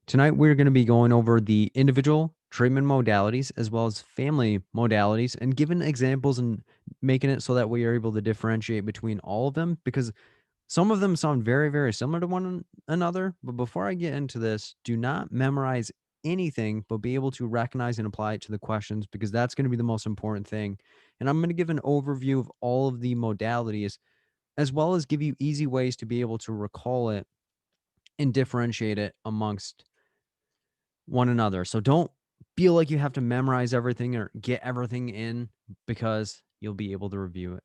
Tonight, we're going to be going over the individual treatment modalities as well as family modalities and giving examples and making it so that we are able to differentiate between all of them because some of them sound very, very similar to one another. But before I get into this, do not memorize anything, but be able to recognize and apply it to the questions because that's going to be the most important thing. And I'm going to give an overview of all of the modalities as well as give you easy ways to be able to recall it and differentiate it amongst one another. So don't feel like you have to memorize everything or get everything in because you'll be able to review it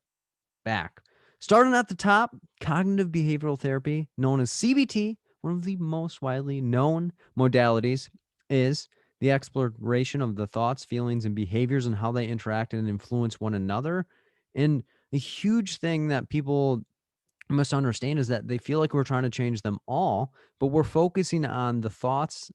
back. Starting at the top, cognitive behavioral therapy, known as CBT, one of the most widely known modalities, is the exploration of the thoughts, feelings, and behaviors and how they interact and influence one another. And a huge thing that people must understand is that they feel like we're trying to change them all, but we're focusing on the thoughts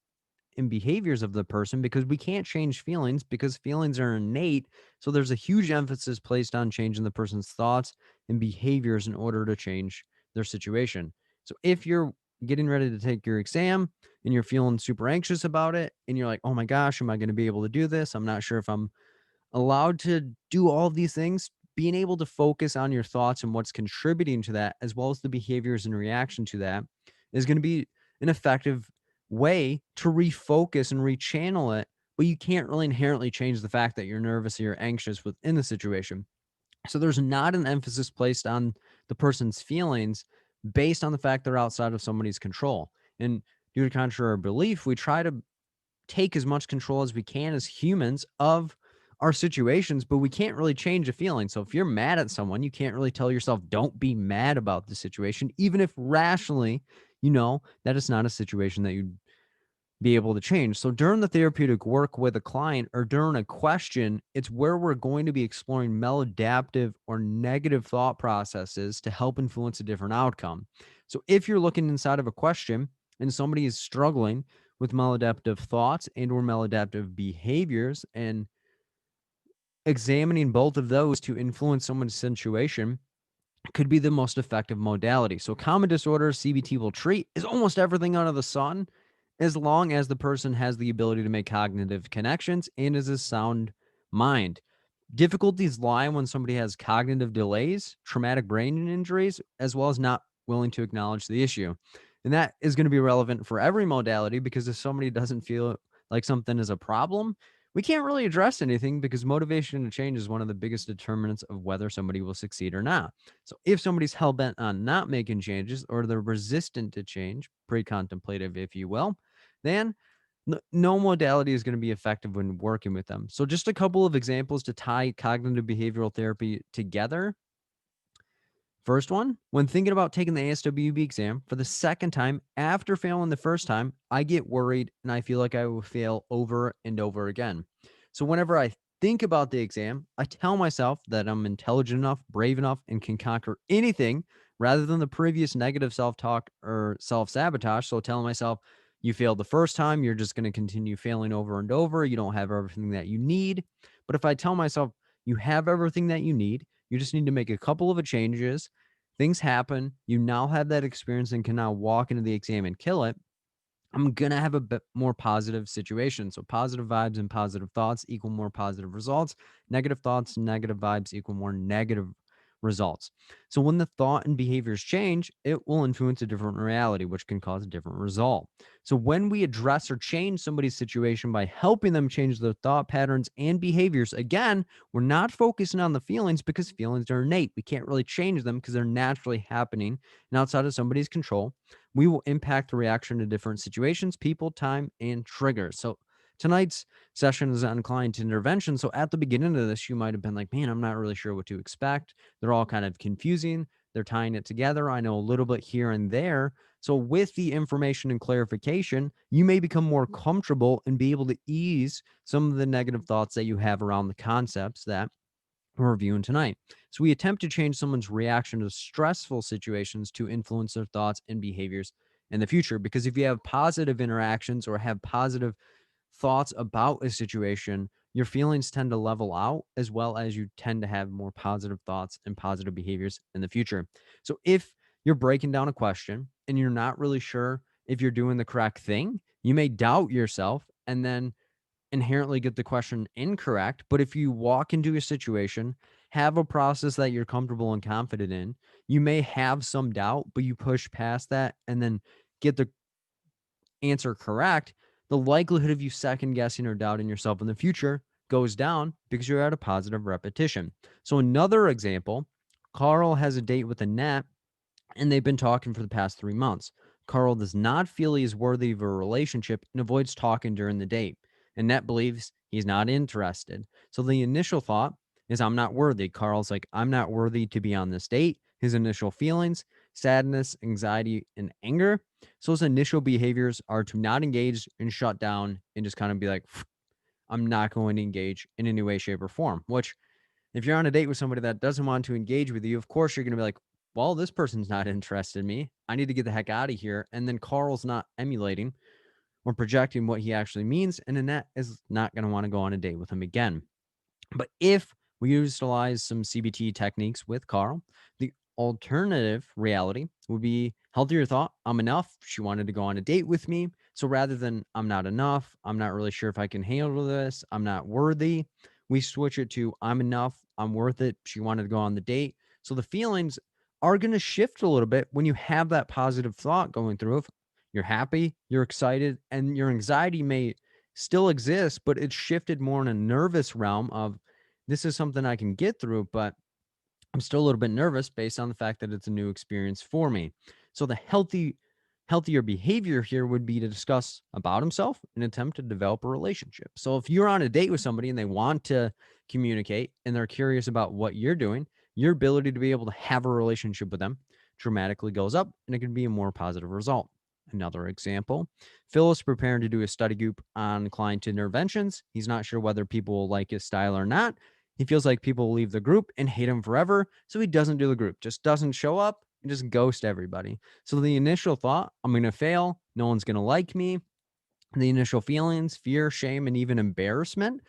and behaviors of the person because we can't change feelings because feelings are innate. So there's a huge emphasis placed on changing the person's thoughts and behaviors in order to change their situation. So if you're getting ready to take your exam and you're feeling super anxious about it and you're like, oh my gosh, am I going to be able to do this? I'm not sure if I'm allowed to do all of these things. Being able to focus on your thoughts and what's contributing to that, as well as the behaviors in reaction to that, is going to be an effective way to refocus and rechannel it. But you can't really inherently change the fact that you're nervous or you're anxious within the situation. So there's not an emphasis placed on the person's feelings based on the fact they're outside of somebody's control. And due to contrary belief, we try to take as much control as we can as humans of our situations, but we can't really change a feeling. So if you're mad at someone, you can't really tell yourself, don't be mad about the situation, even if rationally you know that it's not a situation that you'd be able to change. So during the therapeutic work with a client or during a question, it's where we're going to be exploring maladaptive or negative thought processes to help influence a different outcome. So if you're looking inside of a question and somebody is struggling with maladaptive thoughts and or maladaptive behaviors and examining both of those to influence someone's situation could be the most effective modality. So common disorders CBT will treat is almost everything under the sun as long as the person has the ability to make cognitive connections and is a sound mind. Difficulties lie when somebody has cognitive delays, traumatic brain injuries, as well as not willing to acknowledge the issue. And that is going to be relevant for every modality because if somebody doesn't feel like something is a problem, we can't really address anything because motivation to change is one of the biggest determinants of whether somebody will succeed or not. So if somebody's hell bent on not making changes or they're resistant to change, pre-contemplative, if you will, then no modality is going to be effective when working with them. So just a couple of examples to tie cognitive behavioral therapy together. First one, when thinking about taking the ASWB exam for the second time after failing the first time, I get worried and I feel like I will fail over and over again. So whenever I think about the exam, I tell myself that I'm intelligent enough, brave enough, and can conquer anything rather than the previous negative self talk or self sabotage. So telling myself, you failed the first time, you're just going to continue failing over and over. You don't have everything that you need. But if I tell myself, you have everything that you need, you just need to make a couple of changes. Things happen. You now have that experience and can now walk into the exam and kill it. I'm going to have a bit more positive situation. So positive vibes and positive thoughts equal more positive results. Negative thoughts, negative vibes equal more negative results. So when the thought and behaviors change, it will influence a different reality, which can cause a different result. So when we address or change somebody's situation by helping them change their thought patterns and behaviors, again, we're not focusing on the feelings because feelings are innate. We can't really change them because they're naturally happening and outside of somebody's control. We will impact the reaction to different situations, people, time, and triggers. So tonight's session is on client intervention. So at the beginning of this, you might have been like, man, I'm not really sure what to expect. They're all kind of confusing. They're tying it together. I know a little bit here and there. So with the information and clarification, you may become more comfortable and be able to ease some of the negative thoughts that you have around the concepts that we're reviewing tonight. So we attempt to change someone's reaction to stressful situations to influence their thoughts and behaviors in the future. Because if you have positive interactions or have positive thoughts about a situation, your feelings tend to level out as well as you tend to have more positive thoughts and positive behaviors in the future. So if you're breaking down a question and you're not really sure if you're doing the correct thing, You may doubt yourself and then inherently get the question incorrect. But if you walk into a situation, have a process that you're comfortable and confident in, you may have some doubt, but you push past that and then get the answer correct. The likelihood of you second guessing or doubting yourself in the future goes down because you're at a positive repetition. So, another example, Carl has a date with Annette and they've been talking for the past 3 months. Carl does not feel he is worthy of a relationship and avoids talking during the date. Annette believes he's not interested. So the initial thought is, I'm not worthy. Carl's like, I'm not worthy to be on this date. His initial feelings, sadness, anxiety, and anger. So his initial behaviors are to not engage and shut down and just kind of be like, I'm not going to engage in any way, shape, or form, which if you're on a date with somebody that doesn't want to engage with you, of course you're going to be like, well, this person's not interested in me. I need to get the heck out of here. And then Carl's not emulating or projecting what he actually means. And Annette is not going to want to go on a date with him again. But if we utilize some CBT techniques with Carl, the alternative reality would be healthier thought. I'm enough. She wanted to go on a date with me. So rather than I'm not enough, I'm not really sure if I can handle this, I'm not worthy, we switch it to I'm enough, I'm worth it. She wanted to go on the date. So the feelings are going to shift a little bit when you have that positive thought going through. If you're happy, you're excited, and your anxiety may still exist, but it's shifted more in a nervous realm of this is something I can get through, but I'm still a little bit nervous based on the fact that it's a new experience for me. So the healthier behavior here would be to discuss about himself and attempt to develop a relationship. So if you're on a date with somebody and they want to communicate and they're curious about what you're doing, your ability to be able to have a relationship with them dramatically goes up and it can be a more positive result. Another example, Phil is preparing to do a study group on client interventions. He's not sure whether people will like his style or not. He feels like people will leave the group and hate him forever. So he doesn't do the group, just doesn't show up and just ghost everybody. So the initial thought, I'm going to fail. No one's going to like me. The initial feelings, fear, shame, and even embarrassment.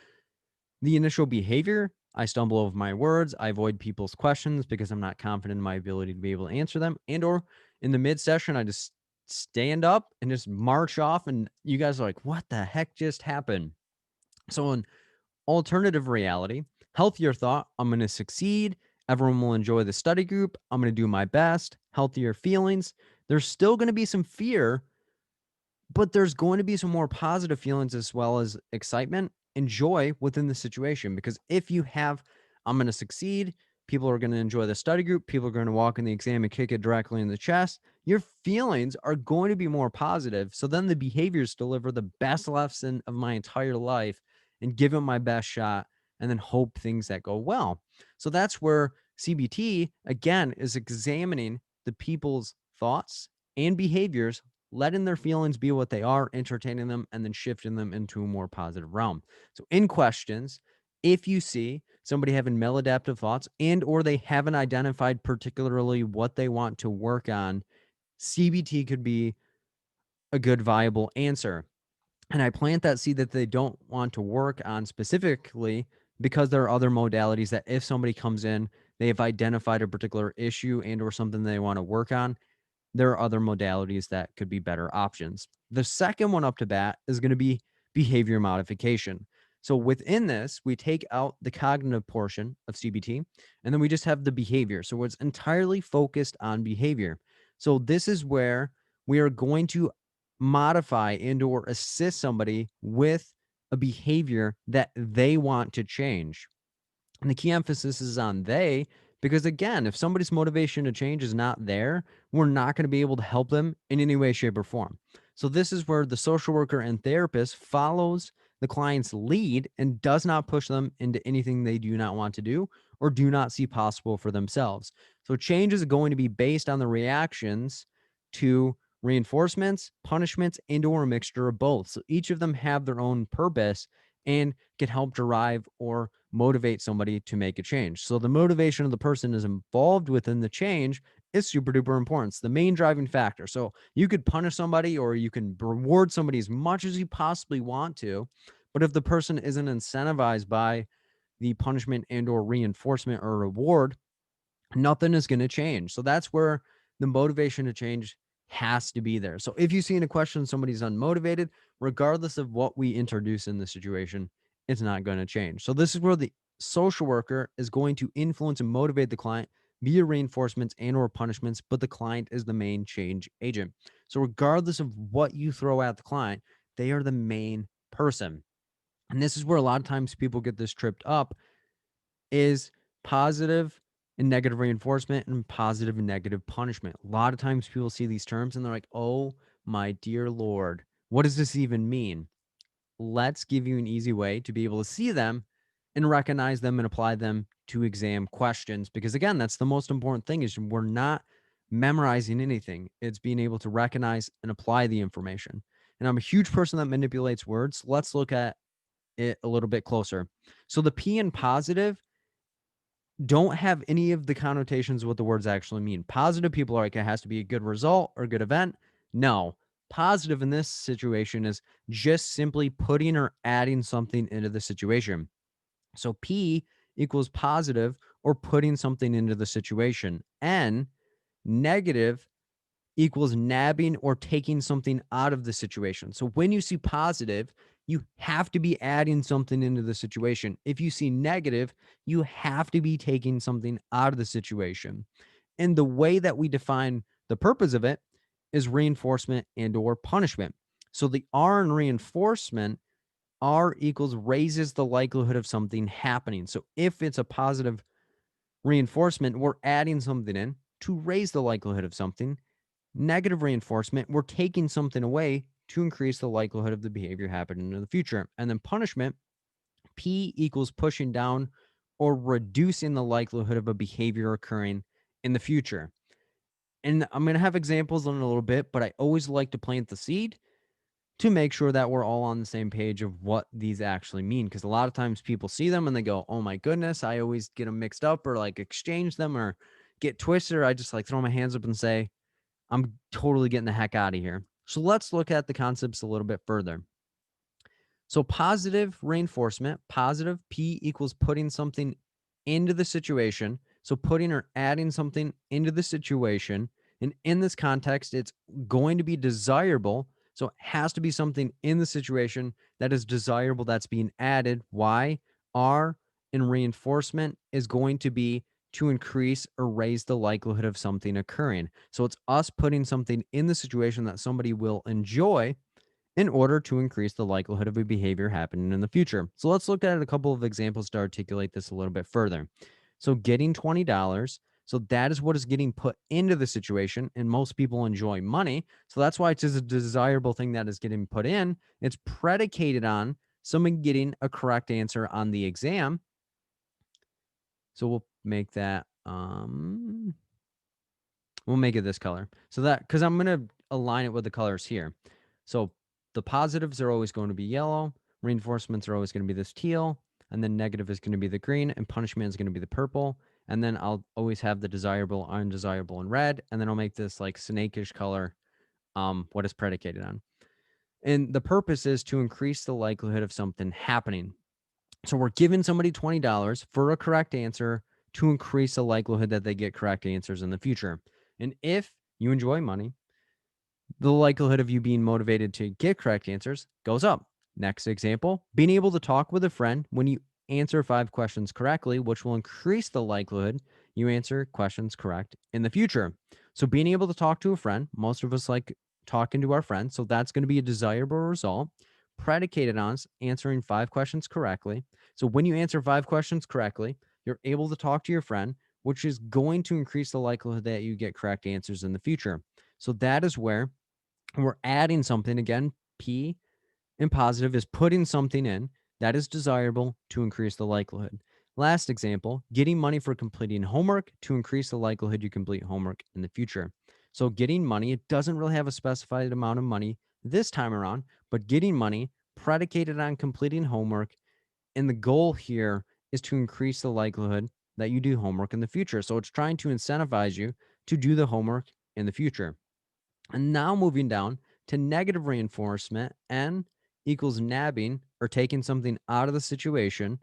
The initial behavior, I stumble over my words. I avoid people's questions because I'm not confident in my ability to be able to answer them. And or in the mid session, I just stand up and just march off. And you guys are like, what the heck just happened? So in alternative reality, healthier thought, I'm going to succeed. Everyone will enjoy the study group. I'm going to do my best. Healthier feelings. There's still going to be some fear, but there's going to be some more positive feelings as well as excitement and joy within the situation. Because if you have, I'm going to succeed, people are going to enjoy the study group, people are going to walk in the exam and kick it directly in the chest, your feelings are going to be more positive. So then the behaviors deliver the best lesson of my entire life and give it my best shot and then hope things that go well. So that's where CBT, again, is examining the people's thoughts and behaviors, letting their feelings be what they are, entertaining them, and then shifting them into a more positive realm. So in questions, if you see somebody having maladaptive thoughts and or they haven't identified particularly what they want to work on, CBT could be a good viable answer. And I plant that seed that they don't want to work on specifically because there are other modalities that if somebody comes in, they have identified a particular issue and or something they want to work on, there are other modalities that could be better options. The second one up to bat is going to be behavior modification. So within this, we take out the cognitive portion of CBT and then we just have the behavior. So it's entirely focused on behavior. So this is where we are going to modify and or assist somebody with a behavior that they want to change. And the key emphasis is on they, because again, if somebody's motivation to change is not there, we're not going to be able to help them in any way, shape, or form. So this is where the social worker and therapist follows the client's lead and does not push them into anything they do not want to do or do not see possible for themselves. So change is going to be based on the reactions to reinforcements, punishments, and or a mixture of both. So each of them have their own purpose and can help drive or motivate somebody to make a change. So the motivation of the person is involved within the change is super duper important. It's the main driving factor. So you could punish somebody or you can reward somebody as much as you possibly want to, but if the person isn't incentivized by the punishment and or reinforcement or reward, nothing is going to change. So that's where the motivation to change has to be there. So if you see in a question somebody's unmotivated, regardless of what we introduce in the situation, it's not going to change. So this is where the social worker is going to influence and motivate the client via reinforcements and or punishments, but the client is the main change agent. So regardless of what you throw at the client, they are the main person. And this is where a lot of times people get this tripped up is positive and negative reinforcement and positive and negative punishment. A lot of times people see these terms and they're like, "Oh my dear Lord, what does this even mean?" Let's give you an easy way to be able to see them and recognize them and apply them to exam questions. Because again, that's the most important thing is we're not memorizing anything. It's being able to recognize and apply the information. And I'm a huge person that manipulates words. Let's look at it a little bit closer. So the P in positive don't have any of the connotations of what the words actually mean. Positive people are like, it has to be a good result or good event. No, positive in this situation is just simply putting or adding something into the situation. So P equals positive or putting something into the situation. N, negative, equals nabbing or taking something out of the situation. So when you see positive, you have to be adding something into the situation. If you see negative, you have to be taking something out of the situation. And the way that we define the purpose of it is reinforcement and or punishment. So the R in reinforcement, R equals raises the likelihood of something happening. So if it's a positive reinforcement, we're adding something in to raise the likelihood of something. Negative reinforcement, we're taking something away to increase the likelihood of the behavior happening in the future. And then punishment, P equals pushing down or reducing the likelihood of a behavior occurring in the future. And I'm going to have examples in a little bit, but I always like to plant the seed to make sure that we're all on the same page of what these actually mean. Because a lot of times people see them and they go, "Oh my goodness," I always get them mixed up or like exchange them or get twisted. Or I just like throw my hands up and say, I'm totally getting the heck out of here. So let's look at the concepts a little bit further. So positive reinforcement, positive P equals putting something into the situation. So putting or adding something into the situation. And in this context, it's going to be desirable. So it has to be something in the situation that is desirable that's being added. Why? R in reinforcement is going to be to increase or raise the likelihood of something occurring. So it's us putting something in the situation that somebody will enjoy in order to increase the likelihood of a behavior happening in the future. So let's look at a couple of examples to articulate this a little bit further. So getting $20. So that is what is getting put into the situation. And most people enjoy money. So that's why it's just a desirable thing that is getting put in. It's predicated on someone getting a correct answer on the exam. So we'll make that, we'll make it this color. So that, because I'm going to align it with the colors here. So the positives are always going to be yellow, reinforcements are always going to be this teal, and then negative is going to be the green, and punishment is going to be the purple. And then I'll always have the desirable, undesirable in red, and then I'll make this like snakish color, what is predicated on. And the purpose is to increase the likelihood of something happening. So we're giving somebody $20 for a correct answer to increase the likelihood that they get correct answers in the future. And if you enjoy money, the likelihood of you being motivated to get correct answers goes up. Next example, being able to talk with a friend when you answer 5 questions correctly, which will increase the likelihood you answer questions correct in the future. So being able to talk to a friend, most of us like talking to our friends, so that's going to be a desirable result predicated on answering 5 questions correctly. So when you answer 5 questions correctly, you're able to talk to your friend, which is going to increase the likelihood that you get correct answers in the future. So that is where we're adding something again. P in positive is putting something in that is desirable to increase the likelihood. Last example, getting money for completing homework to increase the likelihood you complete homework in the future. So getting money, it doesn't really have a specified amount of money this time around, but getting money predicated on completing homework. And the goal here is to increase the likelihood that you do homework in the future. So it's trying to incentivize you to do the homework in the future. And now moving down to negative reinforcement, N equals nabbing or taking something out of the situation.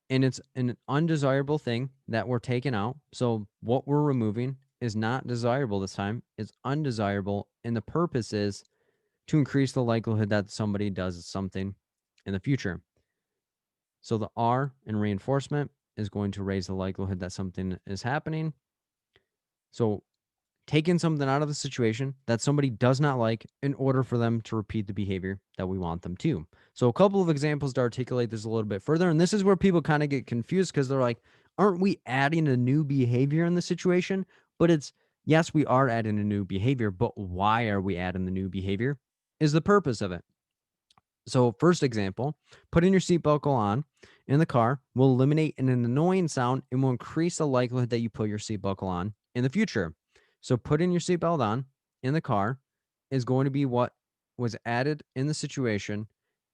And it's an undesirable thing that we're taking out. So what we're removing is not desirable this time, it's undesirable. And the purpose is to increase the likelihood that somebody does something in the future. So the R in reinforcement is going to raise the likelihood that something is happening. So taking something out of the situation that somebody does not like in order for them to repeat the behavior that we want them to. So a couple of examples to articulate this a little bit further. And this is where people kind of get confused because they're like, aren't we adding a new behavior in the situation? But it's, yes, we are adding a new behavior, but why are we adding the new behavior is the purpose of it. So first example, putting your seat buckle on in the car will eliminate an annoying sound and will increase the likelihood that you put your seat buckle on in the future. So putting your seatbelt on in the car is going to be what was added in the situation.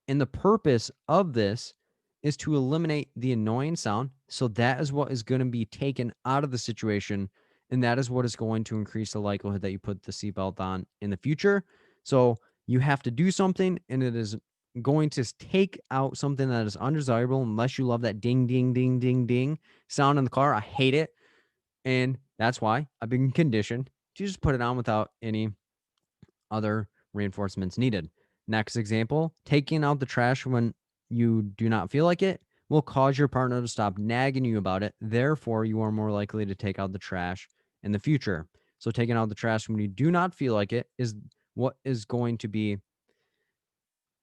And the purpose of this is to eliminate the annoying sound. So that is what is going to be taken out of the situation. And that is what is going to increase the likelihood that you put the seatbelt on in the future. So you have to do something, and it is going to take out something that is undesirable unless you love that ding, ding, ding, ding, ding sound in the car. I hate it. And that's why I've been conditioned to just put it on without any other reinforcements needed. Next example, taking out the trash when you do not feel like it will cause your partner to stop nagging you about it. Therefore, you are more likely to take out the trash in the future. So taking out the trash when you do not feel like it is what is going to be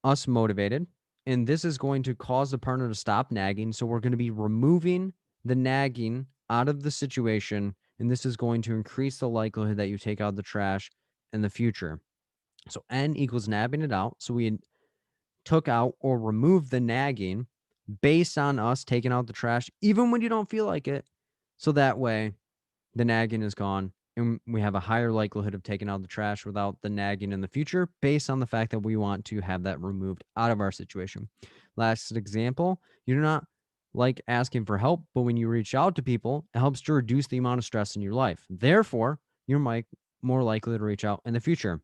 us motivated. And this is going to cause the partner to stop nagging. So we're going to be removing the nagging out of the situation. And this is going to increase the likelihood that you take out the trash in the future. So N equals nabbing it out. So we took out or removed the nagging based on us taking out the trash, even when you don't feel like it. So that way the nagging is gone and we have a higher likelihood of taking out the trash without the nagging in the future based on the fact that we want to have that removed out of our situation. Last example, you do not like asking for help, but when you reach out to people, it helps to reduce the amount of stress in your life. Therefore, you're more likely to reach out in the future.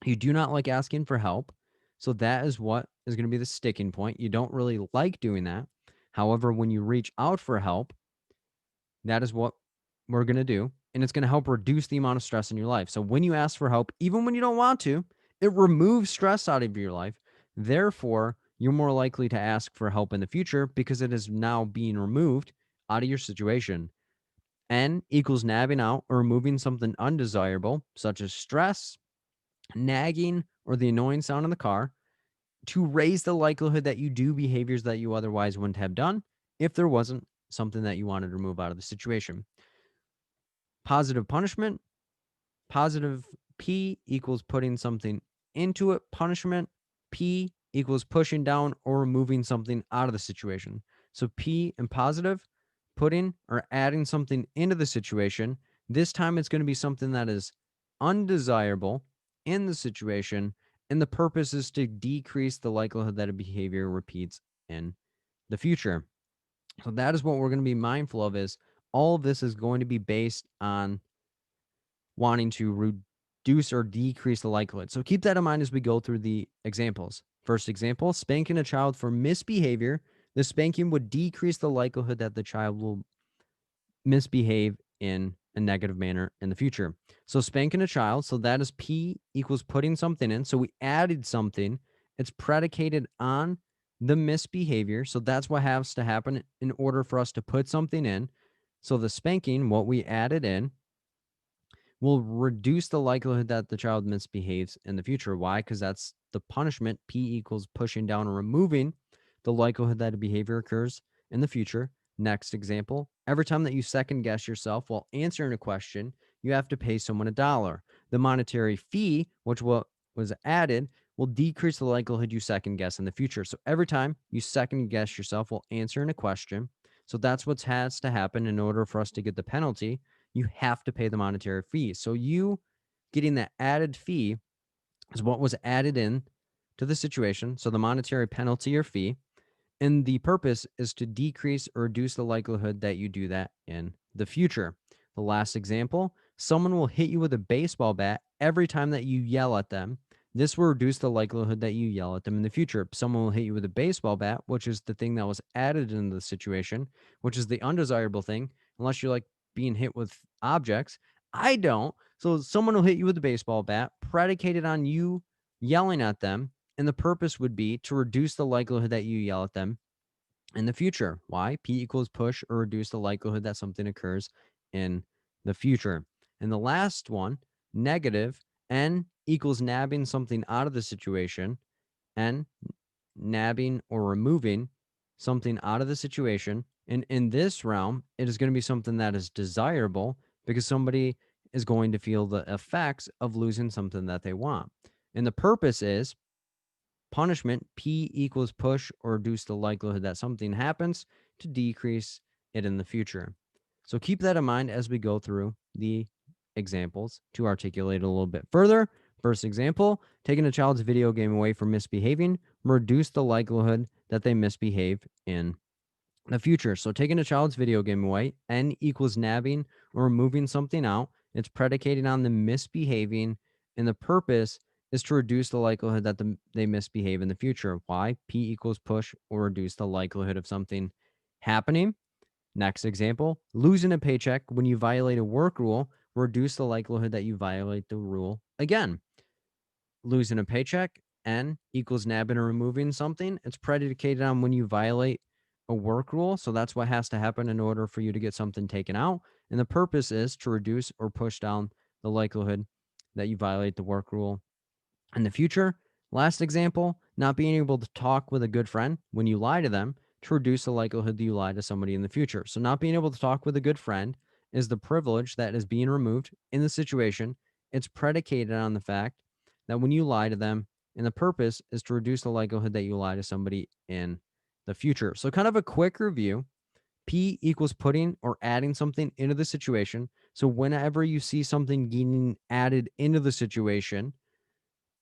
You do not like asking for help. So that is what is going to be the sticking point. You don't really like doing that. However, when you reach out for help, that is what we're going to do. And it's going to help reduce the amount of stress in your life. So when you ask for help, even when you don't want to, it removes stress out of your life. Therefore, you're more likely to ask for help in the future because it is now being removed out of your situation. N equals nabbing out or removing something undesirable, such as stress, nagging, or the annoying sound in the car, to raise the likelihood that you do behaviors that you otherwise wouldn't have done if there wasn't something that you wanted to remove out of the situation. Positive punishment, positive P equals putting something into it. Punishment, P equals pushing down or removing something out of the situation. So P and positive, putting or adding something into the situation. This time it's going to be something that is undesirable in the situation. And the purpose is to decrease the likelihood that a behavior repeats in the future. So that is what we're going to be mindful of, is all of this is going to be based on wanting to reduce or decrease the likelihood. So keep that in mind as we go through the examples. First example, spanking a child for misbehavior. The spanking would decrease the likelihood that the child will misbehave in a negative manner in the future. So spanking a child, so that is P equals putting something in. So we added something. It's predicated on the misbehavior. So that's what has to happen in order for us to put something in. So the spanking, what we added in, will reduce the likelihood that the child misbehaves in the future. Why? Because that's the punishment. P equals pushing down or removing the likelihood that a behavior occurs in the future. Next example, every time that you second guess yourself while answering a question, you have to pay someone $1. The monetary fee, which was added, will decrease the likelihood you second guess in the future. So every time you second guess yourself while answering a question, so that's what has to happen in order for us to get the penalty. You have to pay the monetary fee. So you getting that added fee is what was added in to the situation. So the monetary penalty or fee. And the purpose is to decrease or reduce the likelihood that you do that in the future. The last example, someone will hit you with a baseball bat every time that you yell at them. This will reduce the likelihood that you yell at them in the future. Someone will hit you with a baseball bat, which is the thing that was added into the situation, which is the undesirable thing, unless you're like being hit with objects. I don't. So someone will hit you with a baseball bat, predicated on you yelling at them, and the purpose would be to reduce the likelihood that you yell at them in the future. Why? P equals push or reduce the likelihood that something occurs in the future. And the last one, negative, N equals nabbing something out of the situation, N nabbing or removing something out of the situation. And in this realm, it is going to be something that is desirable because somebody is going to feel the effects of losing something that they want. And the purpose is punishment, P equals push or reduce the likelihood that something happens to decrease it in the future. So keep that in mind as we go through the examples to articulate a little bit further. First example, taking a child's video game away from misbehaving, reduce the likelihood that they misbehave in the future. So taking a child's video game away, N equals nabbing or removing something out. It's predicated on them misbehaving, and the purpose is to reduce the likelihood that they misbehave in the future. Why? P equals push or reduce the likelihood of something happening. Next example, losing a paycheck when you violate a work rule, reduce the likelihood that you violate the rule again. Losing a paycheck, N equals nabbing or removing something. It's predicated on when you violate a work rule. So that's what has to happen in order for you to get something taken out. And the purpose is to reduce or push down the likelihood that you violate the work rule in the future. Last example, not being able to talk with a good friend when you lie to them to reduce the likelihood that you lie to somebody in the future. So, not being able to talk with a good friend is the privilege that is being removed in the situation. It's predicated on the fact that when you lie to them, and the purpose is to reduce the likelihood that you lie to somebody in the future. So, kind of a quick review. P equals putting or adding something into the situation. So, whenever you see something getting added into the situation,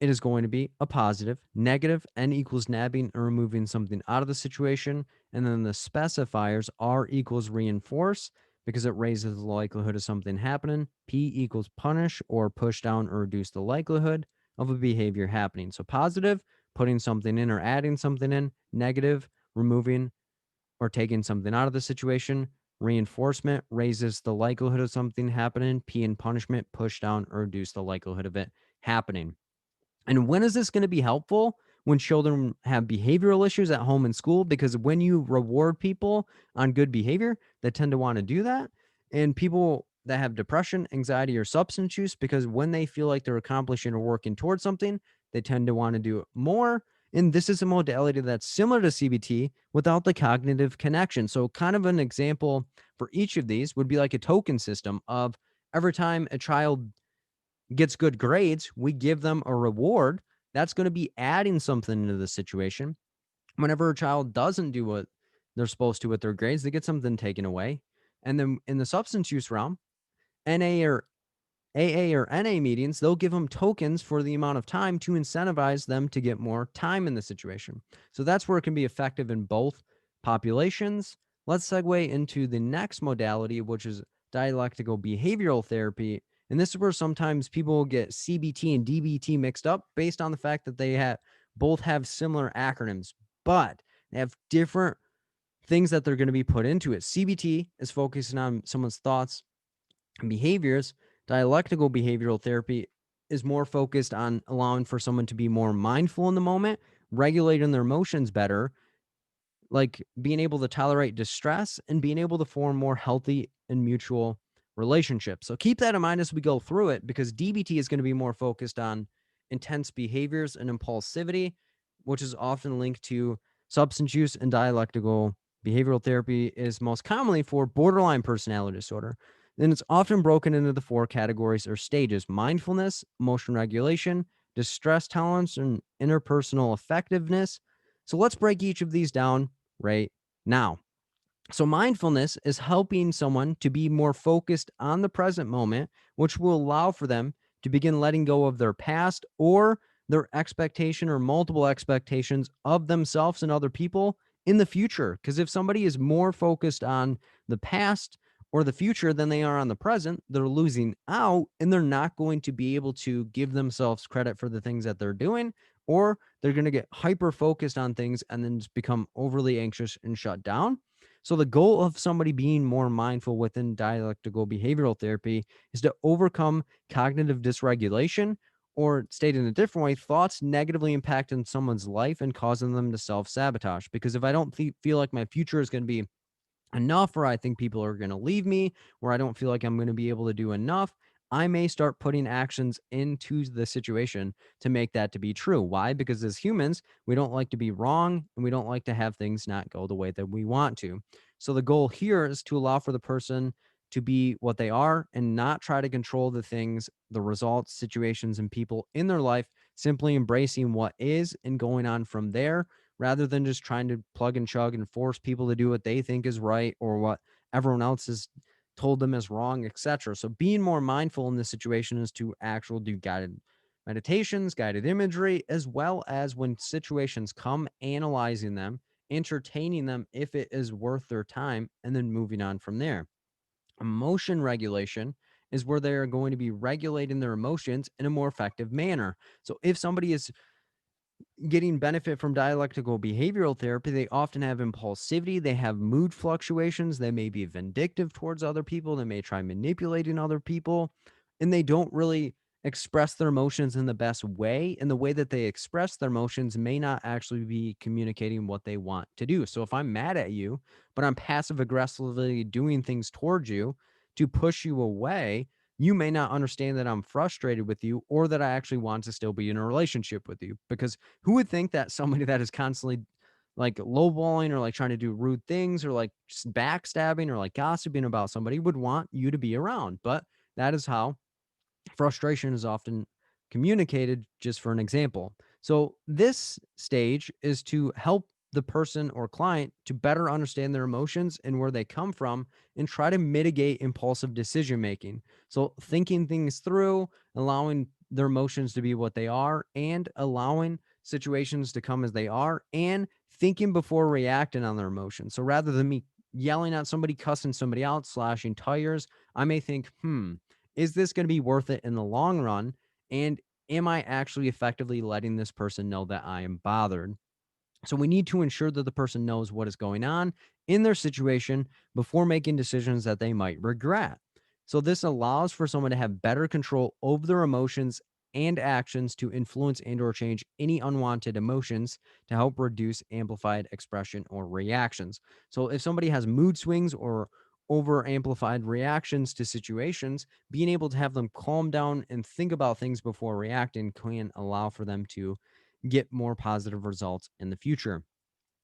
it is going to be a positive. Negative, N equals nabbing or removing something out of the situation. And then the specifiers, R equals reinforce because it raises the likelihood of something happening. P equals punish or push down or reduce the likelihood of a behavior happening. So positive, putting something in or adding something in. Negative, removing or taking something out of the situation. Reinforcement raises the likelihood of something happening. P in punishment, push down or reduce the likelihood of it happening. And when is this going to be helpful? When children have behavioral issues at home and school, because when you reward people on good behavior, they tend to want to do that. And people that have depression, anxiety, or substance use, because when they feel like they're accomplishing or working towards something, they tend to want to do it more. And this is a modality that's similar to CBT without the cognitive connection. So, kind of an example for each of these would be like a token system of every time a child gets good grades, we give them a reward. That's going to be adding something into the situation. Whenever a child doesn't do what they're supposed to with their grades, they get something taken away. And then in the substance use realm, NA or AA or NA meetings, they'll give them tokens for the amount of time to incentivize them to get more time in the situation. So that's where it can be effective in both populations. Let's segue into the next modality, which is dialectical behavioral therapy. And this is where sometimes people get CBT and DBT mixed up based on the fact that they both have similar acronyms, but they have different things that they're going to be put into it. CBT is focusing on someone's thoughts and behaviors. Dialectical behavioral therapy is more focused on allowing for someone to be more mindful in the moment, regulating their emotions better, like being able to tolerate distress and being able to form more healthy and mutual relationships. So keep that in mind as we go through it, because DBT is going to be more focused on intense behaviors and impulsivity, which is often linked to substance use, and dialectical behavioral therapy is most commonly for borderline personality disorder. Then it's often broken into the 4 categories or stages: mindfulness, emotion regulation, distress tolerance, and interpersonal effectiveness. So let's break each of these down right now. So, mindfulness is helping someone to be more focused on the present moment, which will allow for them to begin letting go of their past or their expectation or multiple expectations of themselves and other people in the future. Because if somebody is more focused on the past or the future than they are on the present, they're losing out and they're not going to be able to give themselves credit for the things that they're doing, or they're going to get hyper focused on things and then just become overly anxious and shut down. So the goal of somebody being more mindful within dialectical behavioral therapy is to overcome cognitive dysregulation, or stated in a different way, thoughts negatively impacting someone's life and causing them to self-sabotage. Because if I don't feel like my future is going to be enough, or I think people are going to leave me, or I don't feel like I'm going to be able to do enough, I may start putting actions into the situation to make that to be true. Why? Because as humans, we don't like to be wrong, and we don't like to have things not go the way that we want to. So the goal here is to allow for the person to be what they are and not try to control the things, the results, situations, and people in their life, simply embracing what is and going on from there, rather than just trying to plug and chug and force people to do what they think is right or what everyone else has told them is wrong, etc. So being more mindful in this situation is to actual do guided meditations, guided imagery, as well as when situations come, analyzing them, entertaining them if it is worth their time, and then moving on from there. Emotion regulation is where they are going to be regulating their emotions in a more effective manner. So if somebody is getting benefit from dialectical behavioral therapy, they often have impulsivity, they have mood fluctuations, they may be vindictive towards other people, they may try manipulating other people, and they don't really express their emotions in the best way. And the way that they express their emotions may not actually be communicating what they want to do. So if I'm mad at you, but I'm passive aggressively doing things towards you to push you away, you may not understand that I'm frustrated with you, or that I actually want to still be in a relationship with you. Because who would think that somebody that is constantly like lowballing, or like trying to do rude things, or like just backstabbing, or like gossiping about somebody would want you to be around? But that is how frustration is often communicated, just for an example. So, this stage is to help the person or client to better understand their emotions and where they come from, and try to mitigate impulsive decision making. So, thinking things through, allowing their emotions to be what they are, and allowing situations to come as they are, and thinking before reacting on their emotions. So, rather than me yelling at somebody, cussing somebody out, slashing tires, I may think, is this going to be worth it in the long run? And am I actually effectively letting this person know that I am bothered? So we need to ensure that the person knows what is going on in their situation before making decisions that they might regret. So this allows for someone to have better control over their emotions and actions to influence and or change any unwanted emotions to help reduce amplified expression or reactions. So if somebody has mood swings or over amplified reactions to situations, being able to have them calm down and think about things before reacting can allow for them to get more positive results in the future.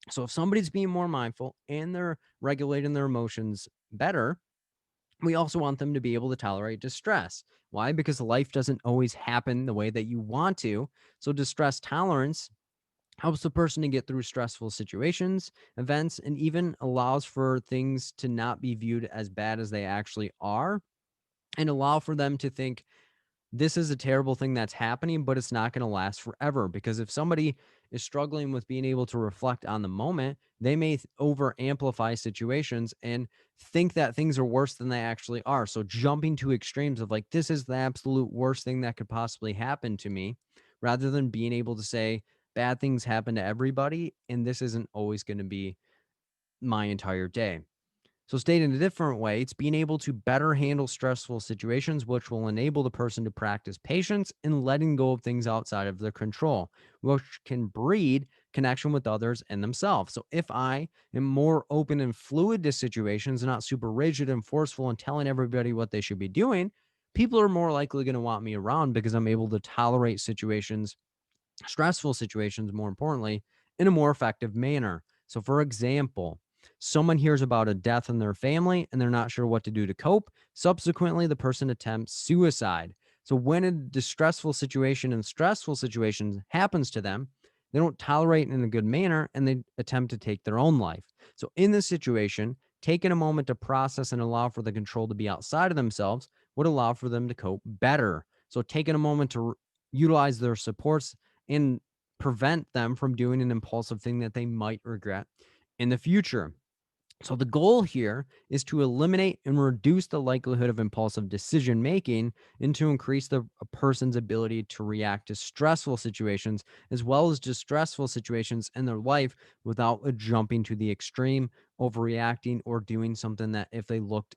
So if somebody's being more mindful and they're regulating their emotions better, we also want them to be able to tolerate distress. Why? Because life doesn't always happen the way that you want to. So distress tolerance helps the person to get through stressful situations, events, and even allows for things to not be viewed as bad as they actually are, and allow for them to think this is a terrible thing that's happening, but it's not going to last forever. Because if somebody is struggling with being able to reflect on the moment, they may over amplify situations and think that things are worse than they actually are. So jumping to extremes of like, this is the absolute worst thing that could possibly happen to me, rather than being able to say, bad things happen to everybody, and this isn't always going to be my entire day. So, stated in a different way, it's being able to better handle stressful situations, which will enable the person to practice patience and letting go of things outside of their control, which can breed connection with others and themselves. So, if I am more open and fluid to situations, not super rigid and forceful and telling everybody what they should be doing, people are more likely going to want me around, because I'm able to tolerate situations, stressful situations, more importantly, in a more effective manner. So, for example, someone hears about a death in their family and they're not sure what to do to cope. Subsequently, the person attempts suicide. So, when a distressful situation and stressful situations happens to them, they don't tolerate it in a good manner and they attempt to take their own life. So, in this situation, taking a moment to process and allow for the control to be outside of themselves would allow for them to cope better. So, taking a moment to utilize their supports and prevent them from doing an impulsive thing that they might regret in the future. So the goal here is to eliminate and reduce the likelihood of impulsive decision making and to increase a person's ability to react to stressful situations as well as distressful situations in their life without jumping to the extreme, overreacting, or doing something that if they looked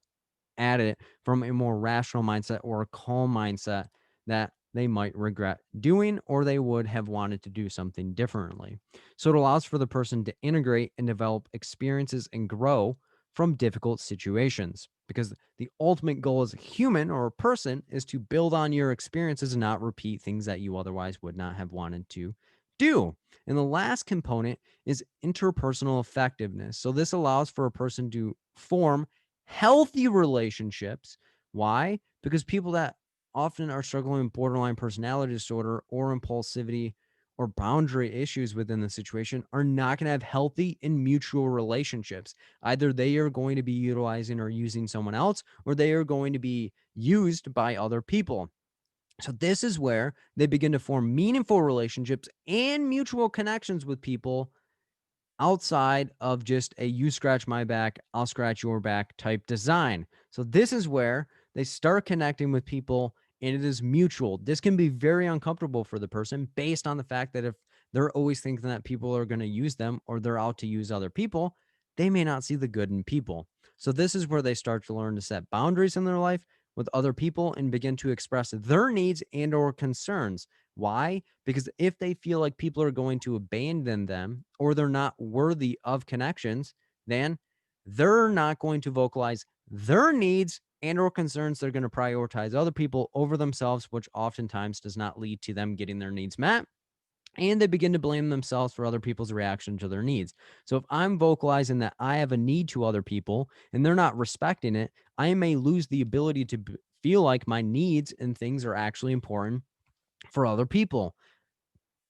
at it from a more rational mindset or a calm mindset that they might regret doing or they would have wanted to do something differently. So it allows for the person to integrate and develop experiences and grow from difficult situations because the ultimate goal as a human or a person is to build on your experiences and not repeat things that you otherwise would not have wanted to do. And the last component is interpersonal effectiveness. So this allows for a person to form healthy relationships. Why? Because people that often are struggling with borderline personality disorder or impulsivity or boundary issues within the situation are not going to have healthy and mutual relationships. Either they are going to be utilizing or using someone else, or they are going to be used by other people. So, this is where they begin to form meaningful relationships and mutual connections with people outside of just a you scratch my back, I'll scratch your back type design. So this is where they start connecting with people and it is mutual. This can be very uncomfortable for the person based on the fact that if they're always thinking that people are going to use them or they're out to use other people, they may not see the good in people. So this is where they start to learn to set boundaries in their life with other people and begin to express their needs and or concerns. Why? Because if they feel like people are going to abandon them or they're not worthy of connections, then they're not going to vocalize their needs and or concerns. They're going to prioritize other people over themselves, which oftentimes does not lead to them getting their needs met. And they begin to blame themselves for other people's reaction to their needs. So if I'm vocalizing that I have a need to other people and they're not respecting it, I may lose the ability to feel like my needs and things are actually important for other people.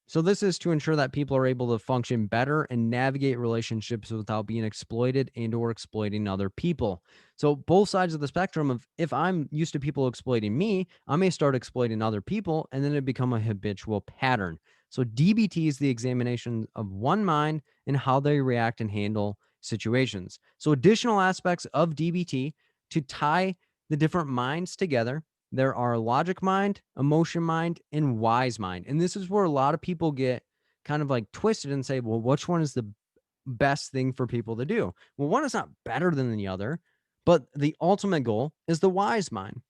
So this is to ensure that people are able to function better and navigate relationships without being exploited and or exploiting other people. So both sides of the spectrum of if I'm used to people exploiting me, I may start exploiting other people and then it become a habitual pattern. So DBT is the examination of one mind and how they react and handle situations. So additional aspects of DBT to tie the different minds together, there are logic mind, emotion mind, and wise mind. And this is where a lot of people get kind of like twisted and say, well, which one is the best thing for people to do? Well, one is not better than the other, but the ultimate goal is the wise mind.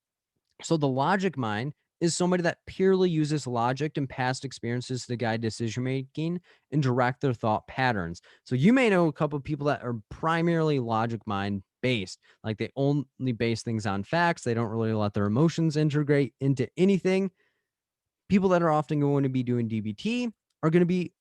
So the logic mind is somebody that purely uses logic and past experiences to guide decision making and direct their thought patterns. So you may know a couple of people that are primarily logic mind based, like they only base things on facts. They don't really let their emotions integrate into anything. People that are often going to be doing DBT are going to be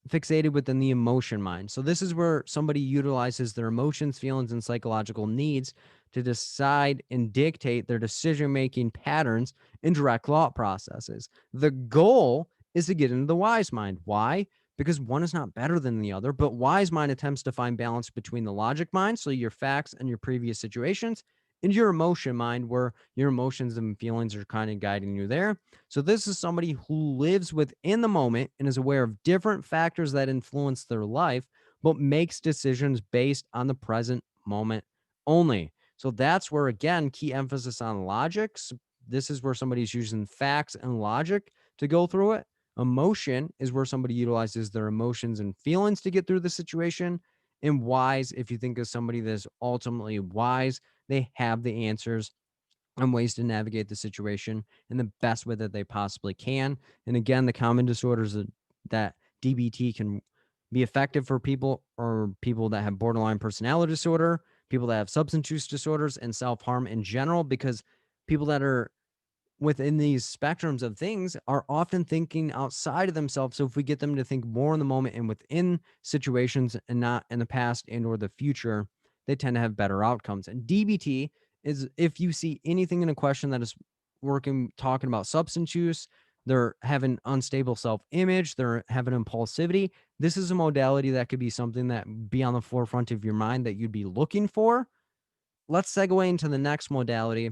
fixated within the emotion mind. So this is where somebody utilizes their emotions, feelings, and psychological needs to decide and dictate their decision-making patterns and direct thought processes. The goal is to get into the wise mind. Why? Because one is not better than the other, but wise mind attempts to find balance between the logic mind, so your facts and your previous situations, and your emotion mind, where your emotions and feelings are kind of guiding you there. So this is somebody who lives within the moment and is aware of different factors that influence their life, but makes decisions based on the present moment only. So that's where, again, key emphasis on logic. This is where somebody's using facts and logic to go through it. Emotion is where somebody utilizes their emotions and feelings to get through the situation. And wise, if you think of somebody that's ultimately wise, they have the answers and ways to navigate the situation in the best way that they possibly can. And again, the common disorders that DBT can be effective for people or people that have borderline personality disorder, people that have substance use disorders, and self harm in general, because people that are within these spectrums of things are often thinking outside of themselves. So if we get them to think more in the moment and within situations and not in the past and or the future, they tend to have better outcomes. And DBT is if you see anything in a question that is talking about substance use, they're having unstable self-image, they're having impulsivity. This is a modality that could be something that be on the forefront of your mind that you'd be looking for. Let's segue into the next modality,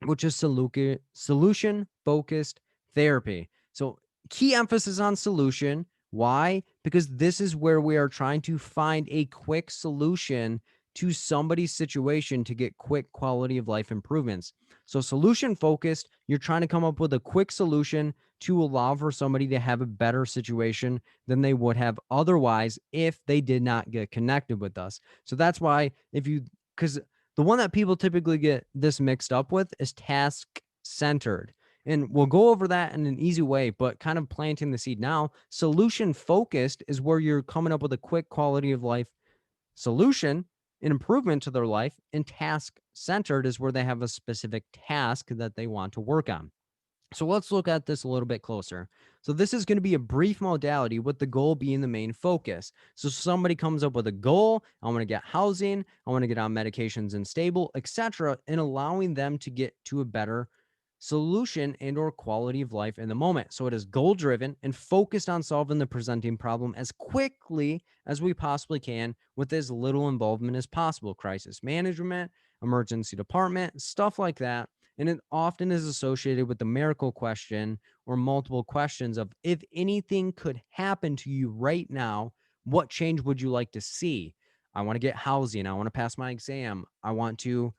which is solution focused therapy. So, key emphasis on solution. Why? Because this is where we are trying to find a quick solution to somebody's situation to get quick quality of life improvements. So, solution focused, you're trying to come up with a quick solution to allow for somebody to have a better situation than they would have otherwise if they did not get connected with us. So, that's why, because the one that people typically get this mixed up with is task centered. And we'll go over that in an easy way, but kind of planting the seed now. Solution focused is where you're coming up with a quick quality of life solution, an improvement to their life, and task centered is where they have a specific task that they want to work on. So let's look at this a little bit closer. So this is going to be a brief modality with the goal being the main focus. So somebody comes up with a goal, I want to get housing, I want to get on medications and stable, etc., and allowing them to get to a better solution and or quality of life in the moment. So it is goal driven and focused on solving the presenting problem as quickly as we possibly can with as little involvement as possible. Crisis management, emergency department, stuff like that. And it often is associated with the miracle question or multiple questions of if anything could happen to you right now, what change would you like to see? I want to get housing. I want to pass my exam. I want to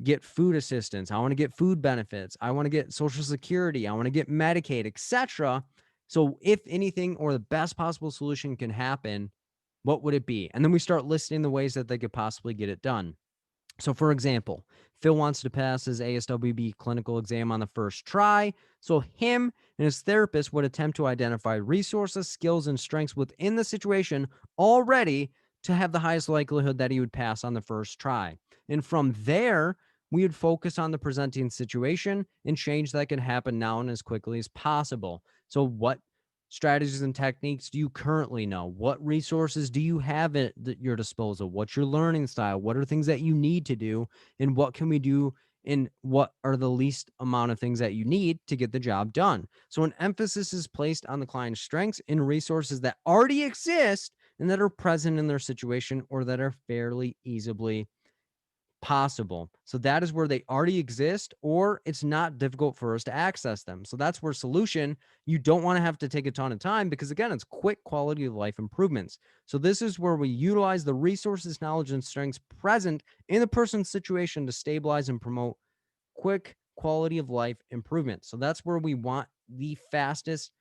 get food assistance. I want to get food benefits. I want to get Social Security. I want to get Medicaid, etc. So if anything or the best possible solution can happen, what would it be? And then we start listing the ways that they could possibly get it done. So, for example, Phil wants to pass his ASWB clinical exam on the first try. So, him and his therapist would attempt to identify resources, skills, and strengths within the situation already to have the highest likelihood that he would pass on the first try. And from there, we would focus on the presenting situation and change that can happen now and as quickly as possible. So, what strategies and techniques do you currently know? What resources do you have at your disposal? What's your learning style? What are things that you need to do? And what can we do? And what are the least amount of things that you need to get the job done? So, an emphasis is placed on the client's strengths and resources that already exist and that are present in their situation or that are fairly easily possible. So that is where they already exist, or it's not difficult for us to access them. So that's where solution, you don't want to have to take a ton of time because, again, it's quick quality of life improvements. So this is where we utilize the resources, knowledge, and strengths present in the person's situation to stabilize and promote quick quality of life improvement. So that's where we want the fastest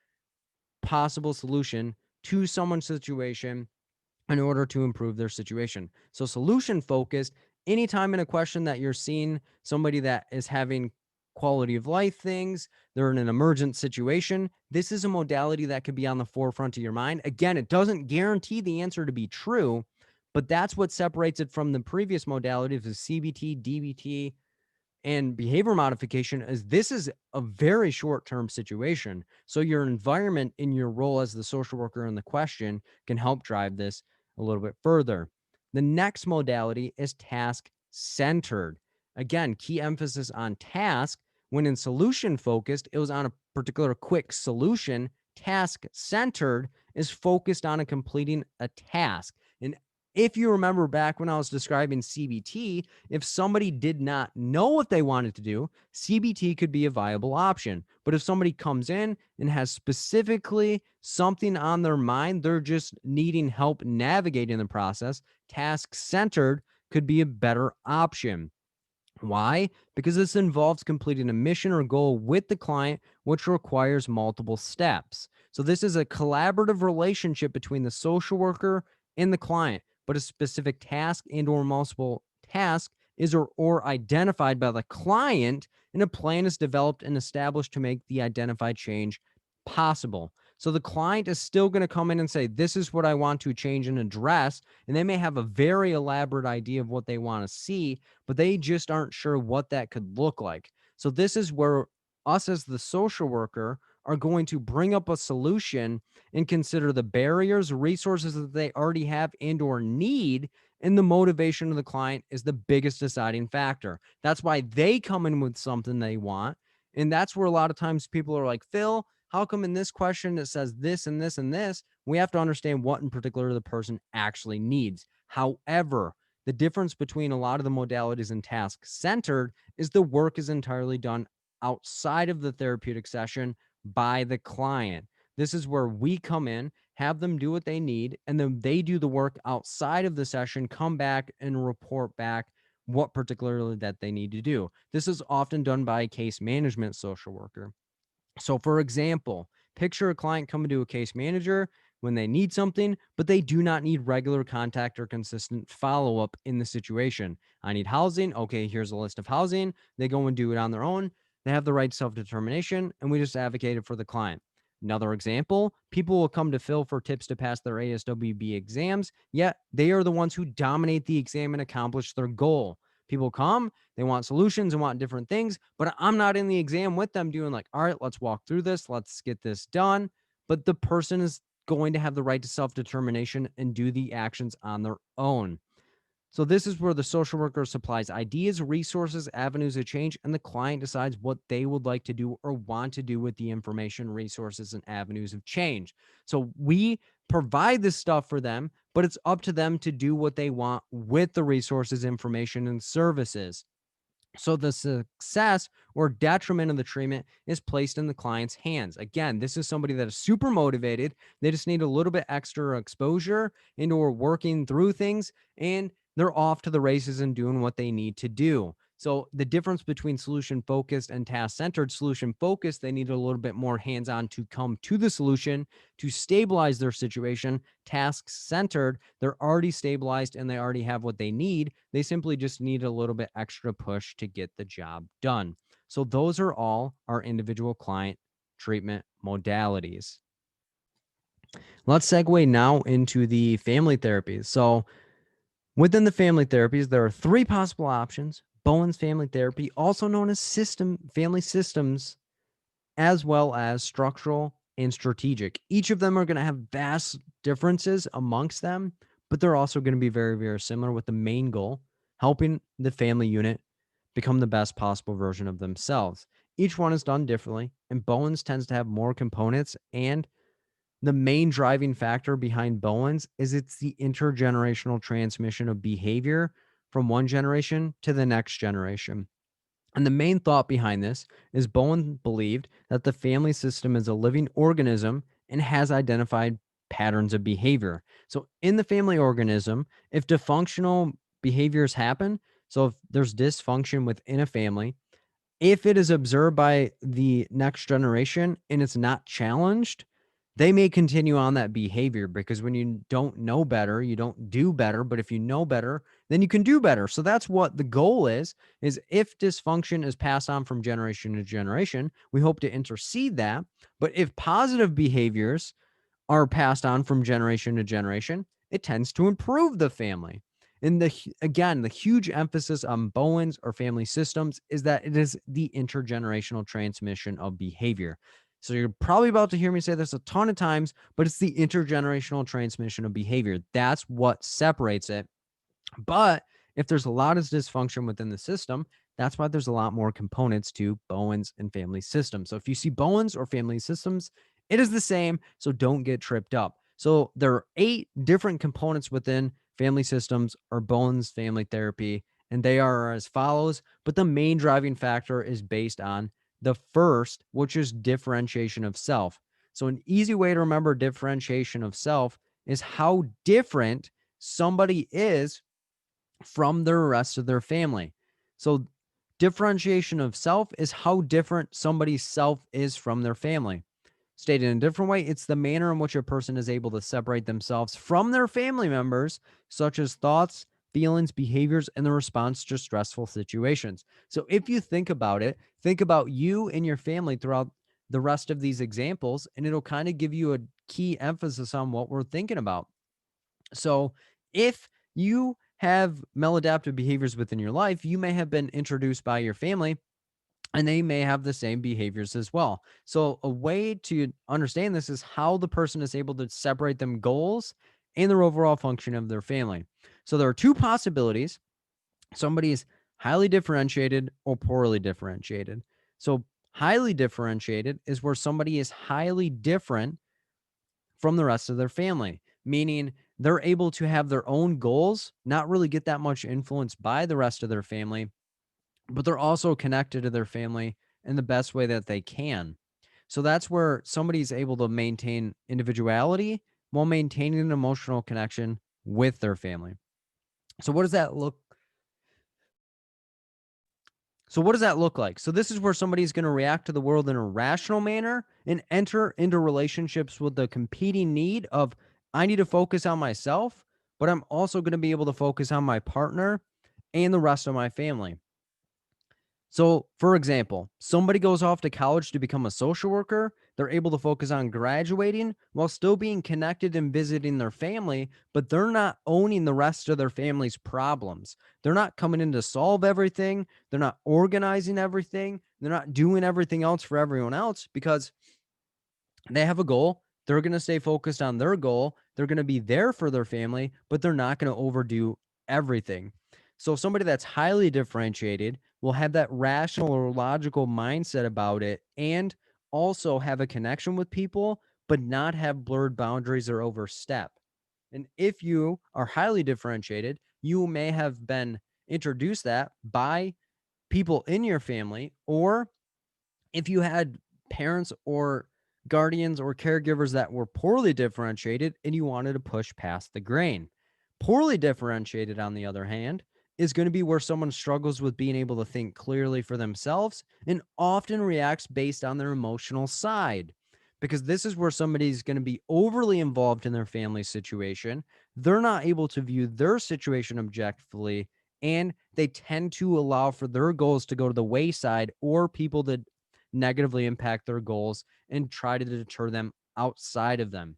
possible solution to someone's situation in order to improve their situation. So, solution focused, anytime in a question that you're seeing somebody that is having quality of life things, they're in an emergent situation, this is a modality that could be on the forefront of your mind. Again, it doesn't guarantee the answer to be true, but that's what separates it from the previous modalities of CBT, DBT, and behavior modification is this is a very short-term situation. So your environment in your role as the social worker in the question can help drive this a little bit further. The next modality is task centered. Again, key emphasis on task. When in solution focused, it was on a particular quick solution. Task centered is focused on completing a task. And if you remember back when I was describing CBT, if somebody did not know what they wanted to do, CBT could be a viable option. But if somebody comes in and has specifically something on their mind, they're just needing help navigating the process, task centered could be a better option. Why? Because this involves completing a mission or goal with the client, which requires multiple steps. So, this is a collaborative relationship between the social worker and the client, but a specific task and or multiple tasks is or identified by the client, and a plan is developed and established to make the identified change possible. So the client is still going to come in and say, this is what I want to change and address. And they may have a very elaborate idea of what they want to see, but they just aren't sure what that could look like. So this is where us as the social worker are going to bring up a solution and consider the barriers, resources that they already have and or need, and the motivation of the client is the biggest deciding factor. That's why they come in with something they want. And that's where a lot of times people are like, Phil, how come in this question it says this and this and this? We have to understand what in particular the person actually needs. However, the difference between a lot of the modalities and task centered is the work is entirely done outside of the therapeutic session by the client. This is where we come in, have them do what they need, and then they do the work outside of the session, come back and report back what particularly that they need to do. This is often done by a case management social worker. So, for example, picture a client coming to a case manager when they need something, but they do not need regular contact or consistent follow up in the situation. I need housing. Okay, here's a list of housing. They go and do it on their own. They have the right self determination, and we just advocated for the client. Another example, people will come to Phil for tips to pass their ASWB exams, yet they are the ones who dominate the exam and accomplish their goal. People come, they want solutions and want different things, but I'm not in the exam with them doing like, all right, let's walk through this, let's get this done. But the person is going to have the right to self-determination and do the actions on their own. So this is where the social worker supplies ideas, resources, avenues of change, and the client decides what they would like to do or want to do with the information, resources, and avenues of change. So we provide this stuff for them, but it's up to them to do what they want with the resources, information, and services. So the success or detriment of the treatment is placed in the client's hands. Again, this is somebody that is super motivated. They just need a little bit extra exposure into working through things, and they're off to the races and doing what they need to do. So the difference between solution focused and task centered, solution focused, they need a little bit more hands on to come to the solution to stabilize their situation. Task centered, they're already stabilized and they already have what they need. They simply just need a little bit extra push to get the job done. So those are all our individual client treatment modalities. Let's segue now into the family therapies. So within the family therapies, there are three possible options. Bowen's family therapy, also known as family systems, as well as structural and strategic. Each of them are going to have vast differences amongst them, but they're also going to be very, very similar with the main goal, helping the family unit become the best possible version of themselves. Each one is done differently, and Bowen's tends to have more components, and the main driving factor behind Bowen's is it's the intergenerational transmission of behavior from one generation to the next generation. And the main thought behind this is Bowen believed that the family system is a living organism and has identified patterns of behavior. So, in the family organism, if dysfunctional behaviors happen, so if there's dysfunction within a family, if it is observed by the next generation and it's not challenged, they may continue on that behavior because when you don't know better, you don't do better. But if you know better, then you can do better. So that's what the goal is if dysfunction is passed on from generation to generation, we hope to intercede that. But if positive behaviors are passed on from generation to generation, it tends to improve the family. And again, the huge emphasis on Bowen's or family systems is that it is the intergenerational transmission of behavior. So you're probably about to hear me say this a ton of times, but it's the intergenerational transmission of behavior. That's what separates it. But if there's a lot of dysfunction within the system, that's why there's a lot more components to Bowen's and family systems. So if you see Bowen's or family systems, it is the same. So don't get tripped up. So there are 8 different components within family systems or Bowen's family therapy, and they are as follows. But the main driving factor is based on the first, which is differentiation of self. So an easy way to remember differentiation of self is how different somebody is from the rest of their family. So differentiation of self is how different somebody's self is from their family. Stated in a different way, it's the manner in which a person is able to separate themselves from their family members, such as thoughts, feelings, behaviors, and the response to stressful situations. So if you think about it, think about you and your family throughout the rest of these examples, and it'll kind of give you a key emphasis on what we're thinking about. So if you have maladaptive behaviors within your life, you may have been introduced by your family and they may have the same behaviors as well. So a way to understand this is how the person is able to separate them goals and their overall function of their family. So there are 2 possibilities. Somebody is highly differentiated or poorly differentiated. So highly differentiated is where somebody is highly different from the rest of their family, meaning they're able to have their own goals, not really get that much influence by the rest of their family, but they're also connected to their family in the best way that they can. So that's where somebody's able to maintain individuality while maintaining an emotional connection with their family. So what does that look So what does that look like? So this is where somebody's going to react to the world in a rational manner and enter into relationships with the competing need of I need to focus on myself, but I'm also going to be able to focus on my partner and the rest of my family. So, for example, somebody goes off to college to become a social worker. They're able to focus on graduating while still being connected and visiting their family, but they're not owning the rest of their family's problems. They're not coming in to solve everything. They're not organizing everything. They're not doing everything else for everyone else because they have a goal. They're going to stay focused on their goal. They're going to be there for their family, but they're not going to overdo everything. So, somebody that's highly differentiated will have that rational or logical mindset about it and also have a connection with people, but not have blurred boundaries or overstep. And if you are highly differentiated, you may have been introduced that by people in your family, or if you had parents or guardians or caregivers that were poorly differentiated and you wanted to push past the grain. Poorly differentiated, on the other hand, is going to be where someone struggles with being able to think clearly for themselves and often reacts based on their emotional side. Because this is where somebody's going to be overly involved in their family situation. They're not able to view their situation objectively, and they tend to allow for their goals to go to the wayside or people that negatively impact their goals and try to deter them outside of them.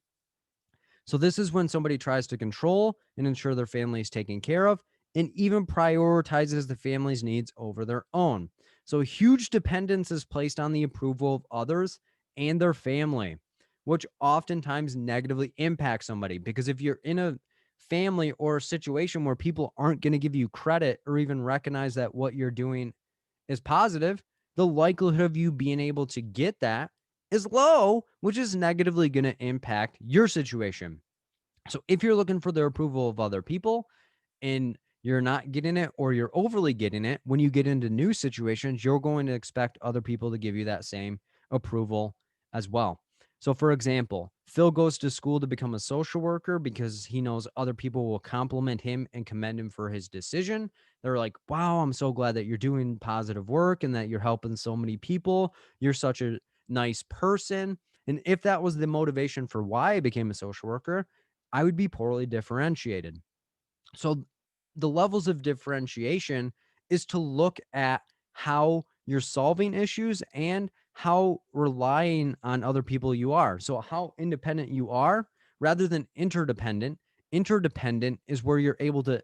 So this is when somebody tries to control and ensure their family is taken care of and even prioritizes the family's needs over their own. So huge dependence is placed on the approval of others and their family, which oftentimes negatively impacts somebody, because if you're in a family or a situation where people aren't going to give you credit or even recognize that what you're doing is positive, the likelihood of you being able to get that is low, which is negatively going to impact your situation. So if you're looking for the approval of other people and you're not getting it, or you're overly getting it, when you get into new situations, you're going to expect other people to give you that same approval as well. So, for example, Phil goes to school to become a social worker because he knows other people will compliment him and commend him for his decision. They're like, wow, I'm so glad that you're doing positive work and that you're helping so many people. You're such a nice person. And if that was the motivation for why I became a social worker, I would be poorly differentiated. So the levels of differentiation is to look at how you're solving issues and how relying on other people you are. So how independent you are rather than interdependent. Interdependent is where you're able to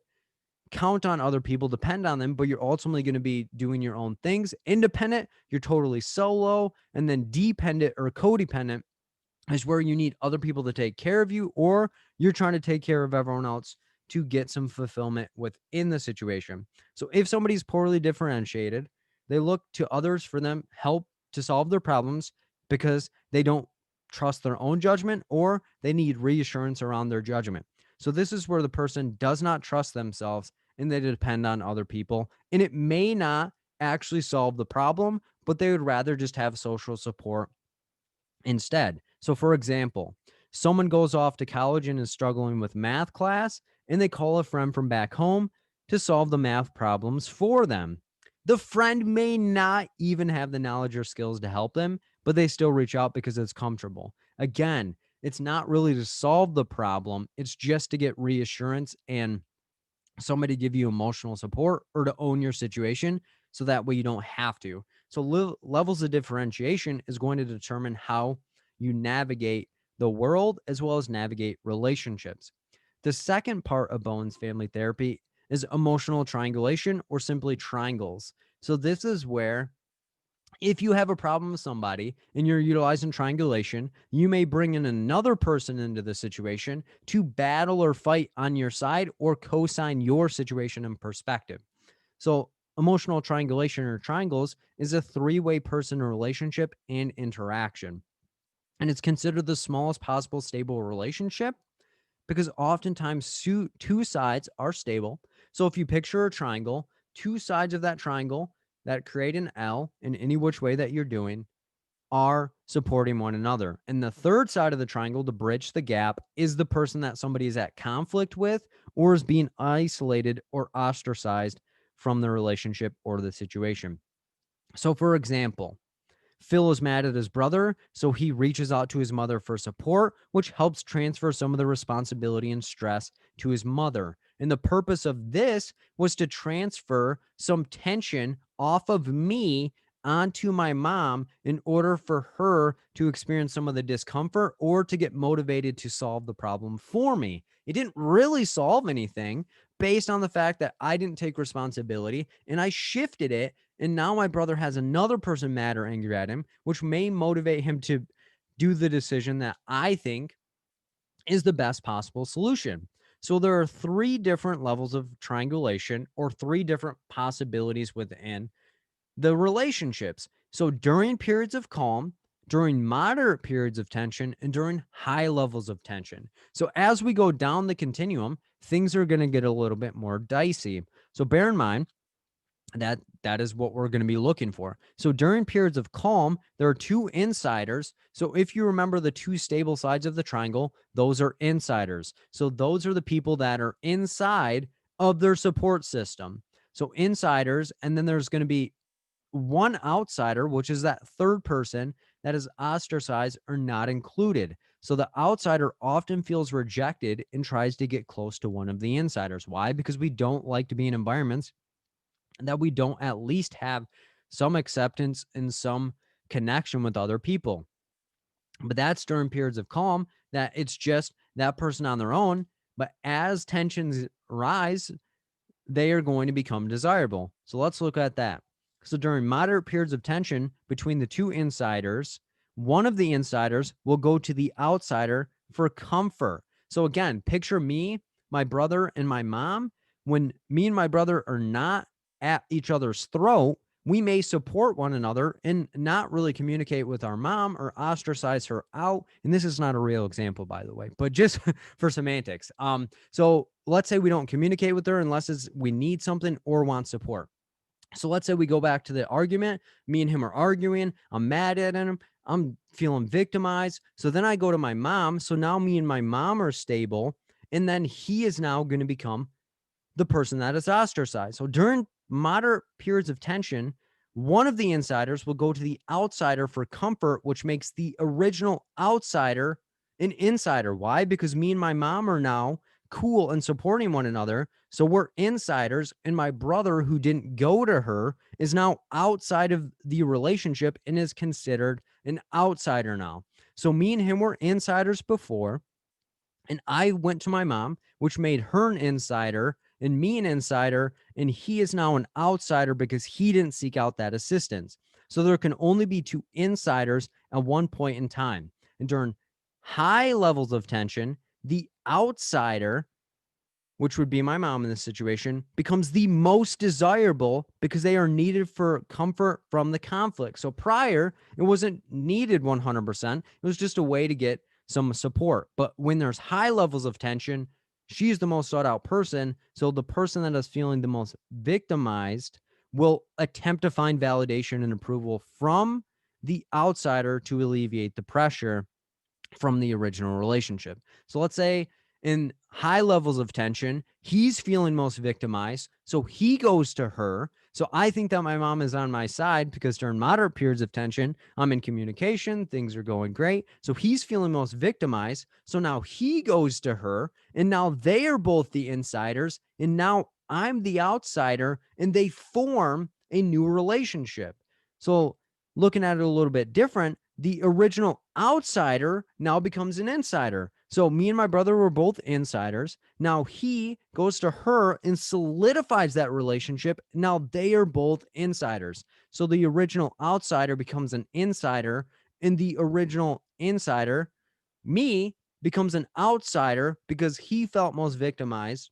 count on other people, depend on them, but you're ultimately going to be doing your own things. Independent, you're totally solo. And then dependent or codependent is where you need other people to take care of you, or you're trying to take care of everyone else to get some fulfillment within the situation. So if somebody's poorly differentiated, they look to others for them help to solve their problems because they don't trust their own judgment, or they need reassurance around their judgment. So this is where the person does not trust themselves and they depend on other people, and it may not actually solve the problem, but they would rather just have social support instead. So, for example, someone goes off to college and is struggling with math class, and they call a friend from back home to solve the math problems for them. The friend may not even have the knowledge or skills to help them, but they still reach out because it's comfortable. Again, it's not really to solve the problem, it's just to get reassurance and somebody to give you emotional support or to own your situation, so that way you don't have to. So levels of differentiation is going to determine how you navigate the world as well as navigate relationships. The second part of Bowen's family therapy is emotional triangulation, or simply triangles. So this is where, if you have a problem with somebody and you're utilizing triangulation, you may bring in another person into the situation to battle or fight on your side or co-sign your situation and perspective. So emotional triangulation, or triangles, is a three-way person relationship and interaction. And it's considered the smallest possible stable relationship because oftentimes two sides are stable. So if you picture a triangle, two sides of that triangle that create an L in any which way that you're doing are supporting one another. And the third side of the triangle to bridge the gap is the person that somebody is at conflict with or is being isolated or ostracized from the relationship or the situation. So, for example, Phil is mad at his brother, so he reaches out to his mother for support, which helps transfer some of the responsibility and stress to his mother. And the purpose of this was to transfer some tension off of me onto my mom in order for her to experience some of the discomfort or to get motivated to solve the problem for me. It didn't really solve anything based on the fact that I didn't take responsibility and I shifted it, and now my brother has another person mad or angry at him, which may motivate him to do the decision that I think is the best possible solution. So there are three different levels of triangulation or three different possibilities within the relationships. So during periods of calm, during moderate periods of tension, and during high levels of tension. So as we go down the continuum, things are going to get a little bit more dicey. So bear in mind, that is what we're going to be looking for. So during periods of calm, there are two insiders. So if you remember the two stable sides of the triangle, those are insiders. So those are the people that are inside of their support system. So insiders, and then there's going to be one outsider, which is that third person that is ostracized or not included. So the outsider often feels rejected and tries to get close to one of the insiders. Why? Because we don't like to be in environments that we don't at least have some acceptance and some connection with other people. But that's during periods of calm, that it's just that person on their own. But as tensions rise, they are going to become desirable. So let's look at that. So during moderate periods of tension between the two insiders, one of the insiders will go to the outsider for comfort. So again, picture me, my brother, and my mom. When me and my brother are not at each other's throat, we may support one another and not really communicate with our mom or ostracize her out. And this is not a real example, by the way, but just for semantics. So let's say we don't communicate with her unless we need something or want support. So let's say we go back to the argument. Me and him are arguing. I'm mad at him. I'm feeling victimized. So then I go to my mom. So now me and my mom are stable. And then he is now going to become the person that is ostracized. So during moderate periods of tension, one of the insiders will go to the outsider for comfort, which makes the original outsider an insider. Why? Because me and my mom are now cool and supporting one another. So we're insiders, and my brother, who didn't go to her, is now outside of the relationship and is considered an outsider now. So me and him were insiders before, and I went to my mom, which made her an insider and me an insider, and he is now an outsider because he didn't seek out that assistance. So there can only be two insiders at one point in time. And during high levels of tension, the outsider, which would be my mom in this situation, becomes the most desirable because they are needed for comfort from the conflict. So prior, it wasn't needed 100%. It was just a way to get some support. But when there's high levels of tension, she's the most sought out person. So the person that is feeling the most victimized will attempt to find validation and approval from the outsider to alleviate the pressure from the original relationship. So let's say in high levels of tension, he's feeling most victimized. So he goes to her. So I think that my mom is on my side because during moderate periods of tension, I'm in communication, things are going great. So he's feeling most victimized. So now he goes to her, and now they are both the insiders. And now I'm the outsider, and they form a new relationship. So looking at it a little bit different, the original outsider now becomes an insider. So me and my brother were both insiders. Now he goes to her and solidifies that relationship. Now they are both insiders. So the original outsider becomes an insider, and the original insider, me, becomes an outsider because he felt most victimized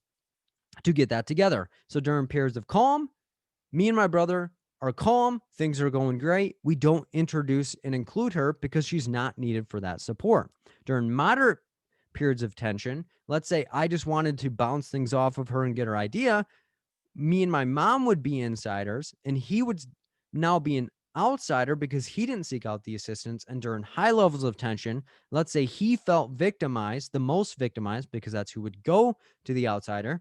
to get that together. So during periods of calm, me and my brother are calm. Things are going great. We don't introduce and include her because she's not needed for that support. During moderate periods of tension, let's say I just wanted to bounce things off of her and get her idea, me and my mom would be insiders, and he would now be an outsider, because he didn't seek out the assistance and during high levels of tension, let's say he felt victimized, the most victimized, because that's who would go to the outsider,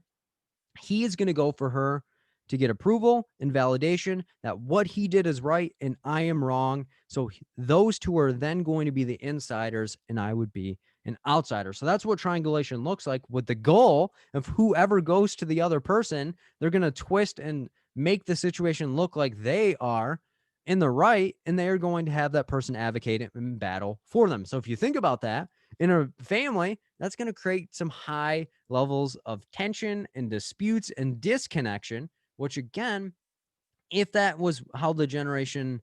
he is going to go for her to get approval and validation that what he did is right and I am wrong. So those two are then going to be the insiders and I would be an outsider. So that's what triangulation looks like, with the goal of whoever goes to the other person, they're going to twist and make the situation look like they are in the right, and they are going to have that person advocate and battle for them. So if you think about that in a family, that's going to create some high levels of tension and disputes and disconnection, which again, if that was how the generation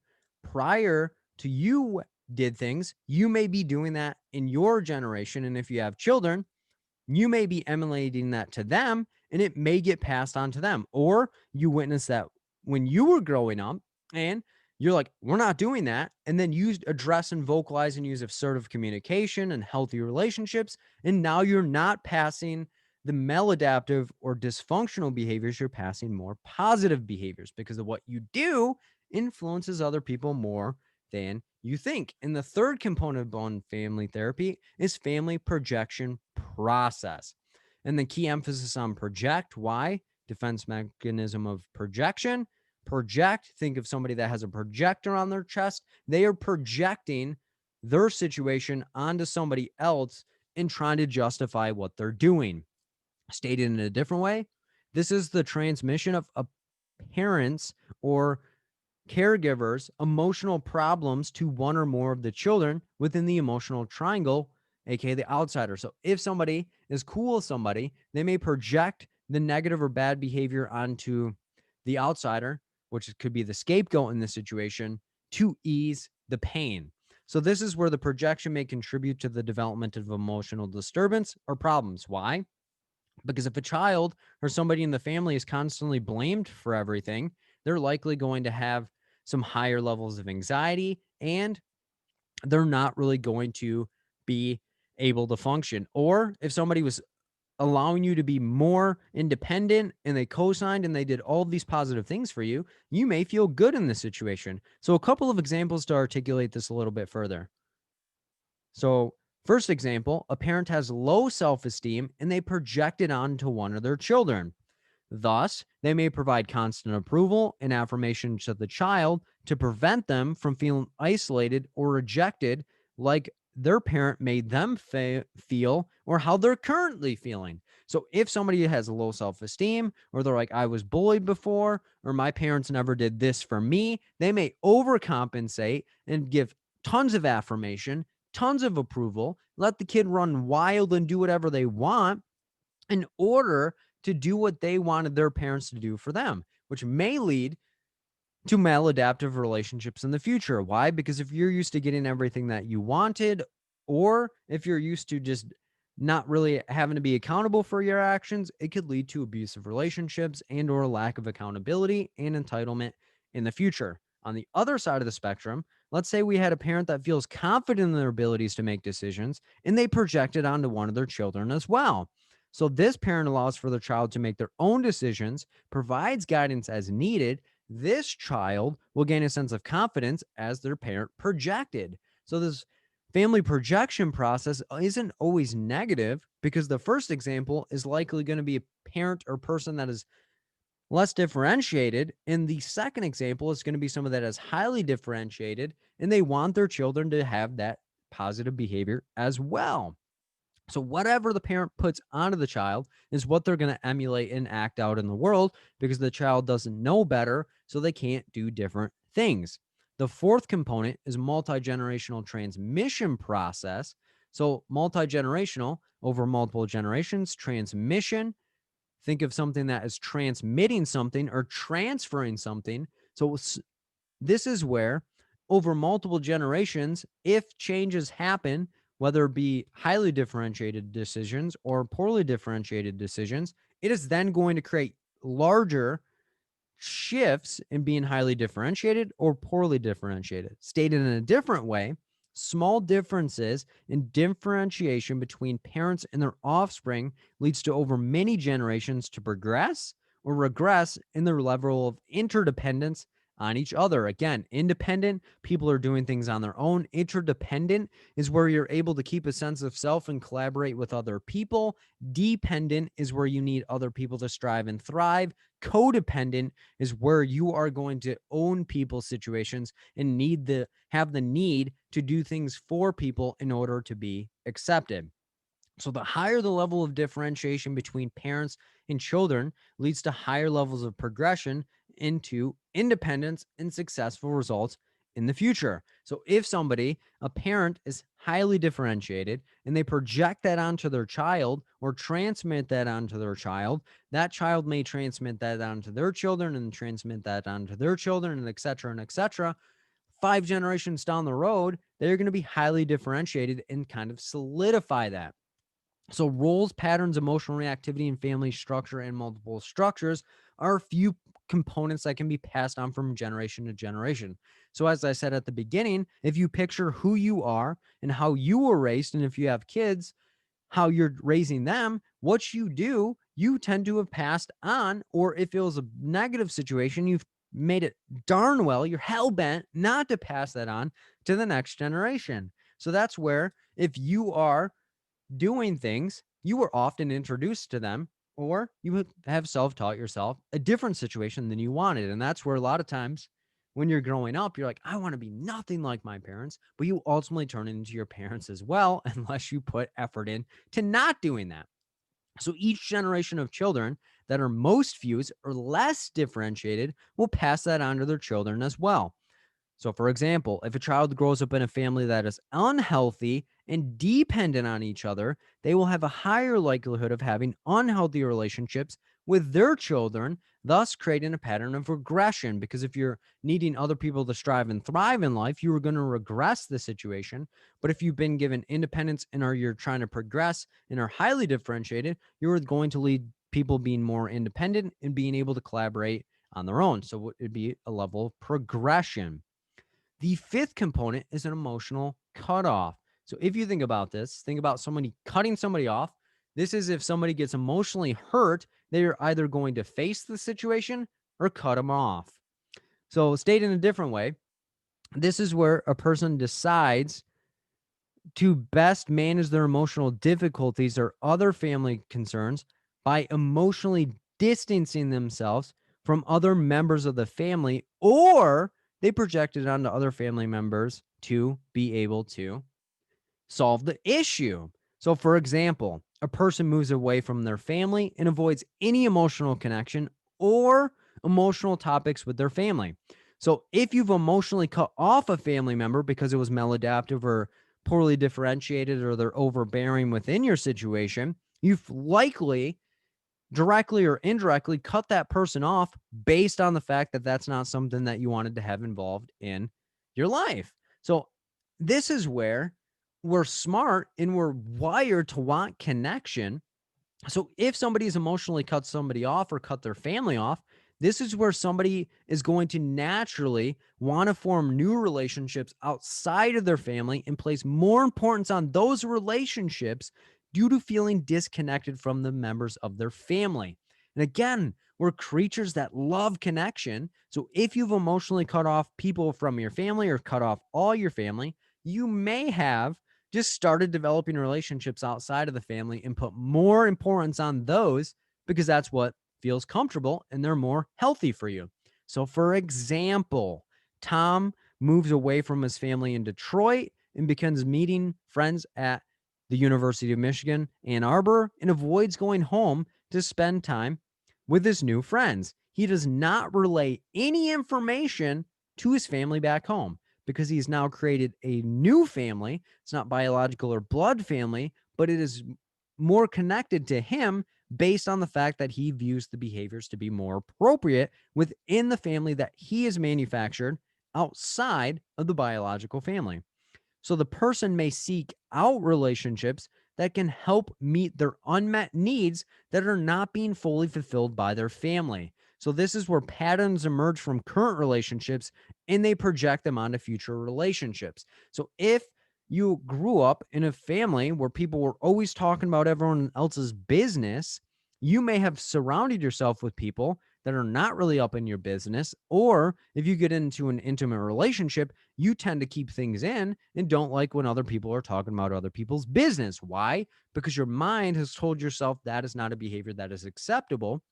prior to you did things, you may be doing that in your generation. And if you have children, you may be emulating that to them and it may get passed on to them. Or you witnessed that when you were growing up and you're like, we're not doing that. And then you address and vocalize and use assertive communication and healthy relationships. And now you're not passing the maladaptive or dysfunctional behaviors, you're passing more positive behaviors because of what you do influences other people more than you think. And the third component of bond family therapy is family projection process. And the key emphasis on project. Why? Defense mechanism of projection. Project, think of somebody that has a projector on their chest. They are projecting their situation onto somebody else and trying to justify what they're doing. Stated in a different way, this is the transmission of a parents or caregivers' emotional problems to one or more of the children within the emotional triangle, aka the outsider. So if somebody is cool with somebody, they may project the negative or bad behavior onto the outsider, which could be the scapegoat in this situation, to ease the pain. So this is where the projection may contribute to the development of emotional disturbance or problems. Why? Because if a child or somebody in the family is constantly blamed for everything, they're likely going to have some higher levels of anxiety and they're not really going to be able to function. Or if somebody was allowing you to be more independent and they co-signed and they did all these positive things for you, you may feel good in this situation. So a couple of examples to articulate this a little bit further. So first example, a parent has low self-esteem and they project it onto one of their children. Thus, they may provide constant approval and affirmation to the child to prevent them from feeling isolated or rejected like their parent made them feel or how they're currently feeling. So if somebody has a low self-esteem or they're like, I was bullied before, or my parents never did this for me, they may overcompensate and give tons of affirmation, tons of approval, let the kid run wild and do whatever they want in order to do what they wanted their parents to do for them, which may lead to maladaptive relationships in the future. Why? Because if you're used to getting everything that you wanted, or if you're used to just not really having to be accountable for your actions, it could lead to abusive relationships and or lack of accountability and entitlement in the future. On the other side of the spectrum, let's say we had a parent that feels confident in their abilities to make decisions and they project it onto one of their children as well. So this parent allows for their child to make their own decisions, provides guidance as needed. This child will gain a sense of confidence as their parent projected. So this family projection process isn't always negative because the first example is likely going to be a parent or person that is less differentiated. And the second example is going to be someone that is highly differentiated and they want their children to have that positive behavior as well. So whatever the parent puts onto the child is what they're going to emulate and act out in the world because the child doesn't know better, so they can't do different things. The fourth component is multi-generational transmission process. So multi-generational over multiple generations, transmission. Think of something that is transmitting something or transferring something. So this is where over multiple generations, if changes happen, whether it be highly differentiated decisions or poorly differentiated decisions, it is then going to create larger shifts in being highly differentiated or poorly differentiated. Stated in a different way, small differences in differentiation between parents and their offspring leads to over many generations to progress or regress in their level of interdependence on each other. Again, independent, people are doing things on their own. Interdependent is where you're able to keep a sense of self and collaborate with other people. Dependent is where you need other people to strive and thrive. Codependent is where you are going to own people's situations and have the need to do things for people in order to be accepted. So the higher the level of differentiation between parents and children leads to higher levels of progression into independence and successful results in the future. So if a parent is highly differentiated and they project that onto their child or transmit that onto their child, that child may transmit that onto their children and transmit that onto their children and et cetera and et cetera. 5 generations down the road, they're going to be highly differentiated and kind of solidify that. So, roles, patterns, emotional reactivity, and family structure and multiple structures are a few components that can be passed on from generation to generation. So, as I said at the beginning, if you picture who you are and how you were raised, and if you have kids, how you're raising them, what you do, you tend to have passed on, or if it was a negative situation, you've made it darn well, you're hell bent not to pass that on to the next generation. So, that's where if you are doing things, you were often introduced to them, or you have self taught yourself a different situation than you wanted. And that's where a lot of times when you're growing up, you're like, I want to be nothing like my parents, but you ultimately turn into your parents as well, unless you put effort in to not doing that. So each generation of children that are most fused or less differentiated will pass that on to their children as well. So, for example, if a child grows up in a family that is unhealthy and dependent on each other, they will have a higher likelihood of having unhealthy relationships with their children, thus creating a pattern of regression. Because if you're needing other people to strive and thrive in life, you are going to regress the situation. But if you've been given independence and you're trying to progress and are highly differentiated, you're going to lead people being more independent and being able to collaborate on their own. So it'd be a level of progression. The fifth component is an emotional cutoff. So if you think about this, think about somebody cutting somebody off. This is if somebody gets emotionally hurt, they're either going to face the situation or cut them off. So stated in a different way, this is where a person decides to best manage their emotional difficulties or other family concerns by emotionally distancing themselves from other members of the family, or they project it onto other family members to be able to solve the issue. So, for example, a person moves away from their family and avoids any emotional connection or emotional topics with their family. So, if you've emotionally cut off a family member because it was maladaptive or poorly differentiated or they're overbearing within your situation, you've likely directly or indirectly cut that person off based on the fact that that's not something that you wanted to have involved in your life. So this is where we're smart and we're wired to want connection. So if somebody's emotionally cut somebody off or cut their family off, this is where somebody is going to naturally want to form new relationships outside of their family and place more importance on those relationships due to feeling disconnected from the members of their family. And again, we're creatures that love connection. So if you've emotionally cut off people from your family or cut off all your family, you may have just started developing relationships outside of the family and put more importance on those because that's what feels comfortable and they're more healthy for you. So, for example, Tom moves away from his family in Detroit and begins meeting friends at the University of Michigan, Ann Arbor, and avoids going home to spend time with his new friends. He does not relay any information to his family back home because he's now created a new family. It's not biological or blood family, but it is more connected to him based on the fact that he views the behaviors to be more appropriate within the family that he has manufactured outside of the biological family. So the person may seek out relationships that can help meet their unmet needs that are not being fully fulfilled by their family. So this is where patterns emerge from current relationships and they project them onto future relationships. So if you grew up in a family where people were always talking about everyone else's business, you may have surrounded yourself with people that are not really up in your business. Or if you get into an intimate relationship, you tend to keep things in and don't like when other people are talking about other people's business. Why? Because your mind has told yourself that is not a behavior that is acceptable.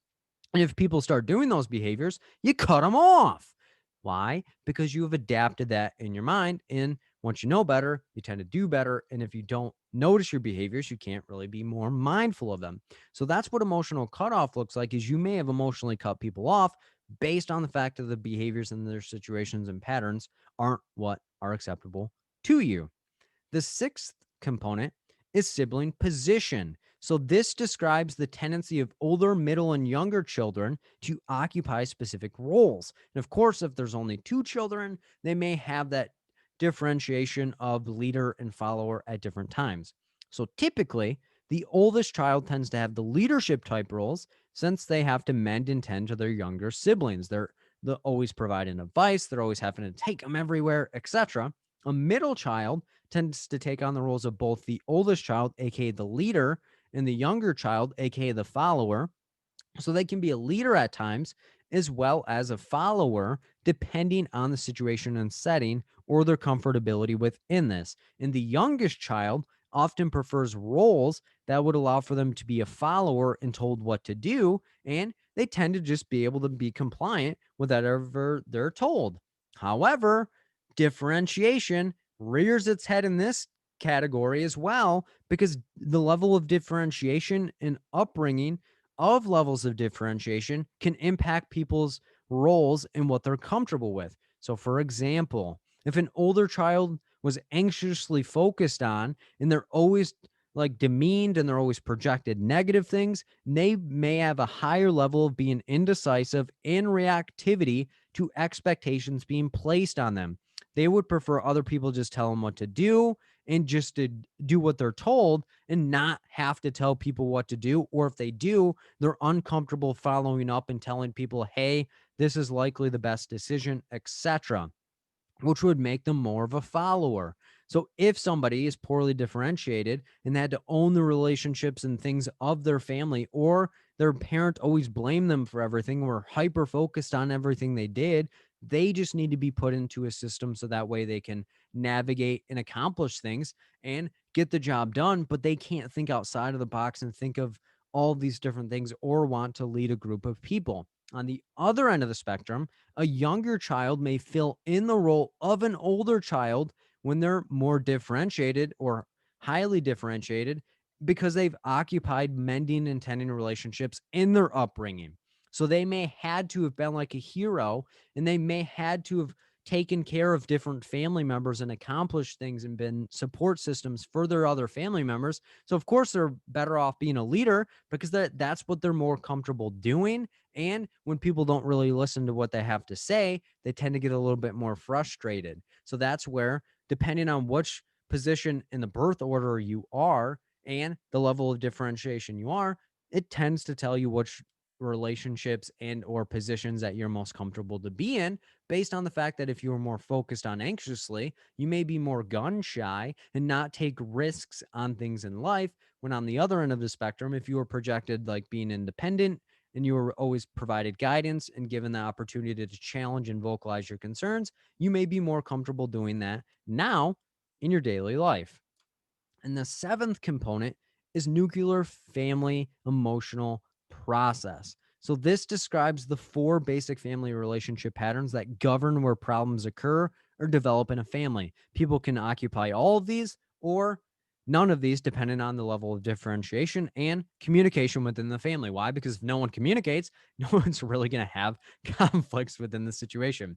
And if people start doing those behaviors, you cut them off. Why? Because you have adapted that in your mind. And once you know better, you tend to do better. And if you don't notice your behaviors, you can't really be more mindful of them. So that's what emotional cutoff looks like, is you may have emotionally cut people off based on the fact that the behaviors and their situations and patterns aren't what are acceptable to you. The sixth component is sibling position. So, this describes the tendency of older, middle, and younger children to occupy specific roles. And of course, if there's only two children, they may have that differentiation of leader and follower at different times. So, typically, the oldest child tends to have the leadership type roles since they have to mend and tend to their younger siblings. They're always providing advice, they're always having to take them everywhere, etc. A middle child tends to take on the roles of both the oldest child, aka the leader, and the younger child, aka the follower. So they can be a leader at times as well as a follower, depending on the situation and setting or their comfortability within this. And the youngest child often prefers roles that would allow for them to be a follower and told what to do. And they tend to just be able to be compliant with whatever they're told. However, differentiation rears its head in this category as well, because the level of differentiation and upbringing of levels of differentiation can impact people's roles and what they're comfortable with. So, for example, if an older child was anxiously focused on and they're always like demeaned and they're always projected negative things, they may have a higher level of being indecisive and reactivity to expectations being placed on them. They would prefer other people just tell them what to do and just to do what they're told and not have to tell people what to do. Or if they do, they're uncomfortable following up and telling people, hey, this is likely the best decision, etc., which would make them more of a follower. So if somebody is poorly differentiated and they had to own the relationships and things of their family, or their parent always blamed them for everything, or hyper focused on everything they did, they just need to be put into a system so that way they can navigate and accomplish things and get the job done, but they can't think outside of the box and think of all these different things or want to lead a group of people. On the other end of the spectrum, a younger child may fill in the role of an older child when they're more differentiated or highly differentiated because they've occupied mending and tending relationships in their upbringing. So they may had to have been like a hero, and they may had to have taken care of different family members and accomplished things and been support systems for their other family members. So of course they're better off being a leader because that's what they're more comfortable doing. And when people don't really listen to what they have to say, they tend to get a little bit more frustrated. So that's where, depending on which position in the birth order you are and the level of differentiation you are, it tends to tell you which relationships and or positions that you're most comfortable to be in, based on the fact that if you're more focused on anxiously, you may be more gun shy and not take risks on things in life. When on the other end of the spectrum, if you were projected like being independent and you were always provided guidance and given the opportunity to challenge and vocalize your concerns, you may be more comfortable doing that now in your daily life. And the seventh component is nuclear family emotional process. So, this describes the four basic family relationship patterns that govern where problems occur or develop in a family. People can occupy all of these or none of these, depending on the level of differentiation and communication within the family. Why? Because if no one communicates, no one's really going to have conflicts within the situation.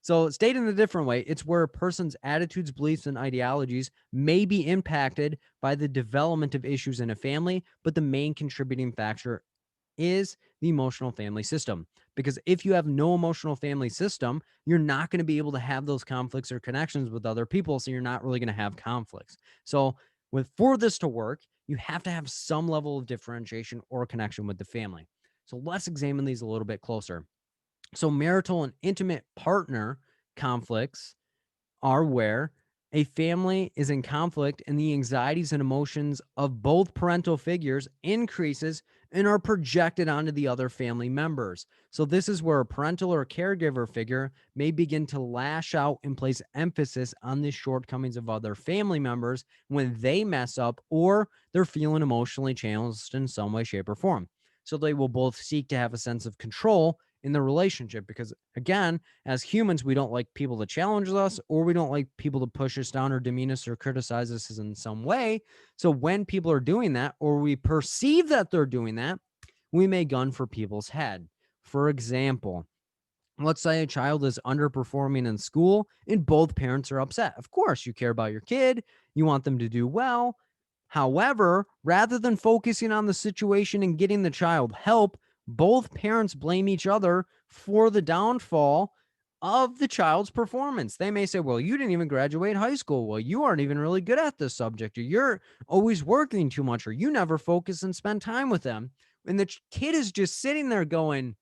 So, stated in a different way, it's where a person's attitudes, beliefs, and ideologies may be impacted by the development of issues in a family, but the main contributing factor is the emotional family system. Because if you have no emotional family system, you're not going to be able to have those conflicts or connections with other people. So, you're not really going to have conflicts. So, for this to work, you have to have some level of differentiation or connection with the family. So, let's examine these a little bit closer. So marital and intimate partner conflicts are where A family is in conflict and the anxieties and emotions of both parental figures increases and are projected onto the other family members. So this is where a parental or caregiver figure may begin to lash out and place emphasis on the shortcomings of other family members when they mess up or they're feeling emotionally challenged in some way, shape, or form. So they will both seek to have a sense of control in the relationship because, again, as humans, we don't like people to challenge us, or we don't like people to push us down or demean us or criticize us in some way. So when people are doing that, or we perceive that they're doing that, we may gun for people's head. For example, let's say a child is underperforming in school and both parents are upset. Of course, you care about your kid, you want them to do well. However, rather than focusing on the situation and getting the child help, both parents blame each other for the downfall of the child's performance. They may say, well, you didn't even graduate high school. Well, you aren't even really good at this subject, or you're always working too much, or you never focus and spend time with them. And the kid is just sitting there going,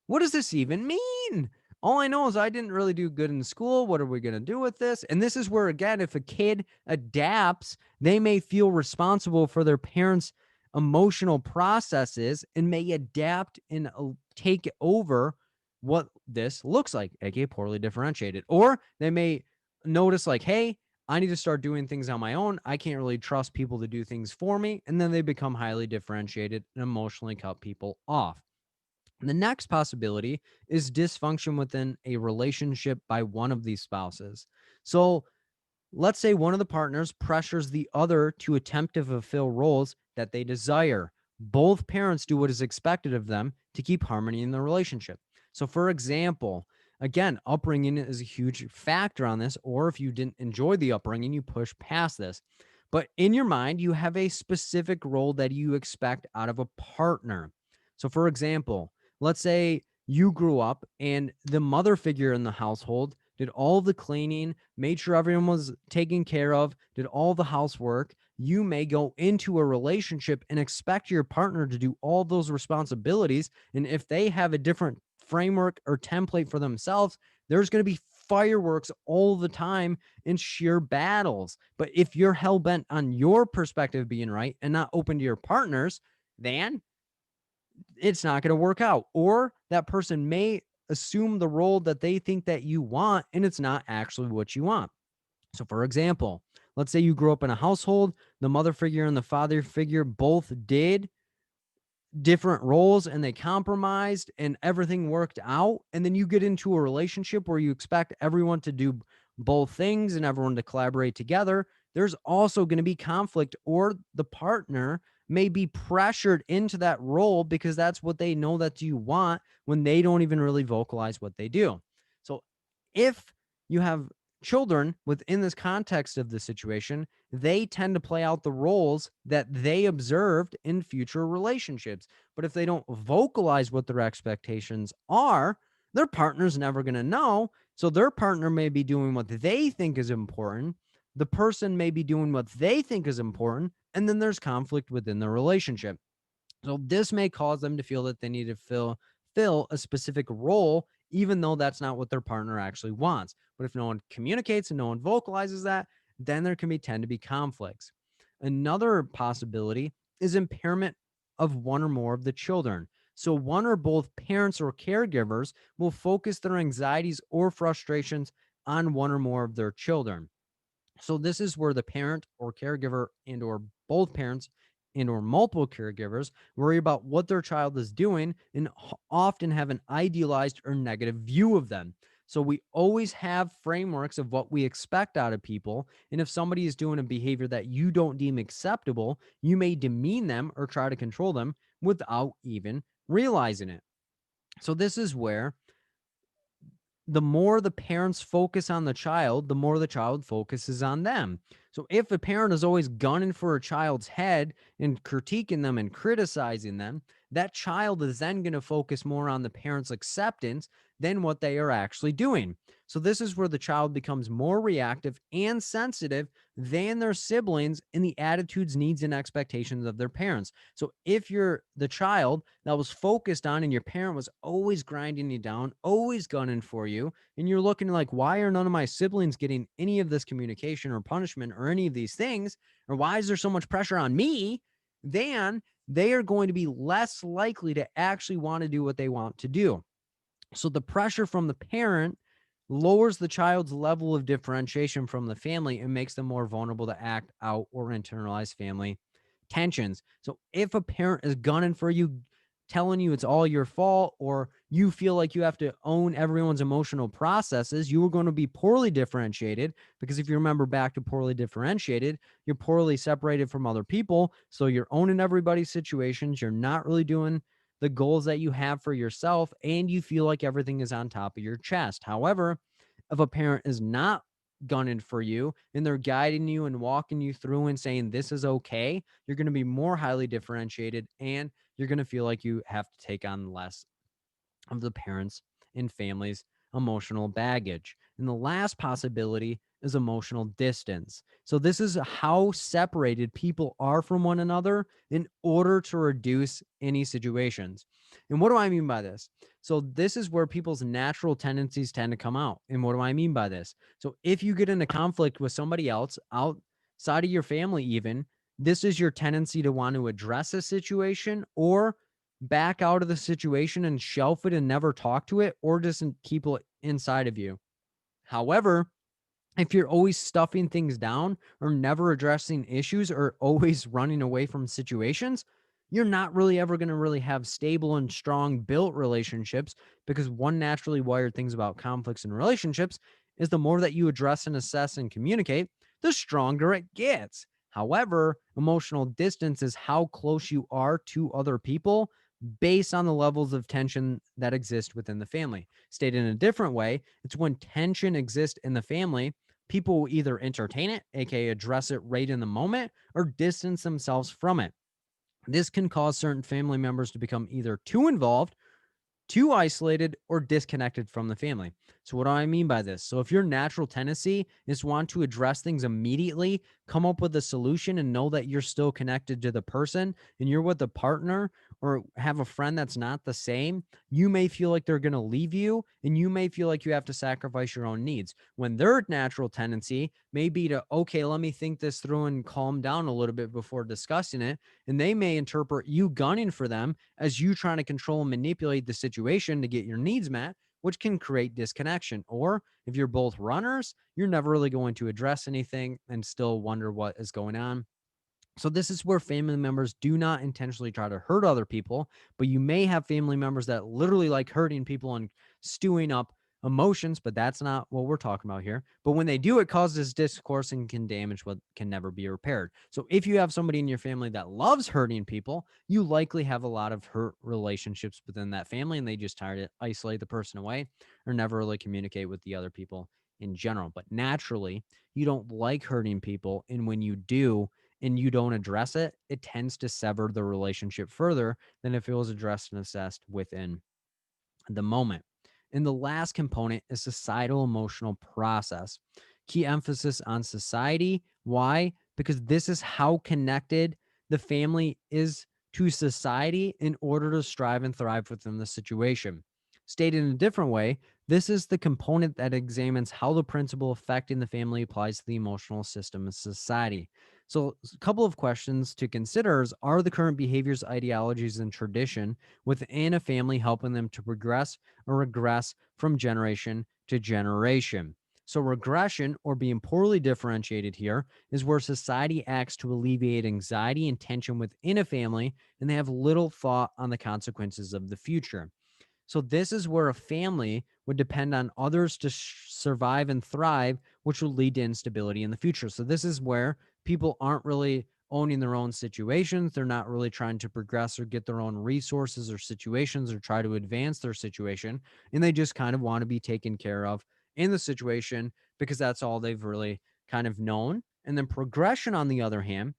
what does this even mean? All I know is I didn't really do good in school. What are we going to do with this? And this is where, again, if a kid adapts, they may feel responsible for their parents' emotional processes and may adapt and take over what this looks like, aka poorly differentiated. Or they may notice, like, hey, I need to start doing things on my own. I can't really trust people to do things for me. And then they become highly differentiated and emotionally cut people off. The next possibility is dysfunction within a relationship by one of these spouses. So let's say one of the partners pressures the other to attempt to fulfill roles that they desire. Both parents do what is expected of them to keep harmony in the relationship. So, for example, again, upbringing is a huge factor on this, or if you didn't enjoy the upbringing, you push past this. But in your mind, you have a specific role that you expect out of a partner. So, for example, let's say you grew up and the mother figure in the household did all the cleaning, made sure everyone was taken care of, did all the housework. You may go into a relationship and expect your partner to do all those responsibilities. And if they have a different framework or template for themselves, there's going to be fireworks all the time and sheer battles. But if you're hell bent on your perspective being right and not open to your partner's, then it's not going to work out. Or that person may assume the role that they think that you want, and it's not actually what you want. So, for example, let's say you grew up in a household, the mother figure and the father figure both did different roles and they compromised and everything worked out. And then you get into a relationship where you expect everyone to do both things and everyone to collaborate together. There's also going to be conflict, or the partner may be pressured into that role because that's what they know that you want when they don't even really vocalize what they do. So if you have children within this context of the situation, they tend to play out the roles that they observed in future relationships. But if they don't vocalize what their expectations are, their partner's never going to know. So their partner may be doing what they think is important. The person may be doing what they think is important. And then there's conflict within the relationship. So this may cause them to feel that they need to fill a specific role, even though that's not what their partner actually wants. But if no one communicates and no one vocalizes that, then there can tend to be conflicts. Another possibility is impairment of one or more of the children. So one or both parents or caregivers will focus their anxieties or frustrations on one or more of their children. So this is where the parent or caregiver and or both parents and or multiple caregivers worry about what their child is doing and often have an idealized or negative view of them. So we always have frameworks of what we expect out of people. And if somebody is doing a behavior that you don't deem acceptable, you may demean them or try to control them without even realizing it. So this is where the more the parents focus on the child, the more the child focuses on them. So if a parent is always gunning for a child's head and critiquing them and criticizing them, that child is then going to focus more on the parent's acceptance than what they are actually doing. So this is where the child becomes more reactive and sensitive than their siblings in the attitudes, needs, and expectations of their parents. So if you're the child that was focused on and your parent was always grinding you down, always gunning for you, and you're looking like, why are none of my siblings getting any of this communication or punishment or any of these things? Or why is there so much pressure on me? Then they are going to be less likely to actually want to do what they want to do. So the pressure from the parent lowers the child's level of differentiation from the family and makes them more vulnerable to act out or internalize family tensions. So if a parent is gunning for you, telling you it's all your fault, or you feel like you have to own everyone's emotional processes, you are going to be poorly differentiated. Because if you remember back to poorly differentiated, you're poorly separated from other people. So you're owning everybody's situations. You're not really doing the goals that you have for yourself, and you feel like everything is on top of your chest. However, if a parent is not gunning for you and they're guiding you and walking you through and saying this is okay, you're going to be more highly differentiated, and you're going to feel like you have to take on less of the parents and families' emotional baggage. And the last possibility is emotional distance. So, this is how separated people are from one another in order to reduce any situations. And what do I mean by this? So, this is where people's natural tendencies tend to come out. And what do I mean by this? So, if you get into conflict with somebody else outside of your family, even, this is your tendency to want to address a situation or back out of the situation and shelf it and never talk to it, or just keep it inside of you. However, if you're always stuffing things down or never addressing issues or always running away from situations, you're not really ever going to really have stable and strong built relationships, because one naturally wired things about conflicts and relationships is the more that you address and assess and communicate, the stronger it gets. However, emotional distance is how close you are to other people based on the levels of tension that exist within the family. Stated in a different way, it's when tension exists in the family, people will either entertain it, aka address it right in the moment, or distance themselves from it. This can cause certain family members to become either too involved, too isolated, or disconnected from the family. So, what do I mean by this? So, if your natural tendency is to want to address things immediately, come up with a solution, and know that you're still connected to the person and you're with a partner or have a friend that's not the same, you may feel like they're going to leave you, and you may feel like you have to sacrifice your own needs, when their natural tendency may be to, okay, let me think this through and calm down a little bit before discussing it. And they may interpret you gunning for them as you trying to control and manipulate the situation to get your needs met, which can create disconnection. Or if you're both runners, you're never really going to address anything and still wonder what is going on. So this is where family members do not intentionally try to hurt other people, but you may have family members that literally like hurting people and stewing up emotions, but that's not what we're talking about here. But when they do, it causes discourse and can damage what can never be repaired. So if you have somebody in your family that loves hurting people, you likely have a lot of hurt relationships within that family, and they just try to isolate the person away or never really communicate with the other people in general. But naturally, you don't like hurting people, and when you do, and you don't address it, it tends to sever the relationship further than if it was addressed and assessed within the moment. And the last component is societal emotional process. Key emphasis on society. Why? Because this is how connected the family is to society in order to strive and thrive within the situation. Stated in a different way, this is the component that examines how the principle affecting the family applies to the emotional system of society. So, a couple of questions to consider is, are the current behaviors, ideologies, and tradition within a family helping them to progress or regress from generation to generation? So, regression, or being poorly differentiated here, is where society acts to alleviate anxiety and tension within a family, and they have little thought on the consequences of the future. So this is where a family would depend on others to survive and thrive, which will lead to instability in the future. So this is where people aren't really owning their own situations. They're not really trying to progress or get their own resources or situations or try to advance their situation. And they just kind of want to be taken care of in the situation because that's all they've really kind of known. And then progression, on the other hand,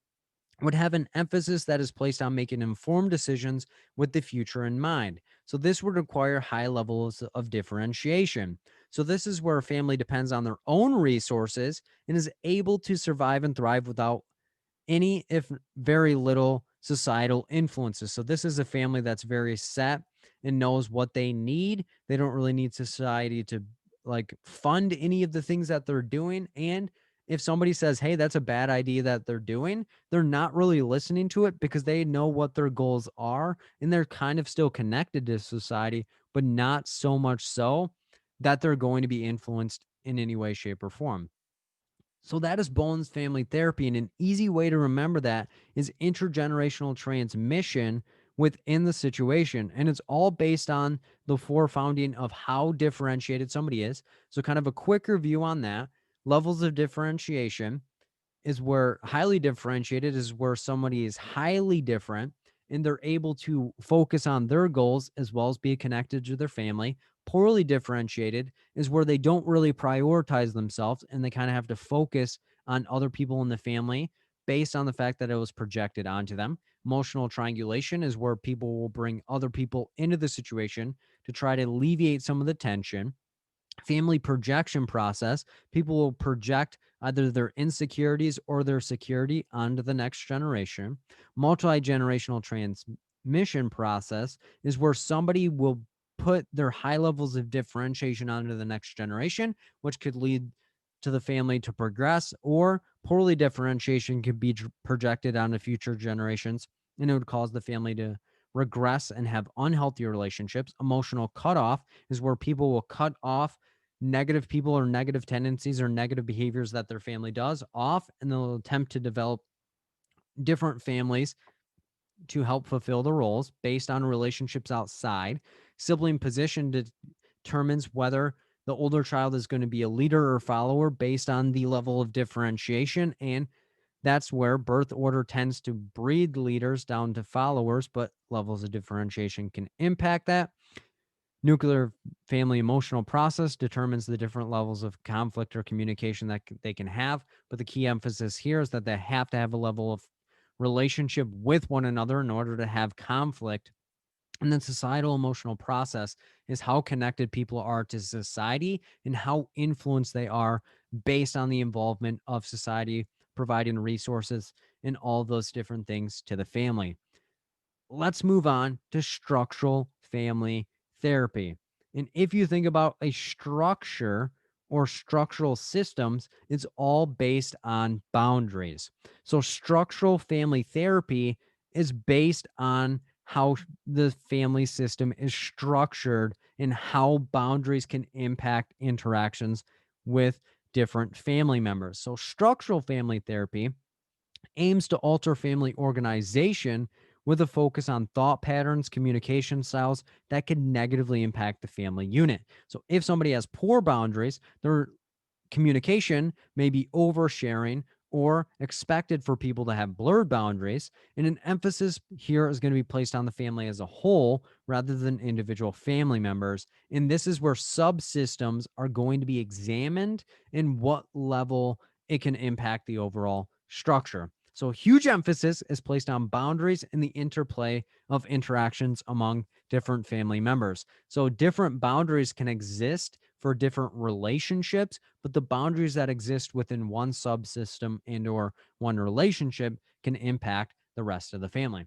would have an emphasis that is placed on making informed decisions with the future in mind. So this would require high levels of differentiation. So this is where a family depends on their own resources and is able to survive and thrive without any, if very little, societal influences. So this is a family that's very set and knows what they need. They don't really need society to like fund any of the things that they're doing. And if somebody says, hey, that's a bad idea that they're doing, they're not really listening to it because they know what their goals are and they're kind of still connected to society, but not so much so that they're going to be influenced in any way, shape, or form. So that is Bones family therapy. And an easy way to remember that is intergenerational transmission within the situation. And it's all based on the forefounding of how differentiated somebody is. So, kind of a quick review on that. Levels of differentiation is where highly differentiated is where somebody is highly different and they're able to focus on their goals as well as be connected to their family. Poorly differentiated is where they don't really prioritize themselves and they kind of have to focus on other people in the family based on the fact that it was projected onto them. Emotional triangulation is where people will bring other people into the situation to try to alleviate some of the tension. Family projection process, people will project either their insecurities or their security onto the next generation. Multi-generational transmission process is where somebody will put their high levels of differentiation onto the next generation, which could lead to the family to progress, or poorly differentiation could be projected onto future generations and it would cause the family to regress and have unhealthy relationships. Emotional cutoff is where people will cut off negative people or negative tendencies or negative behaviors that their family does off, and they'll attempt to develop different families to help fulfill the roles based on relationships outside. Sibling position determines whether the older child is going to be a leader or follower based on the level of differentiation. And that's where birth order tends to breed leaders down to followers, but levels of differentiation can impact that. Nuclear family emotional process determines the different levels of conflict or communication that they can have. But the key emphasis here is that they have to have a level of relationship with one another in order to have conflict. And then societal emotional process is how connected people are to society and how influenced they are based on the involvement of society, providing resources and all those different things to the family. Let's move on to structural family therapy. And if you think about a structure or structural systems, it's all based on boundaries. So, structural family therapy is based on how the family system is structured and how boundaries can impact interactions with different family members. So, structural family therapy aims to alter family organization with a focus on thought patterns, communication styles that can negatively impact the family unit. So, if somebody has poor boundaries, their communication may be oversharing or expected for people to have blurred boundaries. And an emphasis here is going to be placed on the family as a whole rather than individual family members. And this is where subsystems are going to be examined and what level it can impact the overall structure. So, huge emphasis is placed on boundaries and the interplay of interactions among different family members. So, different boundaries can exist for different relationships, but the boundaries that exist within one subsystem and or one relationship can impact the rest of the family.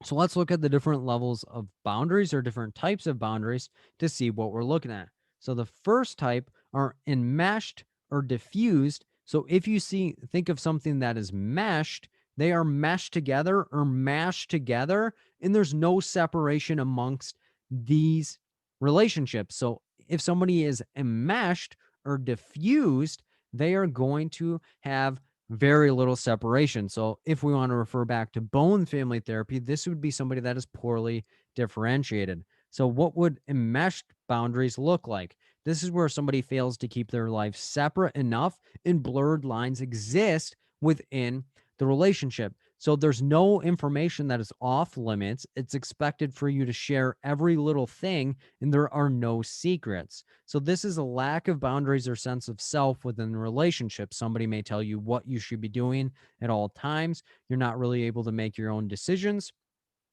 So let's look at the different levels of boundaries or different types of boundaries to see what we're looking at. So the first type are enmeshed or diffused. So if you think of something that is meshed, they are meshed together or mashed together, and there's no separation amongst these relationships. So if somebody is enmeshed or diffused, they are going to have very little separation. So, if we want to refer back to bone family therapy, this would be somebody that is poorly differentiated. So, what would enmeshed boundaries look like? This is where somebody fails to keep their life separate enough and blurred lines exist within the relationship. So there's no information that is off limits. It's expected for you to share every little thing, and there are no secrets. So this is a lack of boundaries or sense of self within the relationship. Somebody may tell you what you should be doing at all times. You're not really able to make your own decisions.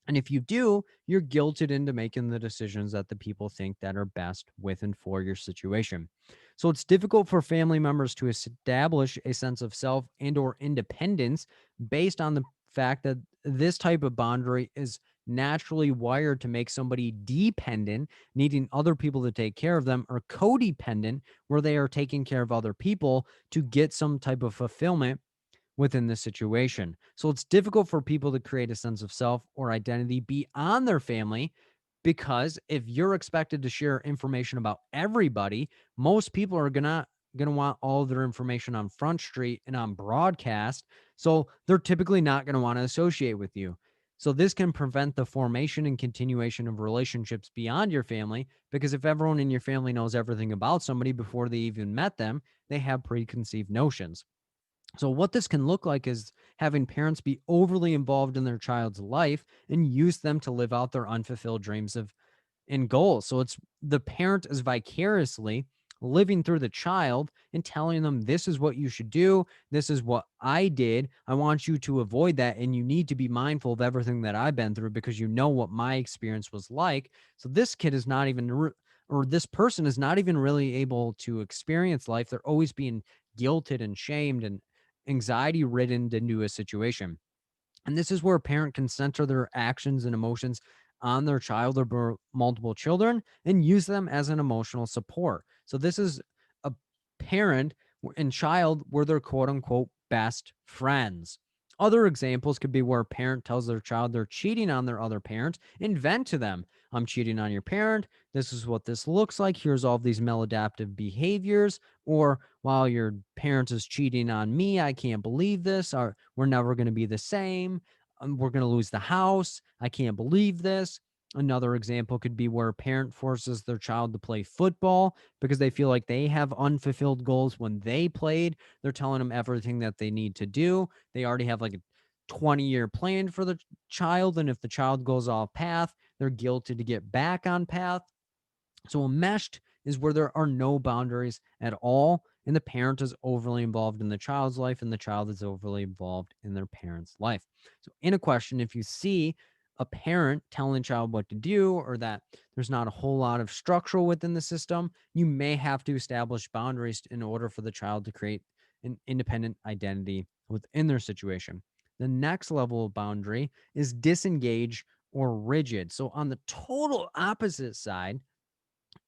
And if you do, you're guilted into making the decisions that the people think that are best with and for your situation. So it's difficult for family members to establish a sense of self and or independence based on the fact that this type of boundary is naturally wired to make somebody dependent, needing other people to take care of them, or codependent, where they are taking care of other people to get some type of fulfillment within this situation. So it's difficult for people to create a sense of self or identity beyond their family, because if you're expected to share information about everybody, most people are gonna want all of their information on Front Street and on broadcast. So they're typically not gonna want to associate with you. So this can prevent the formation and continuation of relationships beyond your family, because if everyone in your family knows everything about somebody before they even met them, they have preconceived notions. So, what this can look like is having parents be overly involved in their child's life and use them to live out their unfulfilled dreams of and goals. So, it's the parent is vicariously living through the child and telling them, this is what you should do. This is what I did. I want you to avoid that. And you need to be mindful of everything that I've been through because you know what my experience was like. So, this kid is not even, or this person is not even really able to experience life. They're always being guilted and shamed and anxiety ridden into a situation. And this is where a parent can center their actions and emotions on their child or multiple children and use them as an emotional support. So this is a parent and child where they're quote unquote best friends. Other examples could be where a parent tells their child they're cheating on their other parent and vent to them. I'm cheating on your parent. This is what this looks like. Here's all of these maladaptive behaviors. Or while your parent is cheating on me, I can't believe this. Or we're never going to be the same. We're going to lose the house. I can't believe this. Another example could be where a parent forces their child to play football because they feel like they have unfulfilled goals when they played. They're telling them everything that they need to do. They already have like a 20-year plan for the child. And if the child goes off path, they're guilted to get back on path. So enmeshed is where there are no boundaries at all, and the parent is overly involved in the child's life, and the child is overly involved in their parent's life. So, in a question, if you see a parent telling a child what to do, or that there's not a whole lot of structural within the system, you may have to establish boundaries in order for the child to create an independent identity within their situation. The next level of boundary is disengage or rigid. So, on the total opposite side,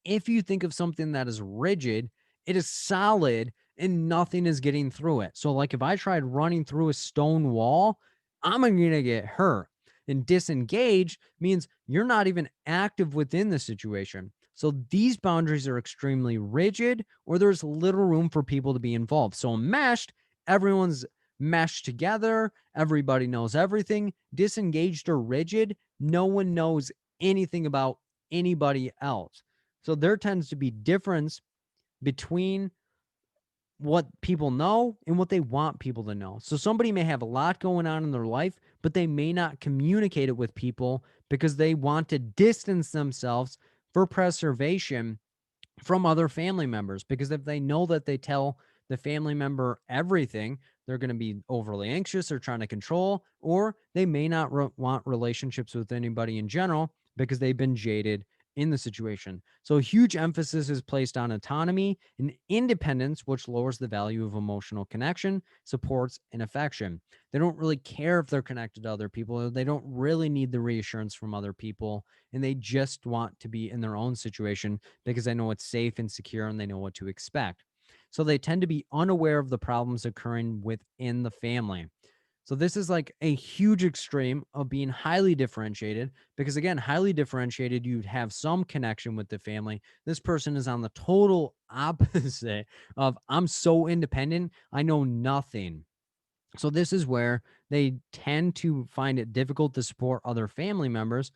if you think of something that is rigid, it is solid and nothing is getting through it. So, like if I tried running through a stone wall, I'm going to get hurt. And disengage means you're not even active within the situation. So, these boundaries are extremely rigid, or there's little room for people to be involved. So, meshed, everyone's meshed together, everybody knows everything. Disengaged or rigid, no one knows anything about anybody else. So there tends to be difference between what people know and what they want people to know. So somebody may have a lot going on in their life, but they may not communicate it with people because they want to distance themselves for preservation from other family members. Because if they know that they tell the family member everything, they're going to be overly anxious or trying to control, or they may not want relationships with anybody in general because they've been jaded in the situation. So, huge emphasis is placed on autonomy and independence, which lowers the value of emotional connection, supports, and affection. They don't really care if they're connected to other people. They don't really need the reassurance from other people, and they just want to be in their own situation because they know it's safe and secure and they know what to expect. So they tend to be unaware of the problems occurring within the family. So this is like a huge extreme of being highly differentiated, because again, highly differentiated, you'd have some connection with the family. This person is on the total opposite of I'm so independent, I know nothing. So this is where they tend to find it difficult to support other family members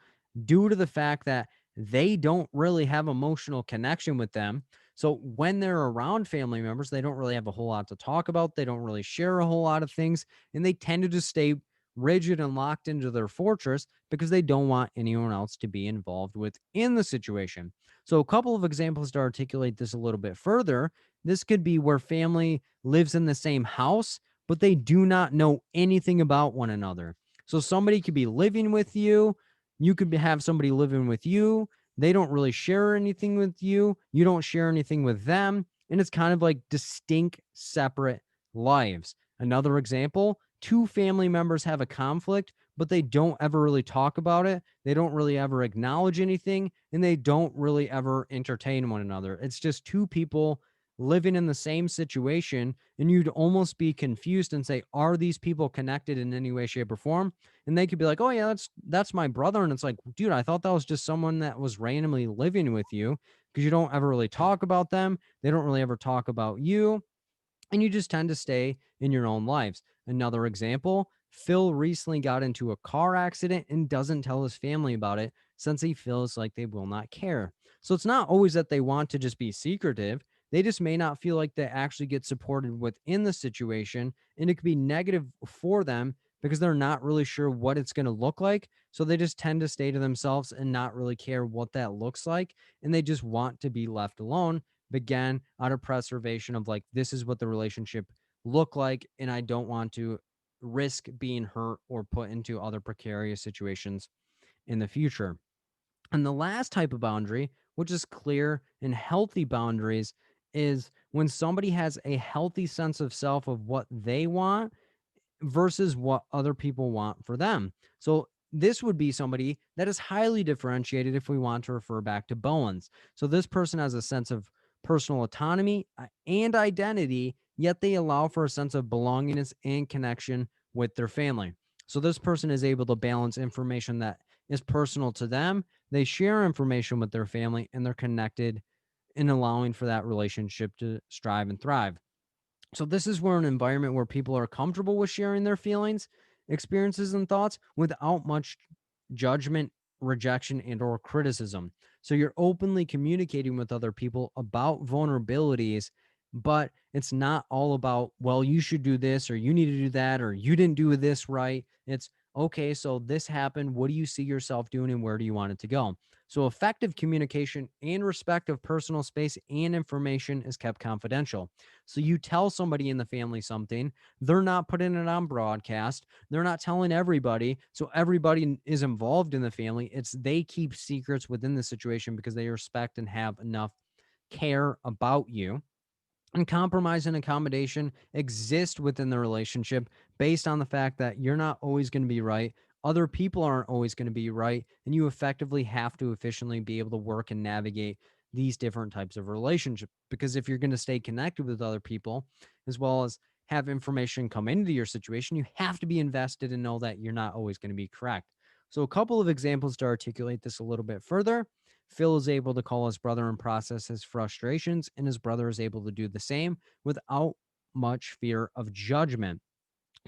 due to the fact that they don't really have emotional connection with them. So when they're around family members, they don't really have a whole lot to talk about. They don't really share a whole lot of things, and they tend to just stay rigid and locked into their fortress because they don't want anyone else to be involved within the situation. So, a couple of examples to articulate this a little bit further. This could be where family lives in the same house, but they do not know anything about one another. So, somebody could be living with you. You could have somebody living with you. They don't really share anything with you. You don't share anything with them. And it's kind of like distinct, separate lives. Another example, two family members have a conflict, but they don't ever really talk about it. They don't really ever acknowledge anything, and they don't really ever entertain one another. It's just two people living in the same situation, and you'd almost be confused and say, are these people connected in any way, shape, or form? And they could be like, oh yeah, that's my brother. And it's like, dude, I thought that was just someone that was randomly living with you, because you don't ever really talk about them. They don't really ever talk about you, and you just tend to stay in your own lives. Another example, Phil recently got into a car accident and doesn't tell his family about it since he feels like they will not care. So it's not always that they want to just be secretive. They just may not feel like they actually get supported within the situation. And it could be negative for them because they're not really sure what it's going to look like. So they just tend to stay to themselves and not really care what that looks like. And they just want to be left alone, began out of preservation of like, this is what the relationship look like, and I don't want to risk being hurt or put into other precarious situations in the future. And the last type of boundary, which is clear and healthy boundaries, is when somebody has a healthy sense of self of what they want versus what other people want for them. So this would be somebody that is highly differentiated if we want to refer back to Bowen's. So this person has a sense of personal autonomy and identity, yet they allow for a sense of belongingness and connection with their family. So this person is able to balance information that is personal to them. They share information with their family, and they're connected in allowing for that relationship to strive and thrive. So this is where an environment where people are comfortable with sharing their feelings, experiences, and thoughts without much judgment, rejection, and or criticism. So you're openly communicating with other people about vulnerabilities, but it's not all about, well, you should do this or you need to do that or you didn't do this right. It's okay, so this happened. What do you see yourself doing and where do you want it to go? So effective communication and respect of personal space and information is kept confidential. So you tell somebody in the family something, they're not putting it on broadcast. They're not telling everybody. So everybody is involved in the family. It's they keep secrets within the situation because they respect and have enough care about you. And compromise and accommodation exist within the relationship based on the fact that you're not always going to be right. Other people aren't always going to be right. And you effectively have to efficiently be able to work and navigate these different types of relationships. Because if you're going to stay connected with other people, as well as have information come into your situation, you have to be invested and know that you're not always going to be correct. So, a couple of examples to articulate this a little bit further. Phil is able to call his brother and process his frustrations, and his brother is able to do the same without much fear of judgment.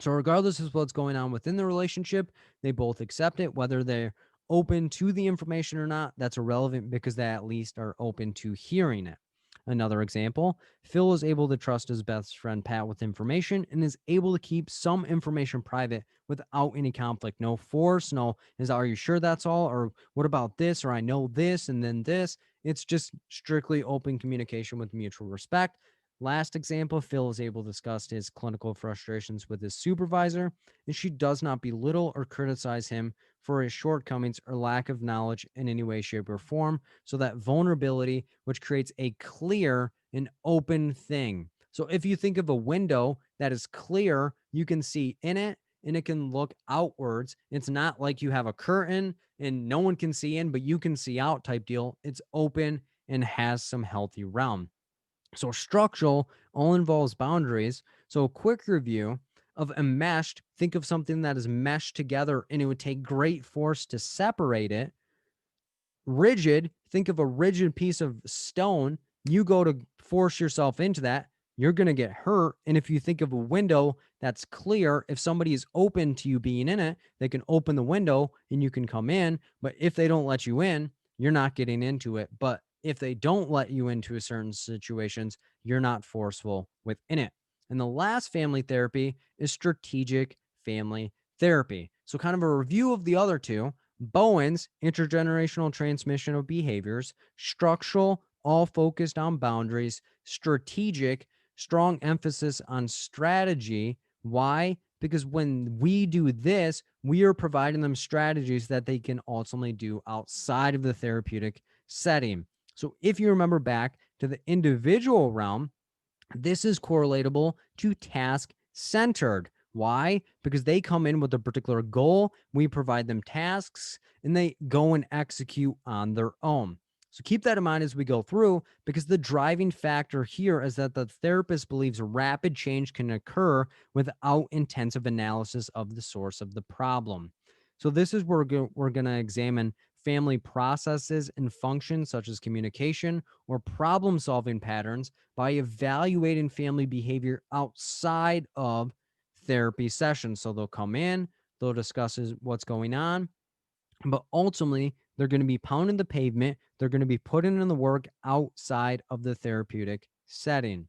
So, regardless of what's going on within the relationship, they both accept it, whether they're open to the information or not. That's irrelevant because they at least are open to hearing it. Another example, Phil is able to trust his best friend Pat with information and is able to keep some information private without any conflict. No force, no, are you sure that's all? Or what about this? Or I know this and then this. It's just strictly open communication with mutual respect. Last example, Phil is able to discuss his clinical frustrations with his supervisor, and she does not belittle or criticize him for his shortcomings or lack of knowledge in any way, shape, or form. So that vulnerability, which creates a clear and open thing. So if you think of a window that is clear, you can see in it and it can look outwards. It's not like you have a curtain and no one can see in, but you can see out type deal. It's open and has some healthy realm. So structural all involves boundaries. So a quick review of enmeshed, think of something that is meshed together and it would take great force to separate it. Rigid, think of a rigid piece of stone. You go to force yourself into that, you're going to get hurt. And if you think of a window that's clear, if somebody is open to you being in it, they can open the window and you can come in. But if they don't let you in, you're not getting into it. But if they don't let you into a certain situations, you're not forceful within it. And the last family therapy is strategic family therapy. So, kind of a review of the other two. Bowen's intergenerational transmission of behaviors, structural, all focused on boundaries, strategic, strong emphasis on strategy. Why? Because when we do this, we are providing them strategies that they can ultimately do outside of the therapeutic setting. So, if you remember back to the individual realm, this is correlatable to task centered. Why? Because they come in with a particular goal, we provide them tasks, and they go and execute on their own. So keep that in mind as we go through, because the driving factor here is that the therapist believes rapid change can occur without intensive analysis of the source of the problem. So this is where we're going to examine family processes and functions such as communication or problem solving patterns by evaluating family behavior outside of therapy sessions. So they'll come in, they'll discuss what's going on, but ultimately they're going to be pounding the pavement. They're going to be putting in the work outside of the therapeutic setting.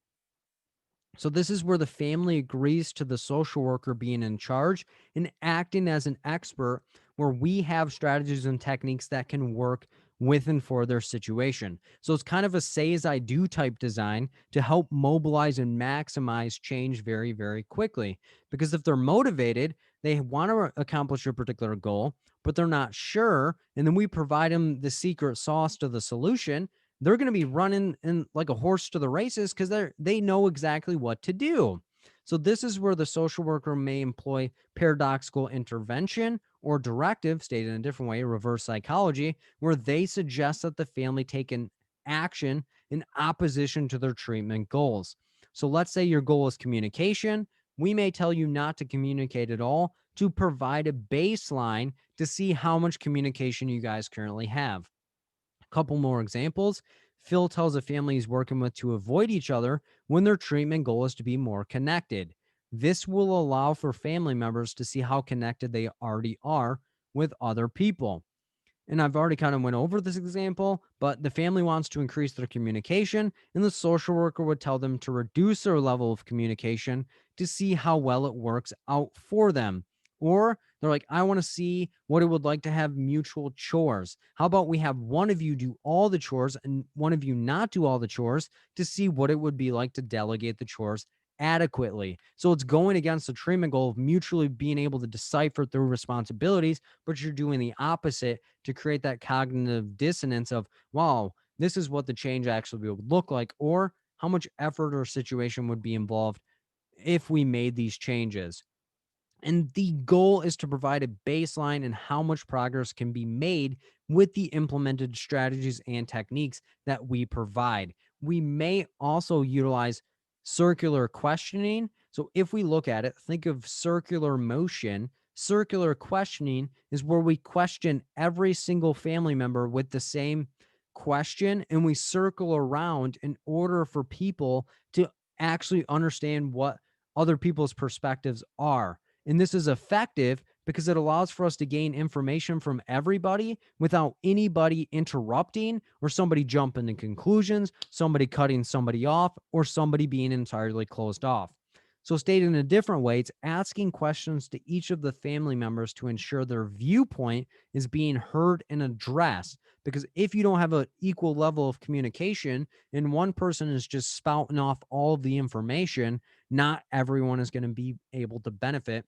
So this is where the family agrees to the social worker being in charge and acting as an expert, where we have strategies and techniques that can work with and for their situation. So it's kind of a say as I do type design to help mobilize and maximize change very, very quickly. Because if they're motivated, they want to accomplish a particular goal, but they're not sure, and then we provide them the secret sauce to the solution, they're going to be running in like a horse to the races because they know exactly what to do. So this is where the social worker may employ paradoxical intervention or directive, stated in a different way, reverse psychology, where they suggest that the family take an action in opposition to their treatment goals. So let's say your goal is communication. We may tell you not to communicate at all to provide a baseline to see how much communication you guys currently have. Couple more examples. Phil tells a family he's working with to avoid each other when their treatment goal is to be more connected. This will allow for family members to see how connected they already are with other people. And I've already kind of went over this example, but the family wants to increase their communication, and the social worker would tell them to reduce their level of communication to see how well it works out for them. Or they're like, I want to see what it would like to have mutual chores. How about we have one of you do all the chores and one of you not do all the chores to see what it would be like to delegate the chores adequately. So it's going against the treatment goal of mutually being able to decipher through responsibilities, but you're doing the opposite to create that cognitive dissonance of, wow, this is what the change actually would look like, or how much effort or situation would be involved if we made these changes. And the goal is to provide a baseline and how much progress can be made with the implemented strategies and techniques that we provide. We may also utilize circular questioning. So, if we look at it, think of circular motion. Circular questioning is where we question every single family member with the same question and we circle around in order for people to actually understand what other people's perspectives are. And this is effective because it allows for us to gain information from everybody without anybody interrupting or somebody jumping to conclusions, somebody cutting somebody off, or somebody being entirely closed off. So, stated in a different way, it's asking questions to each of the family members to ensure their viewpoint is being heard and addressed. Because if you don't have an equal level of communication and one person is just spouting off all of the information, not everyone is going to be able to benefit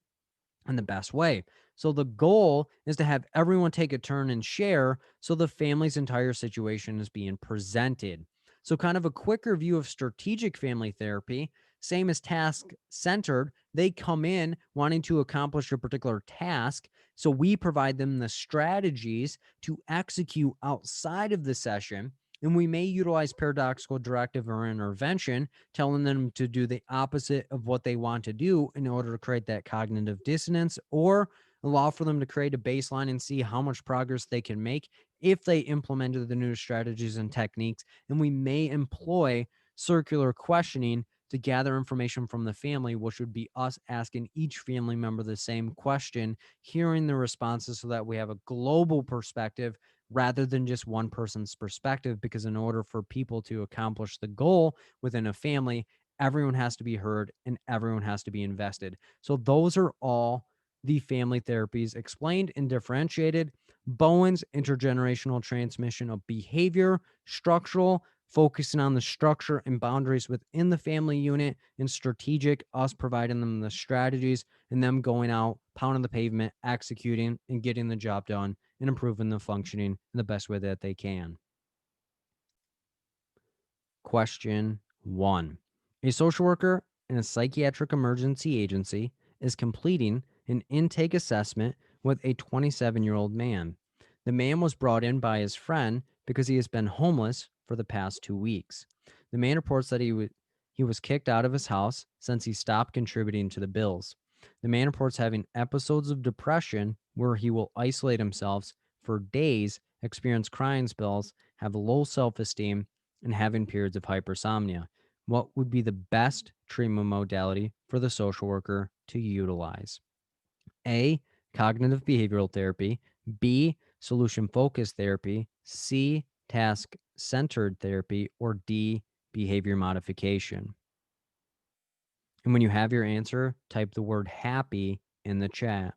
in the best way. So the goal is to have everyone take a turn and share so the family's entire situation is being presented. So, kind of a quick review of strategic family therapy, same as task centered. They come in wanting to accomplish a particular task. So, we provide them the strategies to execute outside of the session. And we may utilize paradoxical directive or intervention, telling them to do the opposite of what they want to do in order to create that cognitive dissonance, or allow for them to create a baseline and see how much progress they can make if they implemented the new strategies and techniques. And we may employ circular questioning to gather information from the family, which would be us asking each family member the same question, hearing the responses so that we have a global perspective rather than just one person's perspective. Because in order for people to accomplish the goal within a family, everyone has to be heard and everyone has to be invested. So those are all the family therapies explained and differentiated. Bowen's intergenerational transmission of behavior, structural, focusing on the structure and boundaries within the family unit, and strategic, us providing them the strategies and them going out, pounding the pavement, executing, and getting the job done and improving the functioning in the best way that they can. Question 1. A social worker in a psychiatric emergency agency is completing an intake assessment with a 27-year-old man. The man was brought in by his friend because he has been homeless for the past 2 weeks. The man reports that he was kicked out of his house since he stopped contributing to the bills. The man reports having episodes of depression where he will isolate himself for days, experience crying spells, have low self-esteem, and having periods of hypersomnia. What would be the best treatment modality for the social worker to utilize? A. Cognitive behavioral therapy. B. Solution focused therapy. C. Task centered therapy. Or D. Behavior modification. And when you have your answer, type the word happy in the chat.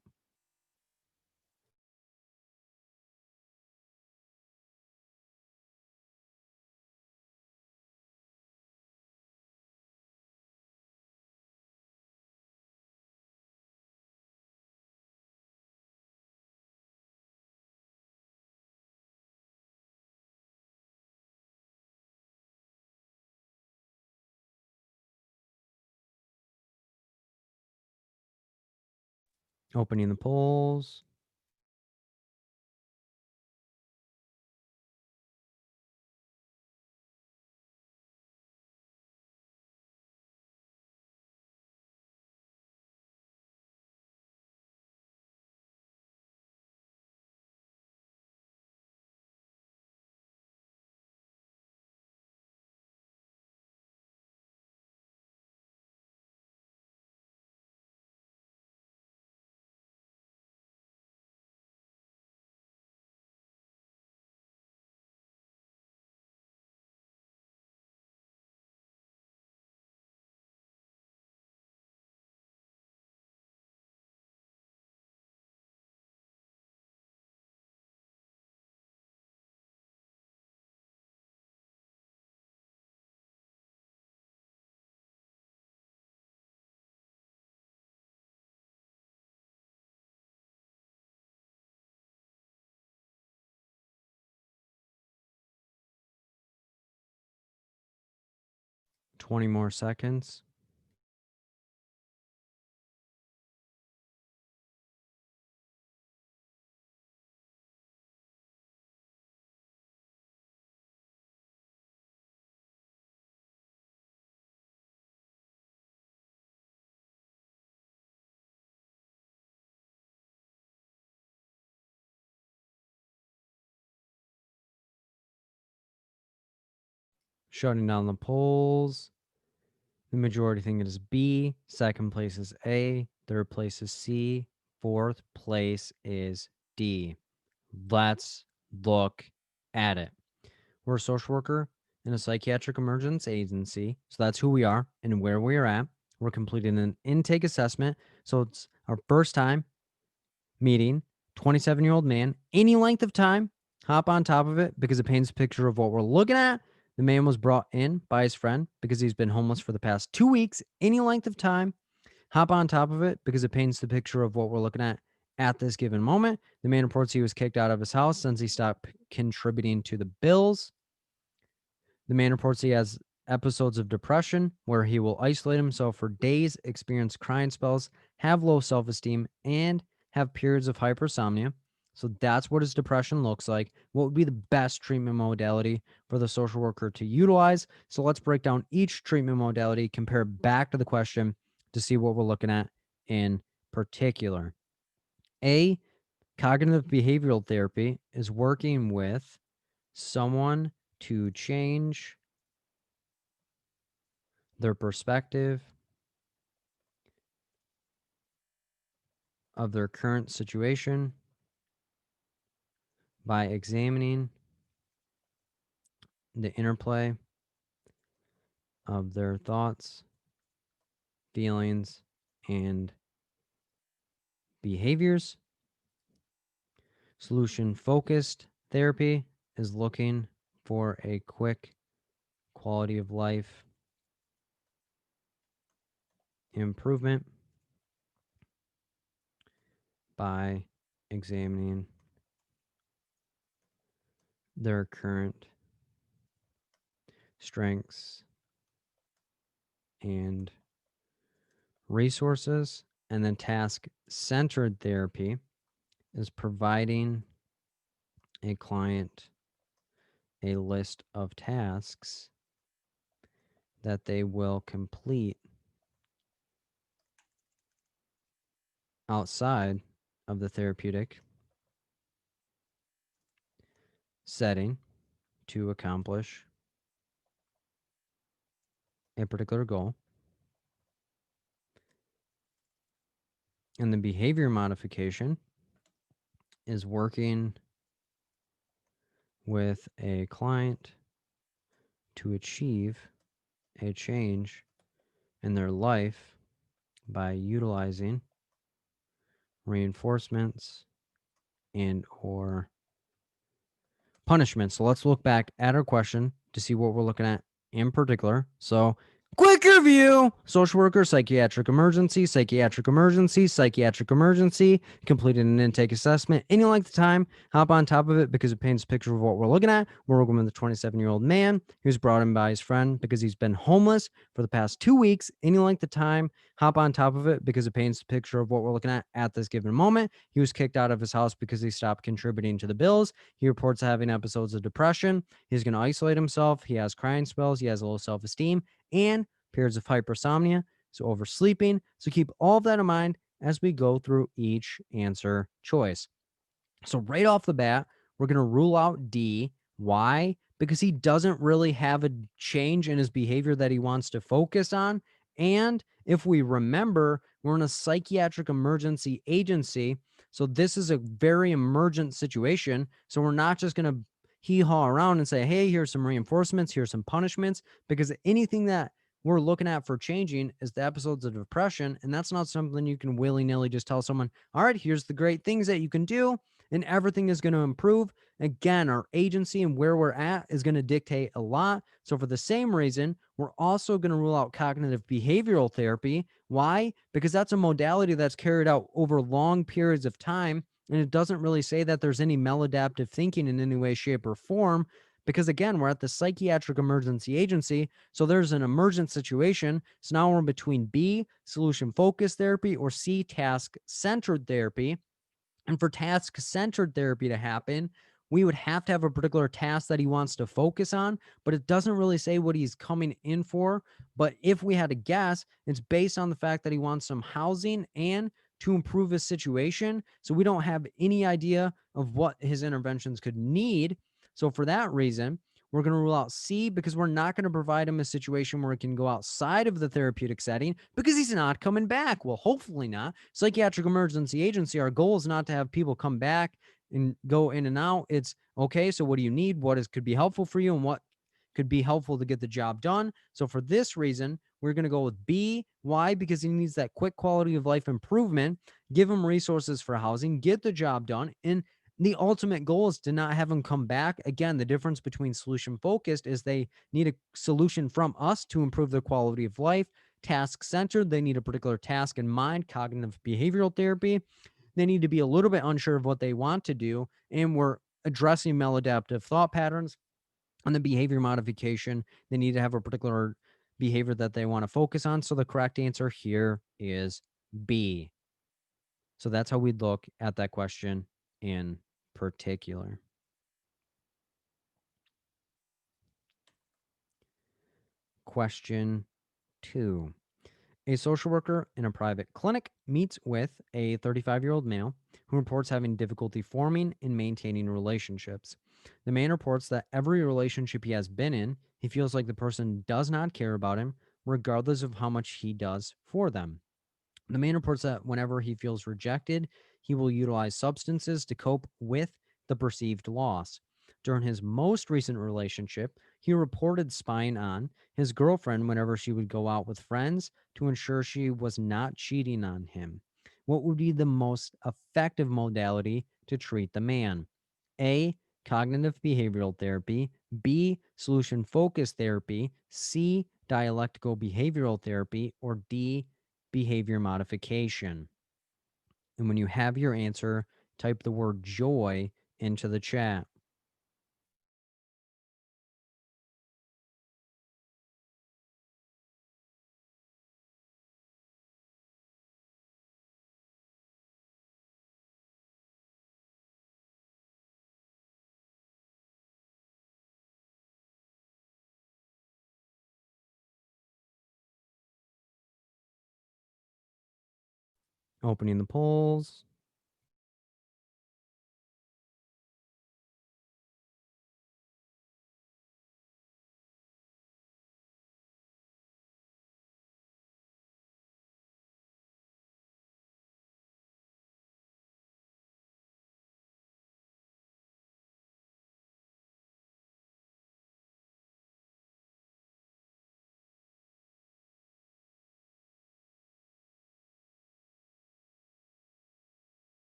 Opening the polls. Twenty more seconds. Shutting down the polls. The majority think it is B. Second place is A. Third place is C. Fourth place is D. Let's look at it. We're a social worker in a psychiatric emergency agency. So that's who we are and where we are at. We're completing an intake assessment. So it's our first time meeting 27-year-old man. Any length of time, hop on top of it because it paints a picture of what we're looking at. The man was brought in by his friend because he's been homeless for the past 2 weeks. Any length of time, hop on top of it because it paints the picture of what we're looking at this given moment. The man reports he was kicked out of his house since he stopped contributing to the bills. The man reports he has episodes of depression where he will isolate himself for days, experience crying spells, have low self-esteem, and have periods of hypersomnia. So that's what his depression looks like. What would be the best treatment modality for the social worker to utilize? So let's break down each treatment modality, compare back to the question to see what we're looking at in particular. A, cognitive behavioral therapy is working with someone to change their perspective of their current situation by examining the interplay of their thoughts, feelings, and behaviors. Solution-focused therapy is looking for a quick quality of life improvement by examining their current strengths and resources. And then task-centered therapy is providing a client a list of tasks that they will complete outside of the therapeutic setting to accomplish a particular goal. And the behavior modification is working with a client to achieve a change in their life by utilizing reinforcements and or punishment. So let's look back at our question to see what we're looking at in particular. So quick review: social worker, psychiatric emergency, psychiatric emergency, psychiatric emergency, completed an intake assessment. Any length of time, hop on top of it because it paints a picture of what we're looking at. We're working with a 27-year-old man who's brought in by his friend because he's been homeless for the past 2 weeks. Any length of time, hop on top of it because it paints a picture of what we're looking at this given moment. He was kicked out of his house because he stopped contributing to the bills. He reports having episodes of depression. He's going to isolate himself. He has crying spells. He has low self-esteem and periods of hypersomnia, so oversleeping. So keep all of that in mind as we go through each answer choice. So right off the bat, we're going to rule out D. Why? Because he doesn't really have a change in his behavior that he wants to focus on. And if we remember, we're in a psychiatric emergency agency. So this is a very emergent situation. So we're not just going to hee-haw around and say, hey, here's some reinforcements, here's some punishments, because anything that we're looking at for changing is the episodes of depression. And that's not something you can willy-nilly just tell someone, all right, here's the great things that you can do and everything is going to improve. Again, our agency and where we're at is going to dictate a lot. So for the same reason, we're also going to rule out cognitive behavioral therapy. Why? Because that's a modality that's carried out over long periods of time. And it doesn't really say that there's any maladaptive thinking in any way, shape, or form. Because again, we're at the psychiatric emergency agency. So there's an emergent situation. So now we're in between B, solution focused therapy, or C, task centered therapy. And for task-centered therapy to happen, we would have to have a particular task that he wants to focus on, but it doesn't really say what he's coming in for. But if we had to guess, it's based on the fact that he wants some housing and to improve his situation. So we don't have any idea of what his interventions could need. So for that reason, we're going to rule out C because we're not going to provide him a situation where he can go outside of the therapeutic setting because he's not coming back. Well, hopefully not. Psychiatric emergency agency, our goal is not to have people come back and go in and out. It's okay, so what do you need? What could be helpful for you and what could be helpful to get the job done? So for this reason, we're going to go with B. Why? Because he needs that quick quality of life improvement. Give him resources for housing, get the job done, and the ultimate goal is to not have them come back. Again, the difference between solution focused is they need a solution from us to improve their quality of life. Task centered, they need a particular task in mind. Cognitive behavioral therapy, they need to be a little bit unsure of what they want to do. And we're addressing maladaptive thought patterns. On the behavior modification, they need to have a particular behavior that they want to focus on. So the correct answer here is B. So that's how we'd look at that question in particular. Question 2. A social worker in a private clinic meets with a 35-year-old male who reports having difficulty forming and maintaining relationships. The man reports that every relationship he has been in, he feels like the person does not care about him, regardless of how much he does for them. The man reports that whenever he feels rejected, he will utilize substances to cope with the perceived loss. During his most recent relationship, he reported spying on his girlfriend whenever she would go out with friends to ensure she was not cheating on him. what would be the most effective modality to treat the man? A, cognitive behavioral therapy, B, solution focused therapy, C, dialectical behavioral therapy, or D, behavior modification. And when you have your answer, type the word joy into the chat. Opening the polls.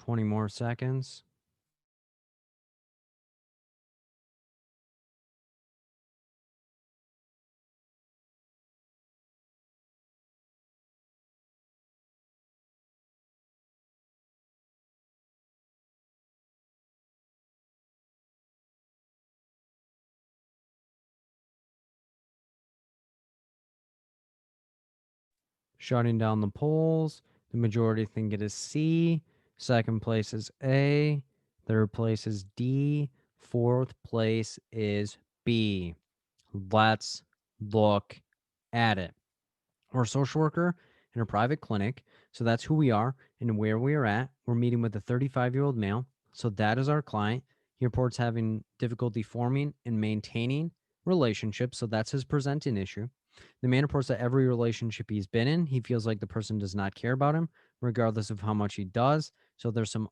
Twenty more seconds. Shutting down the polls. The majority think it is C. Second place is A. Third place is D. Fourth place is B. Let's look at it. We're a social worker in a private clinic. So that's who we are and where we are at. We're meeting with a 35-year-old male. So that is our client. He reports having difficulty forming and maintaining relationships. So that's his presenting issue. The man reports that every relationship he's been in, he feels like the person does not care about him, regardless of how much he does. So there's some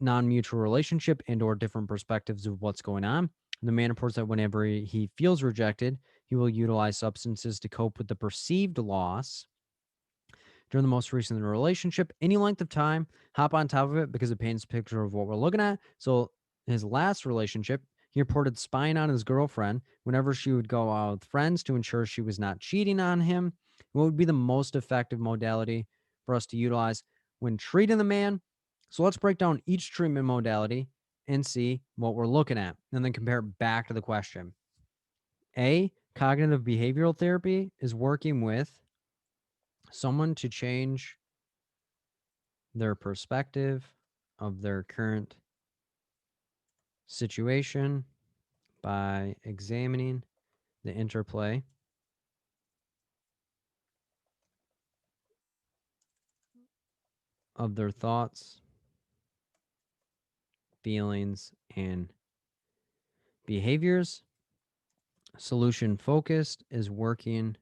non-mutual relationship and or different perspectives of what's going on. The man reports that whenever he feels rejected, he will utilize substances to cope with the perceived loss during the most recent relationship. Any length of time, hop on top of it because it paints a picture of what we're looking at. So his last relationship, he reported spying on his girlfriend whenever she would go out with friends to ensure she was not cheating on him. What would be the most effective modality for us to utilize when treating the man? So let's break down each treatment modality and see what we're looking at and then compare it back to the question. A, cognitive behavioral therapy is working with someone to change their perspective of their current situation by examining the interplay of their thoughts, feelings, and behaviors. Solution focused is working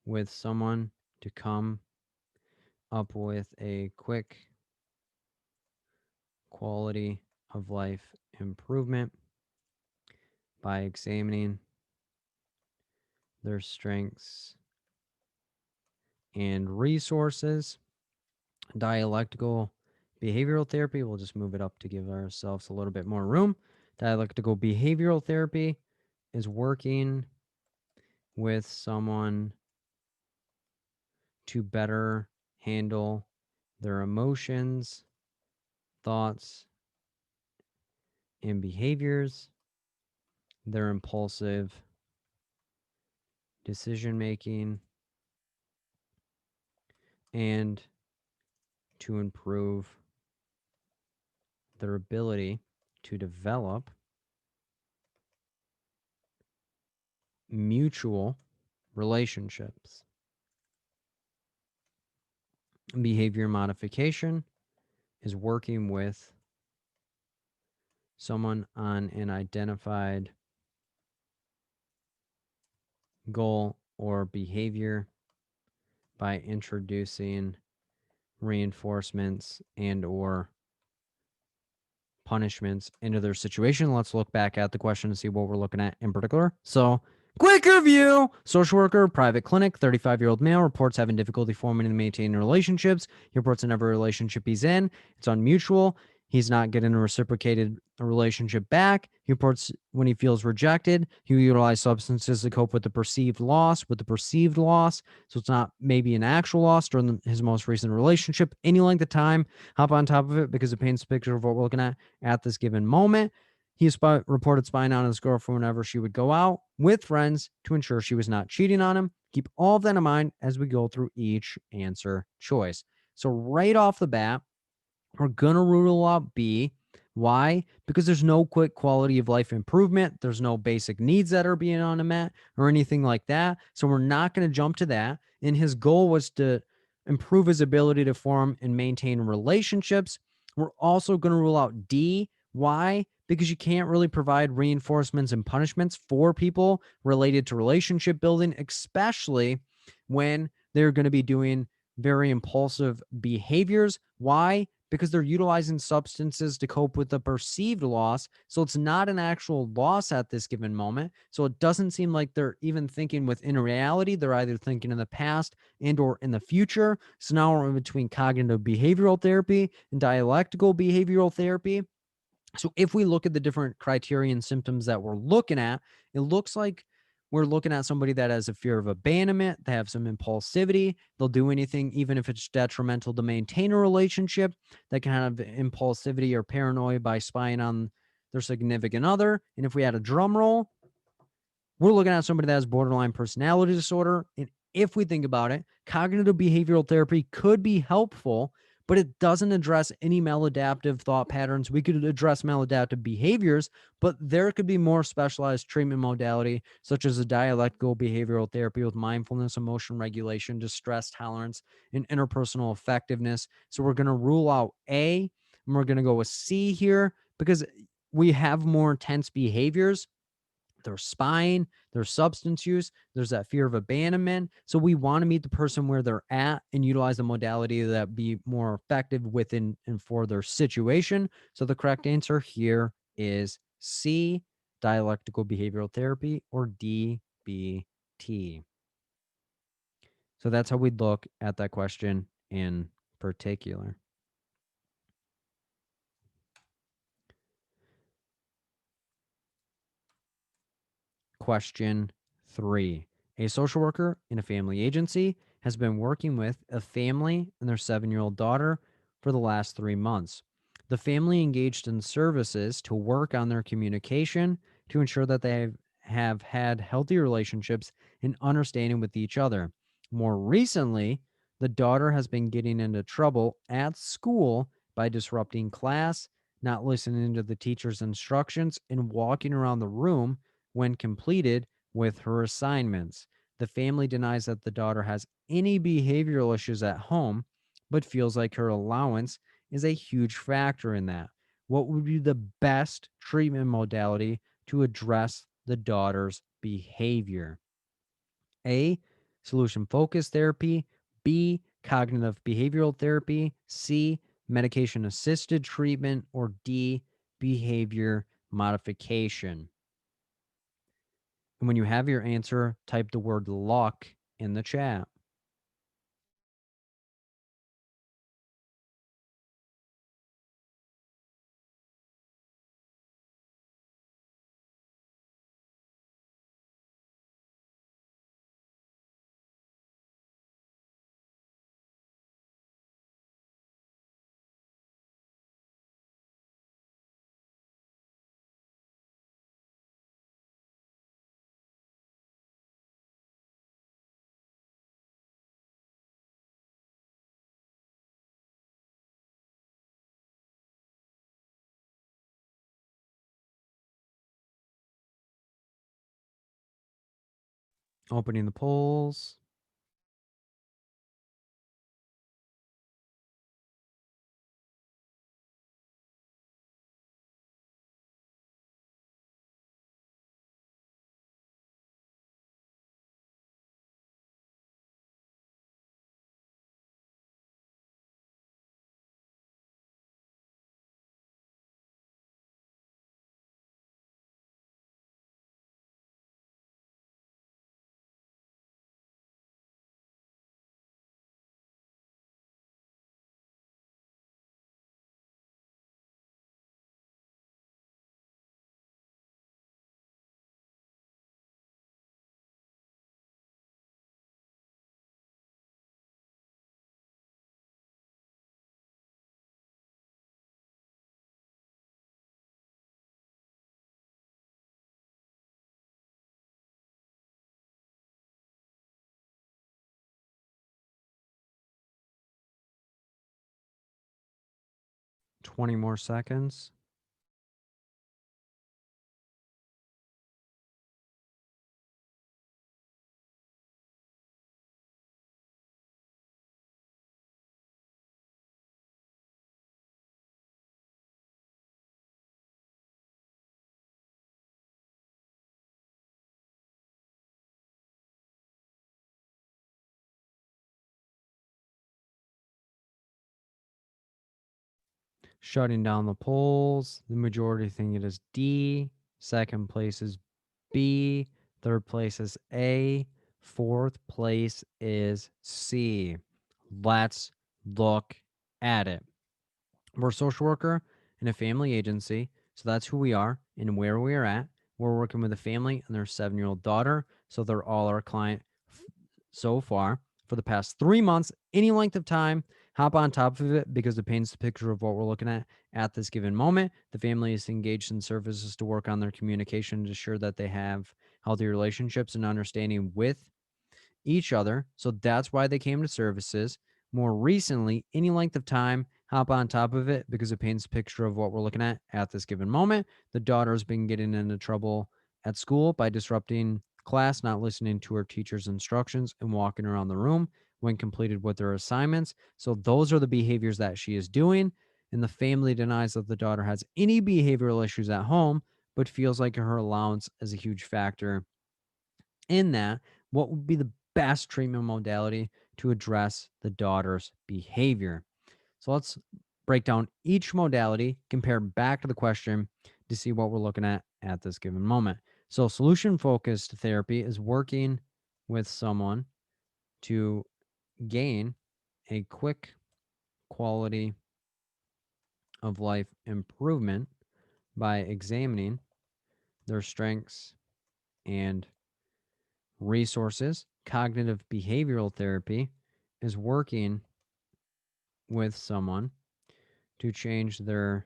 with someone to come up with a quick quality of life improvement by examining their strengths and resources. Dialectical behavioral therapy, we'll just move it up to give ourselves a little bit more room. Dialectical behavioral therapy is working with someone to better handle their emotions, thoughts, and behaviors, their impulsive decision making, and to improve their ability to develop mutual relationships. Behavior modification is working with someone on an identified goal or behavior by introducing reinforcements and or punishments into their situation. Let's look back at the question and see what we're looking at in particular. So, quick review. Social worker, private clinic, 35-year-old male, reports having difficulty forming and maintaining relationships. He reports in every relationship he's in, it's unmutual. He's not getting a reciprocated relationship back. He reports when he feels rejected. He will utilize substances to cope with the perceived loss, So it's not maybe an actual loss during his most recent relationship. Any length of time, hop on top of it because it paints a picture of what we're looking at this given moment. He reported spying on his girlfriend whenever she would go out with friends to ensure she was not cheating on him. Keep all of that in mind as we go through each answer choice. So right off the bat, we're going to rule out B. Why? Because there's no quick quality of life improvement. There's no basic needs that are being unmet or anything like that. So we're not going to jump to that. And his goal was to improve his ability to form and maintain relationships. We're also going to rule out D. Why? Because you can't really provide reinforcements and punishments for people related to relationship building, especially when they're going to be doing very impulsive behaviors. Why? Because they're utilizing substances to cope with the perceived loss. So it's not an actual loss at this given moment. So it doesn't seem like they're even thinking within reality. They're either thinking in the past and or in the future. So now we're in between cognitive behavioral therapy and dialectical behavioral therapy. So if we look at the different criteria and symptoms that we're looking at, it looks like we're looking at somebody that has a fear of abandonment. They have some impulsivity. They'll do anything, even if it's detrimental to maintain a relationship. They can have impulsivity or paranoia by spying on their significant other. And if we had a drum roll, we're looking at somebody that has borderline personality disorder. And if we think about it, cognitive behavioral therapy could be helpful, but it doesn't address any maladaptive thought patterns. We could address maladaptive behaviors, but there could be more specialized treatment modality, such as a dialectical behavioral therapy with mindfulness, emotion regulation, distress tolerance, and interpersonal effectiveness. So we're going to rule out A, and we're going to go with C here because we have more intense behaviors. There's spying, there's substance use, there's that fear of abandonment. So we want to meet the person where they're at and utilize the modality that be more effective within and for their situation. So the correct answer here is C, dialectical behavioral therapy, or DBT. So that's how we'd look at that question in particular. Question 3. A social worker in a family agency has been working with a family and their 7-year-old daughter for the last 3 months. The family engaged in services to work on their communication to ensure that they have had healthy relationships and understanding with each other. More recently, the daughter has been getting into trouble at school by disrupting class, not listening to the teacher's instructions, and walking around the room when completed with her assignments. The family denies that the daughter has any behavioral issues at home, but feels like her allowance is a huge factor in that. What would be the best treatment modality to address the daughter's behavior? A, solution focused therapy. B, cognitive behavioral therapy. C, medication assisted treatment. Or D, behavior modification. And when you have your answer, type the word luck in the chat. Opening the polls. Twenty more seconds. Shutting down the polls. The majority think it is D. Second place is B. Third place is A. Fourth place is C. Let's look at it. We're a social worker and a family agency. So that's who we are and where we are at. We're working with a family and their 7-year-old daughter. So they're all our client so far for the past 3 months, any length of time. Hop on top of it because it paints the picture of what we're looking at this given moment. The family is engaged in services to work on their communication to ensure that they have healthy relationships and understanding with each other. So that's why they came to services. More recently, any length of time, hop on top of it because it paints a picture of what we're looking at this given moment. The daughter's been getting into trouble at school by disrupting class, not listening to her teacher's instructions, and walking around the room when completed with her assignments. So those are the behaviors that she is doing. And the family denies that the daughter has any behavioral issues at home, but feels like her allowance is a huge factor in that. What would be the best treatment modality to address the daughter's behavior? So let's break down each modality, compare back to the question to see what we're looking at this given moment. So solution focused therapy is working with someone to gain a quick quality of life improvement by examining their strengths and resources. Cognitive behavioral therapy is working with someone to change their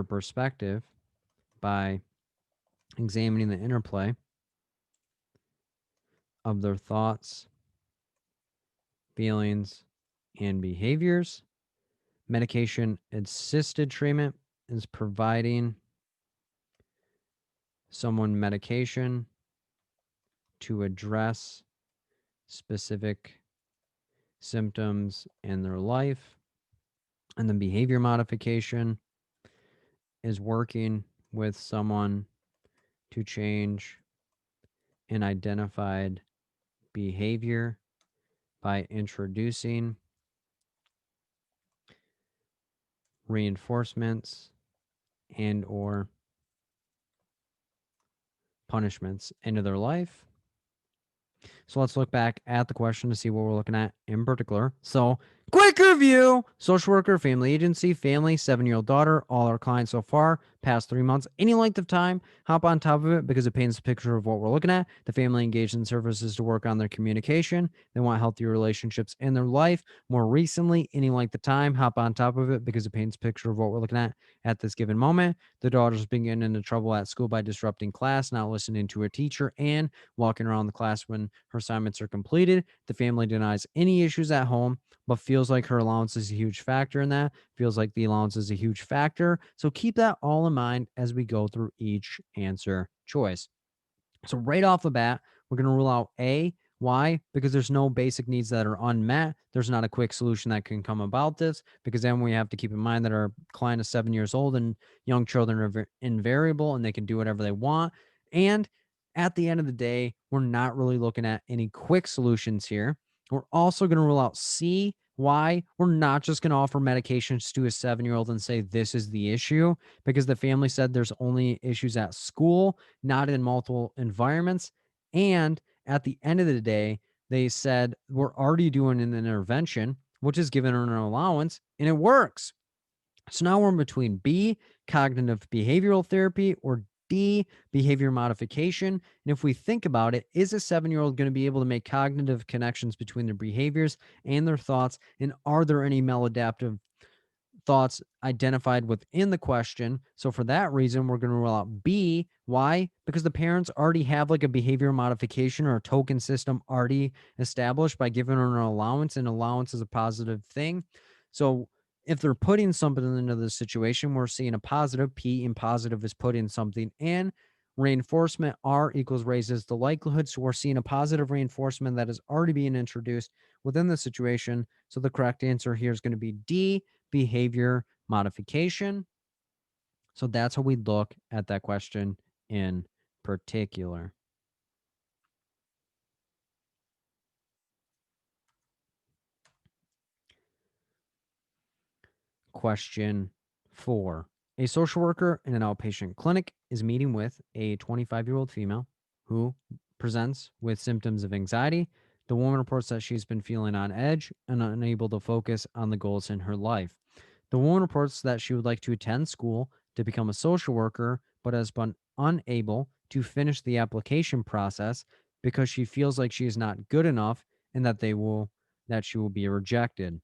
perspective by examining the interplay of their thoughts, feelings, and behaviors. Medication assisted treatment is providing someone medication to address specific symptoms in their life. And the behavior modification is working with someone to change an identified behavior by introducing reinforcements and or punishments into their life. So let's look back at the question to see what we're looking at in particular. So, quick review: social worker, family agency, family, 7-year-old daughter, all our clients so far, past 3 months, any length of time. Hop on top of it because it paints a picture of what we're looking at. The family engaged in services to work on their communication. They want healthy relationships in their life. More recently, any length of time, hop on top of it because it paints a picture of what we're looking at this given moment. The daughter's been getting into trouble at school by disrupting class, not listening to her teacher, and walking around the class when her assignments are completed. The family denies any issues at home, but feels like her allowance is a huge factor in that. feels like the allowance is a huge factor. So keep that all in mind as we go through each answer choice. So right off the bat, we're going to rule out A. Why? Because there's no basic needs that are unmet. There's not a quick solution that can come about this, because then we have to keep in mind that our client is 7 years old and young children are invariable and they can do whatever they want. And at the end of the day, we're not really looking at any quick solutions here. We're also going to rule out C. Why? We're not just going to offer medications to a 7-year-old and say this is the issue, because the family said there's only issues at school, not in multiple environments. And at the end of the day, they said we're already doing an intervention, which is giving her an allowance, and it works. So now we're in between B, cognitive behavioral therapy, or D, behavior modification. And if we think about it, is a 7-year-old going to be able to make cognitive connections between their behaviors and their thoughts? And are there any maladaptive thoughts identified within the question? So for that reason, we're going to rule out B. Why? Because the parents already have like a behavior modification or a token system already established by giving her an allowance, and allowance is a positive thing. So if they're putting something into the situation, we're seeing a positive. P in positive is putting something in. Reinforcement, R equals raises the likelihood. So we're seeing a positive reinforcement that is already being introduced within the situation. So the correct answer here is going to be D, behavior modification. So that's how we look at that question in particular. Question 4. A social worker in an outpatient clinic is meeting with a 25-year-old female who presents with symptoms of anxiety. The woman reports that she's been feeling on edge and unable to focus on the goals in her life. The woman reports that she would like to attend school to become a social worker, but has been unable to finish the application process because she feels like she is not good enough and that she will be rejected.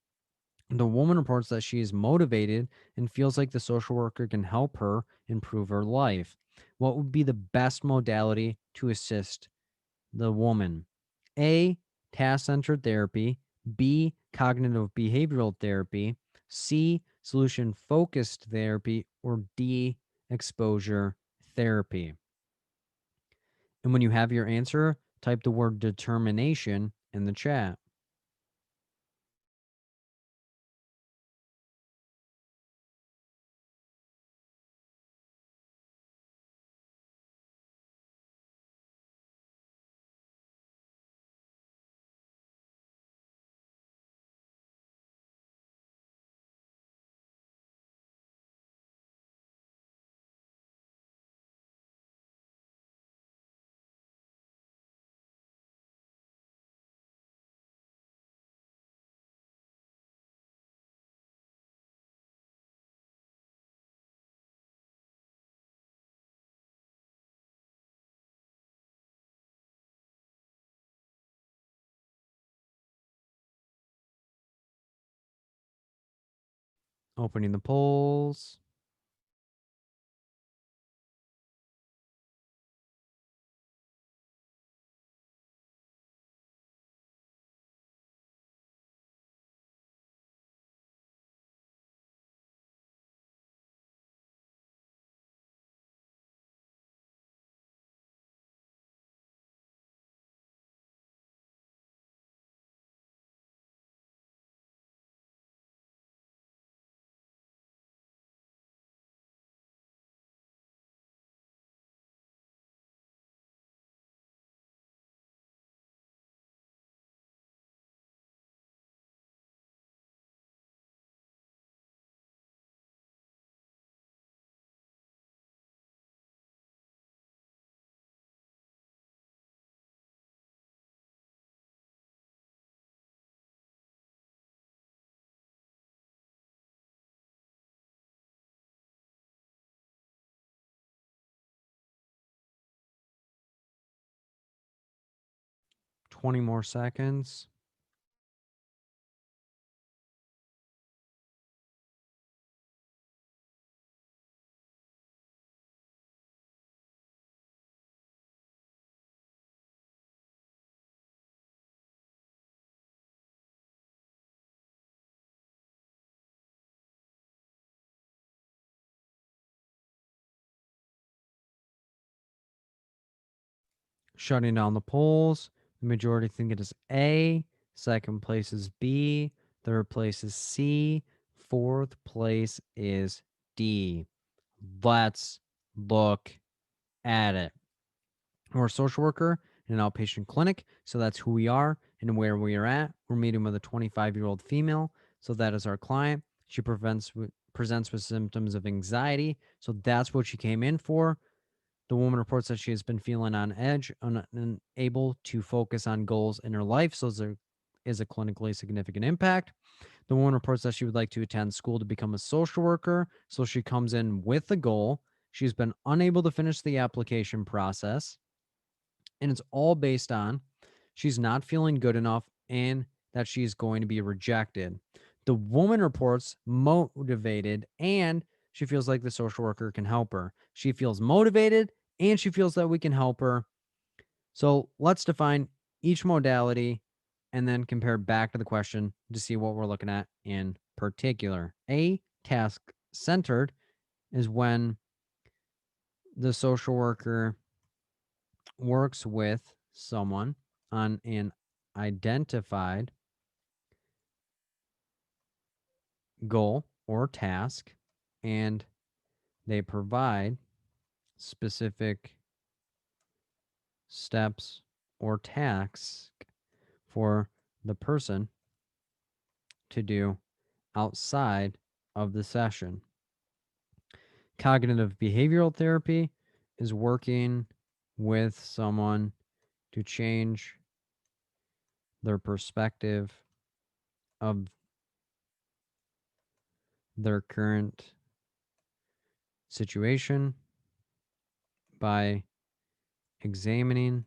The woman reports that she is motivated and feels like the social worker can help her improve her life. What would be the best modality to assist the woman? A, task centered therapy. B, cognitive behavioral therapy. C, solution focused therapy. Or D, exposure therapy. And when you have your answer, type the word determination in the chat. Opening the polls. Twenty more seconds. Shutting down the polls. The majority think it is A. Second place is B. Third place is C. Fourth place is D. Let's look at it. We're a social worker in an outpatient clinic, so that's who we are and where we are at. We're meeting with a 25-year-old female, so that is our client. She presents with symptoms of anxiety, so that's what she came in for. The woman reports that she has been feeling on edge, unable to focus on goals in her life, so there is a clinically significant impact. The woman reports that she would like to attend school to become a social worker, so she comes in with the goal. She's been unable to finish the application process, and it's all based on she's not feeling good enough and that she's going to be rejected. The woman reports motivated and she feels like the social worker can help her. She feels motivated and she feels that we can help her. So let's define each modality and then compare back to the question to see what we're looking at in particular. A, task centered, is when the social worker works with someone on an identified goal or task, and they provide specific steps or tasks for the person to do outside of the session. Cognitive behavioral therapy is working with someone to change their perspective of their current situation by examining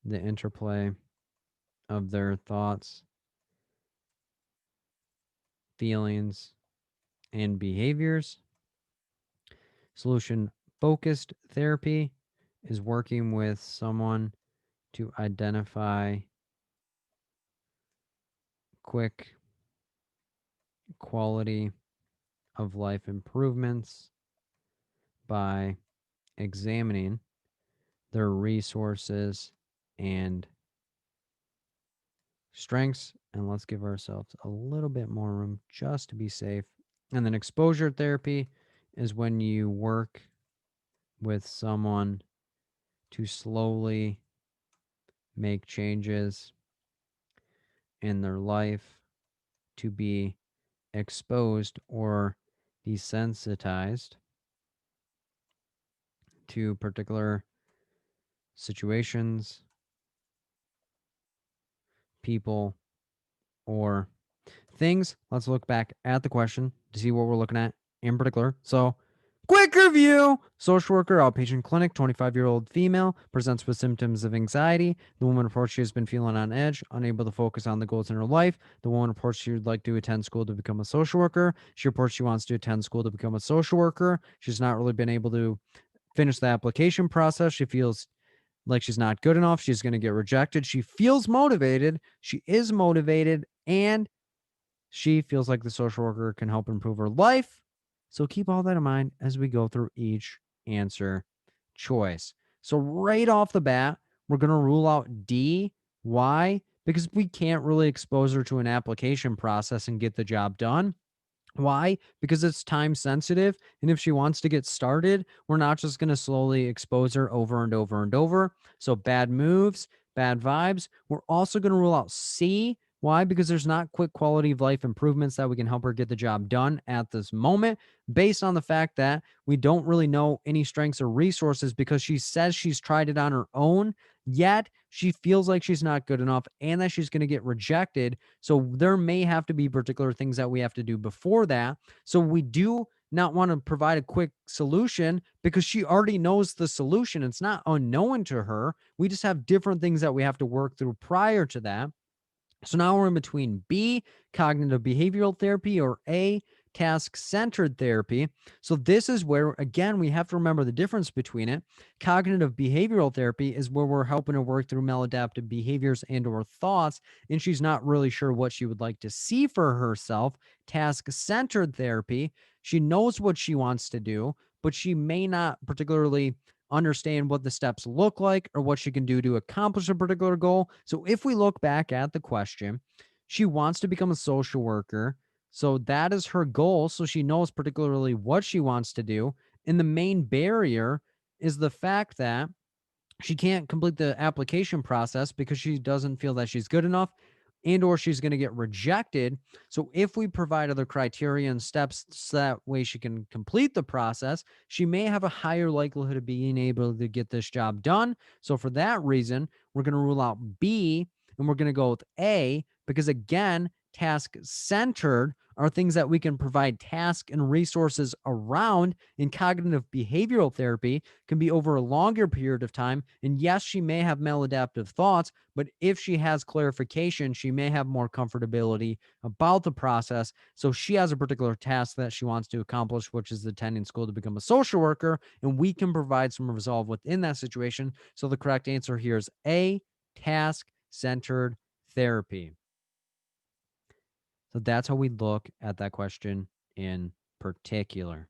the interplay of their thoughts, feelings, and behaviors. Solution focused therapy is working with someone to identify quick quality of life improvements by examining their resources and strengths. And let's give ourselves a little bit more room just to be safe. And then exposure therapy is when you work with someone to slowly make changes in their life to be exposed or desensitized to particular situations, people, or things. Let's look back at the question to see what we're looking at in particular. So, quick review. Social worker, outpatient clinic, 25-year-old female, presents with symptoms of anxiety. The woman reports she has been feeling on edge, unable to focus on the goals in her life. The woman reports she would like to attend school to become a social worker. She reports she wants to attend school to become a social worker. She's not really been able to finish the application process. She feels like she's not good enough. She's going to get rejected. She feels motivated. She is motivated, and she feels like the social worker can help improve her life. So keep all that in mind as we go through each answer choice. So right off the bat, we're going to rule out D. Why? Because we can't really expose her to an application process and get the job done. Why? Because it's time sensitive. And if she wants to get started, we're not just going to slowly expose her over and over and over. So bad moves, bad vibes. We're also going to rule out C. Why? Because there's not quick quality of life improvements that we can help her get the job done at this moment, based on the fact that we don't really know any strengths or resources because she says she's tried it on her own, yet she feels like she's not good enough and that she's going to get rejected. So there may have to be particular things that we have to do before that. So we do not want to provide a quick solution because she already knows the solution. It's not unknown to her. We just have different things that we have to work through prior to that. So now we're in between B, cognitive behavioral therapy, or A, task centered therapy. So this is where, again, we have to remember the difference between it. Cognitive behavioral therapy is where we're helping her work through maladaptive behaviors and or thoughts, and she's not really sure what she would like to see for herself. Task centered therapy, she knows what she wants to do, but she may not particularly understand what the steps look like or what she can do to accomplish a particular goal. So if we look back at the question, she wants to become a social worker. So that is her goal. So she knows particularly what she wants to do. And the main barrier is the fact that she can't complete the application process because she doesn't feel that she's good enough and or she's going to get rejected. So if we provide other criteria and steps so that way she can complete the process, she may have a higher likelihood of being able to get this job done. So for that reason, we're going to rule out B and we're going to go with A because, again, task centered are things that we can provide task and resources around. In cognitive behavioral therapy can be over a longer period of time. And yes, she may have maladaptive thoughts, but if she has clarification, she may have more comfortability about the process. So she has a particular task that she wants to accomplish, which is attending school to become a social worker, and we can provide some resolve within that situation. So the correct answer here is A, task-centered therapy. So that's how we look at that question in particular.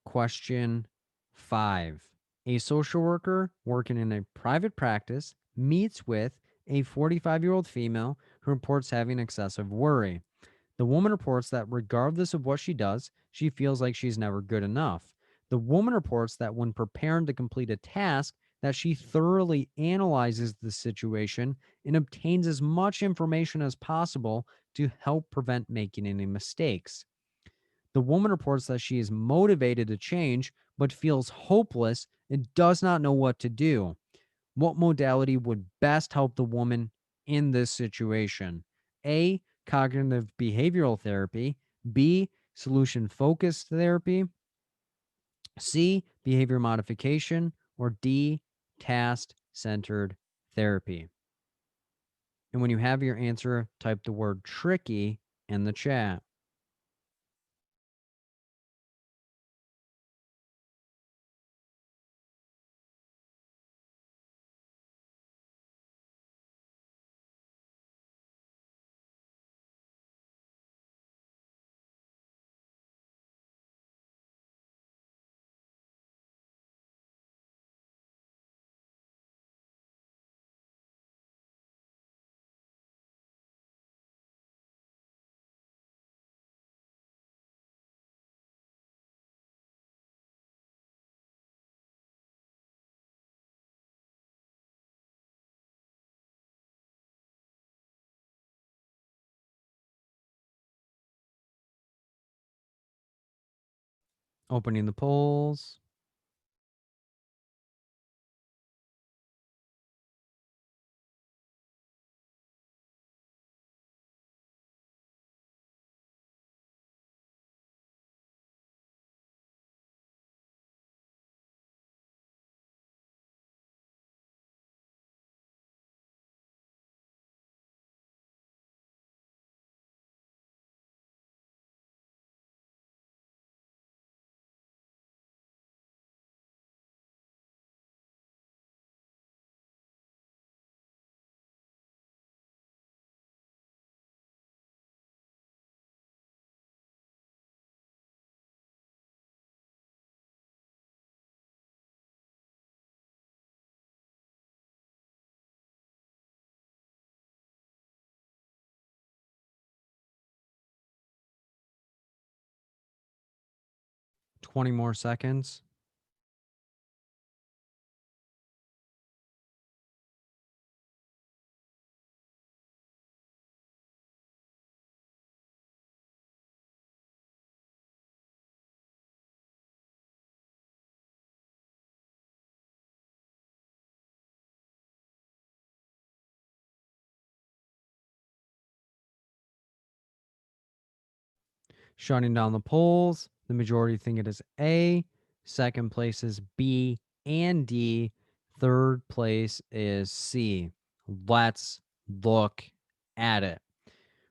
Question 5. A social worker working in a private practice meets with a 45-year-old female who reports having excessive worry. The woman reports that regardless of what she does, she feels like she's never good enough. The woman reports that when preparing to complete a task, that she thoroughly analyzes the situation and obtains as much information as possible to help prevent making any mistakes. The woman reports that she is motivated to change, but feels hopeless and does not know what to do. What modality would best help the woman in this situation? A, cognitive behavioral therapy. B, solution focused therapy. C, behavior modification. Or D, task centered therapy. And when you have your answer, type the word tricky in the chat. Opening the polls. Twenty more seconds. Shutting down the polls. The majority think it is A. Second place is B and D. Third place is C. Let's look at it.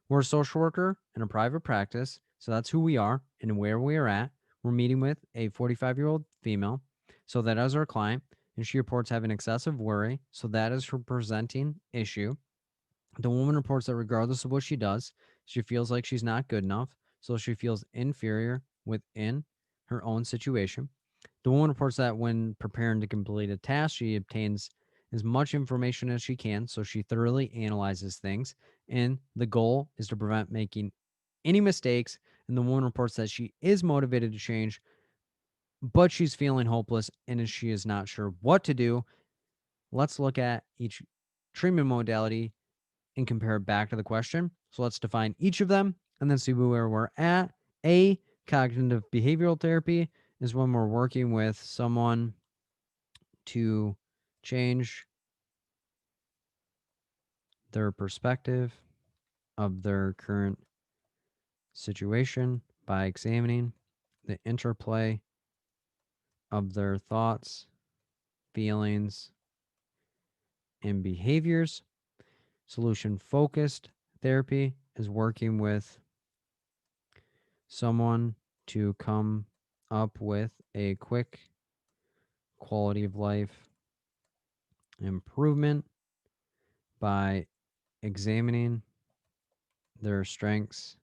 We're a social worker in a private practice. So that's who we are and where we are at. We're meeting with a 45-year-old female. So that is our client. And she reports having excessive worry. So that is her presenting issue. The woman reports that regardless of what she does, she feels like she's not good enough, so she feels inferior within her own situation. The woman reports that when preparing to complete a task, she obtains as much information as she can, so she thoroughly analyzes things, and the goal is to prevent making any mistakes. And the woman reports that she is motivated to change, but she's feeling hopeless and she is not sure what to do. Let's look at each treatment modality and compare it back to the question. So let's define each of them and then see where we're at. A, cognitive behavioral therapy is when we're working with someone to change their perspective of their current situation by examining the interplay of their thoughts, feelings, and behaviors. Solution focused therapy is working with someone to come up with a quick quality of life improvement by examining their strengths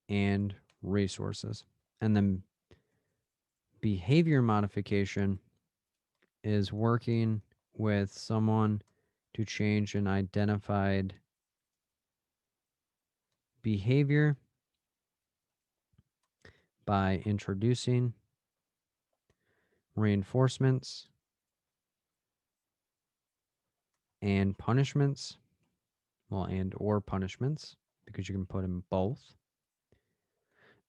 and resources. And then behavior modification is working with someone to change an identified behavior by introducing reinforcements and punishments. Well, and or punishments, because you can put in both.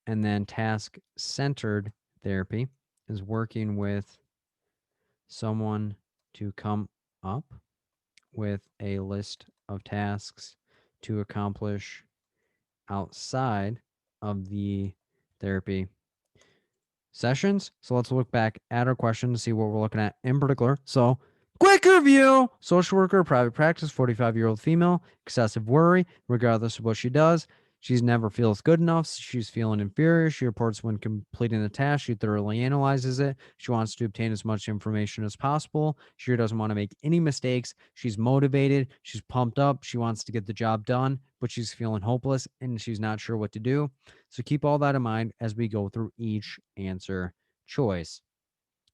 And then task centered therapy is working with someone to come up with a list of tasks to accomplish outside of the therapy sessions. So let's look back at our question to see what we're looking at in particular. So, quick review: social worker, private practice, 45-year-old female, excessive worry, regardless of what she does. She never feels good enough. She's feeling inferior. She reports when completing a task. She thoroughly analyzes it. She wants to obtain as much information as possible. She doesn't want to make any mistakes. She's motivated. She's pumped up. She wants to get the job done, but she's feeling hopeless and she's not sure what to do. So keep all that in mind as we go through each answer choice.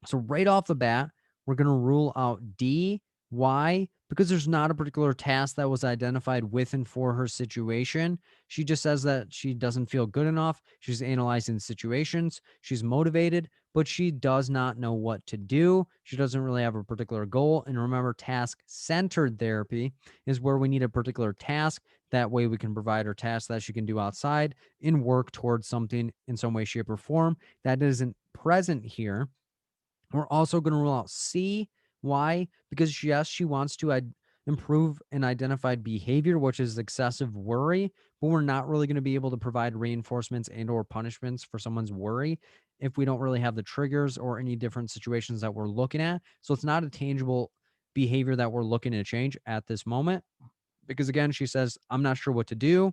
So right off the bat, we're going to rule out D. Why? Because there's not a particular task that was identified with and for her situation. She just says that she doesn't feel good enough. She's analyzing situations. She's motivated, but she does not know what to do. She doesn't really have a particular goal. And remember, task-centered therapy is where we need a particular task. That way we can provide her tasks that she can do outside and work towards something in some way, shape, or form. That isn't present here. We're also going to rule out C. Why? Because yes, she wants to improve an identified behavior, which is excessive worry, but we're not really going to be able to provide reinforcements and or punishments for someone's worry if we don't really have the triggers or any different situations that we're looking at. So it's not a tangible behavior that we're looking to change at this moment. Because again, she says, I'm not sure what to do.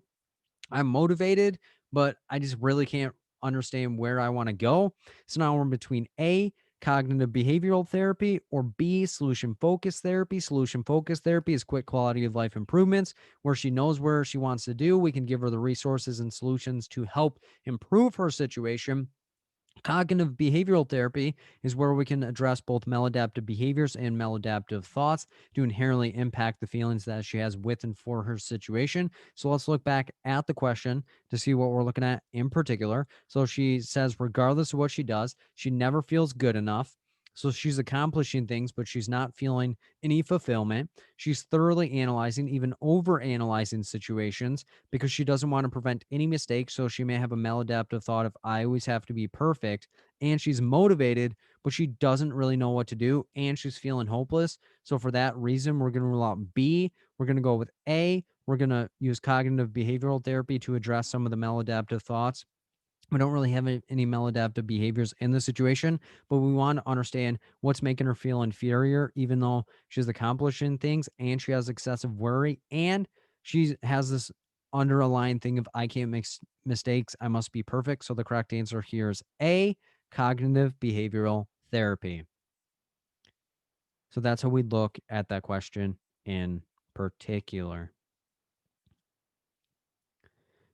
I'm motivated, but I just really can't understand where I want to go. So now we're between A, cognitive behavioral therapy, or B, solution focused therapy. Solution focused therapy is quick quality of life improvements where she knows where she wants to do. We can give her the resources and solutions to help improve her situation. Cognitive behavioral therapy is where we can address both maladaptive behaviors and maladaptive thoughts to inherently impact the feelings that she has with and for her situation. So let's look back at the question to see what we're looking at in particular. So she says, regardless of what she does, she never feels good enough. So she's accomplishing things, but she's not feeling any fulfillment. She's thoroughly analyzing, even over analyzing situations because she doesn't want to prevent any mistakes. So she may have a maladaptive thought of, I always have to be perfect. And she's motivated, but she doesn't really know what to do. And she's feeling hopeless. So for that reason, we're going to rule out B. We're going to go with A. We're going to use cognitive behavioral therapy to address some of the maladaptive thoughts. We don't really have any maladaptive behaviors in the situation, but we want to understand what's making her feel inferior, even though she's accomplishing things and she has excessive worry and she has this underlying thing of, I can't make mistakes. I must be perfect. So the correct answer here is A, cognitive behavioral therapy. So that's how we look at that question in particular.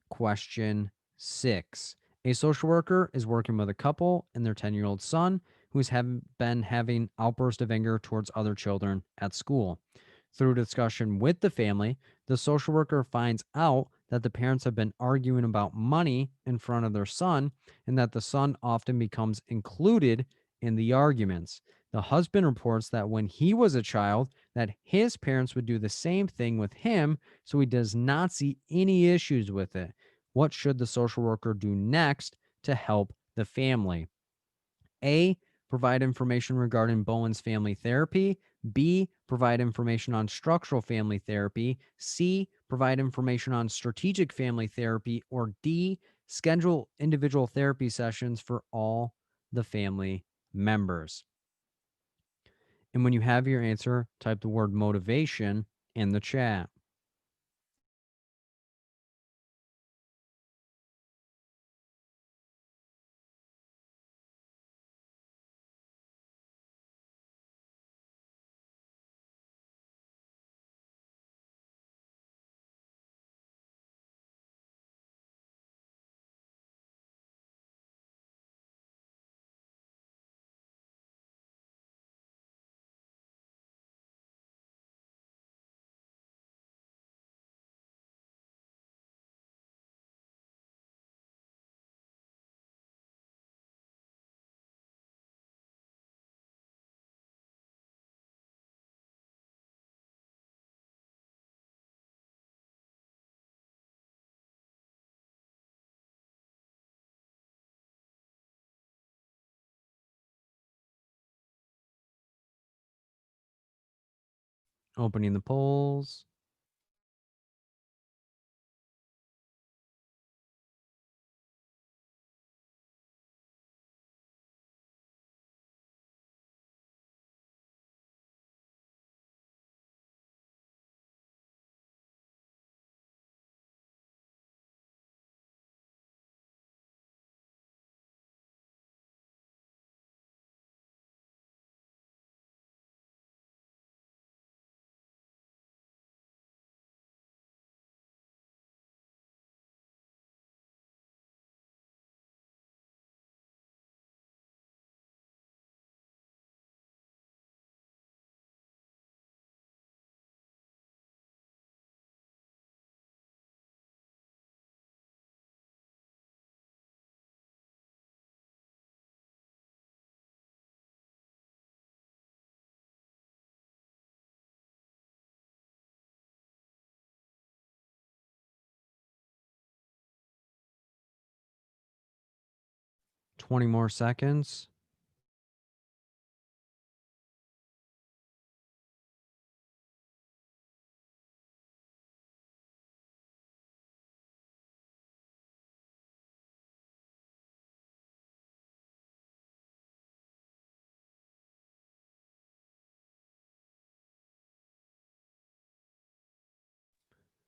Question 6. A social worker is working with a couple and their 10-year-old son who's been having outbursts of anger towards other children at school. Through discussion with the family, the social worker finds out that the parents have been arguing about money in front of their son and that the son often becomes included in the arguments. The husband reports that when he was a child that his parents would do the same thing with him, so he does not see any issues with it. What should the social worker do next to help the family? A, provide information regarding Bowen's family therapy. B, provide information on structural family therapy. C, provide information on strategic family therapy. Or D, schedule individual therapy sessions for all the family members. And when you have your answer, type the word motivation in the chat. Opening the polls. Twenty more seconds.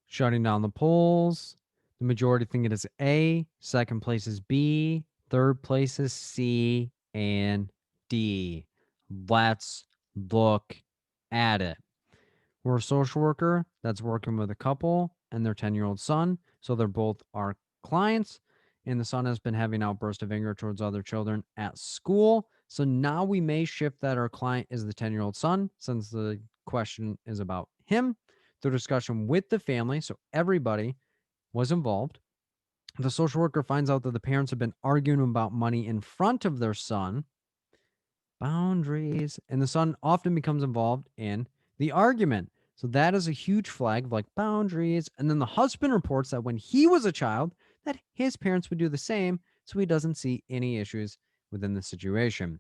Shutting down the polls. The majority think it is A. Second place is B. Third place is C and D. Let's look at it. We're a social worker that's working with a couple and their 10-year-old son. So they're both our clients. And the son has been having outbursts of anger towards other children at school. So now we may shift that our client is the 10-year-old son, since the question is about him. Through discussion with the family, so everybody was involved. The social worker finds out that the parents have been arguing about money in front of their son. Boundaries. And the son often becomes involved in the argument. So that is a huge flag of like boundaries. And then the husband reports that when he was a child, that his parents would do the same. So he doesn't see any issues within the situation.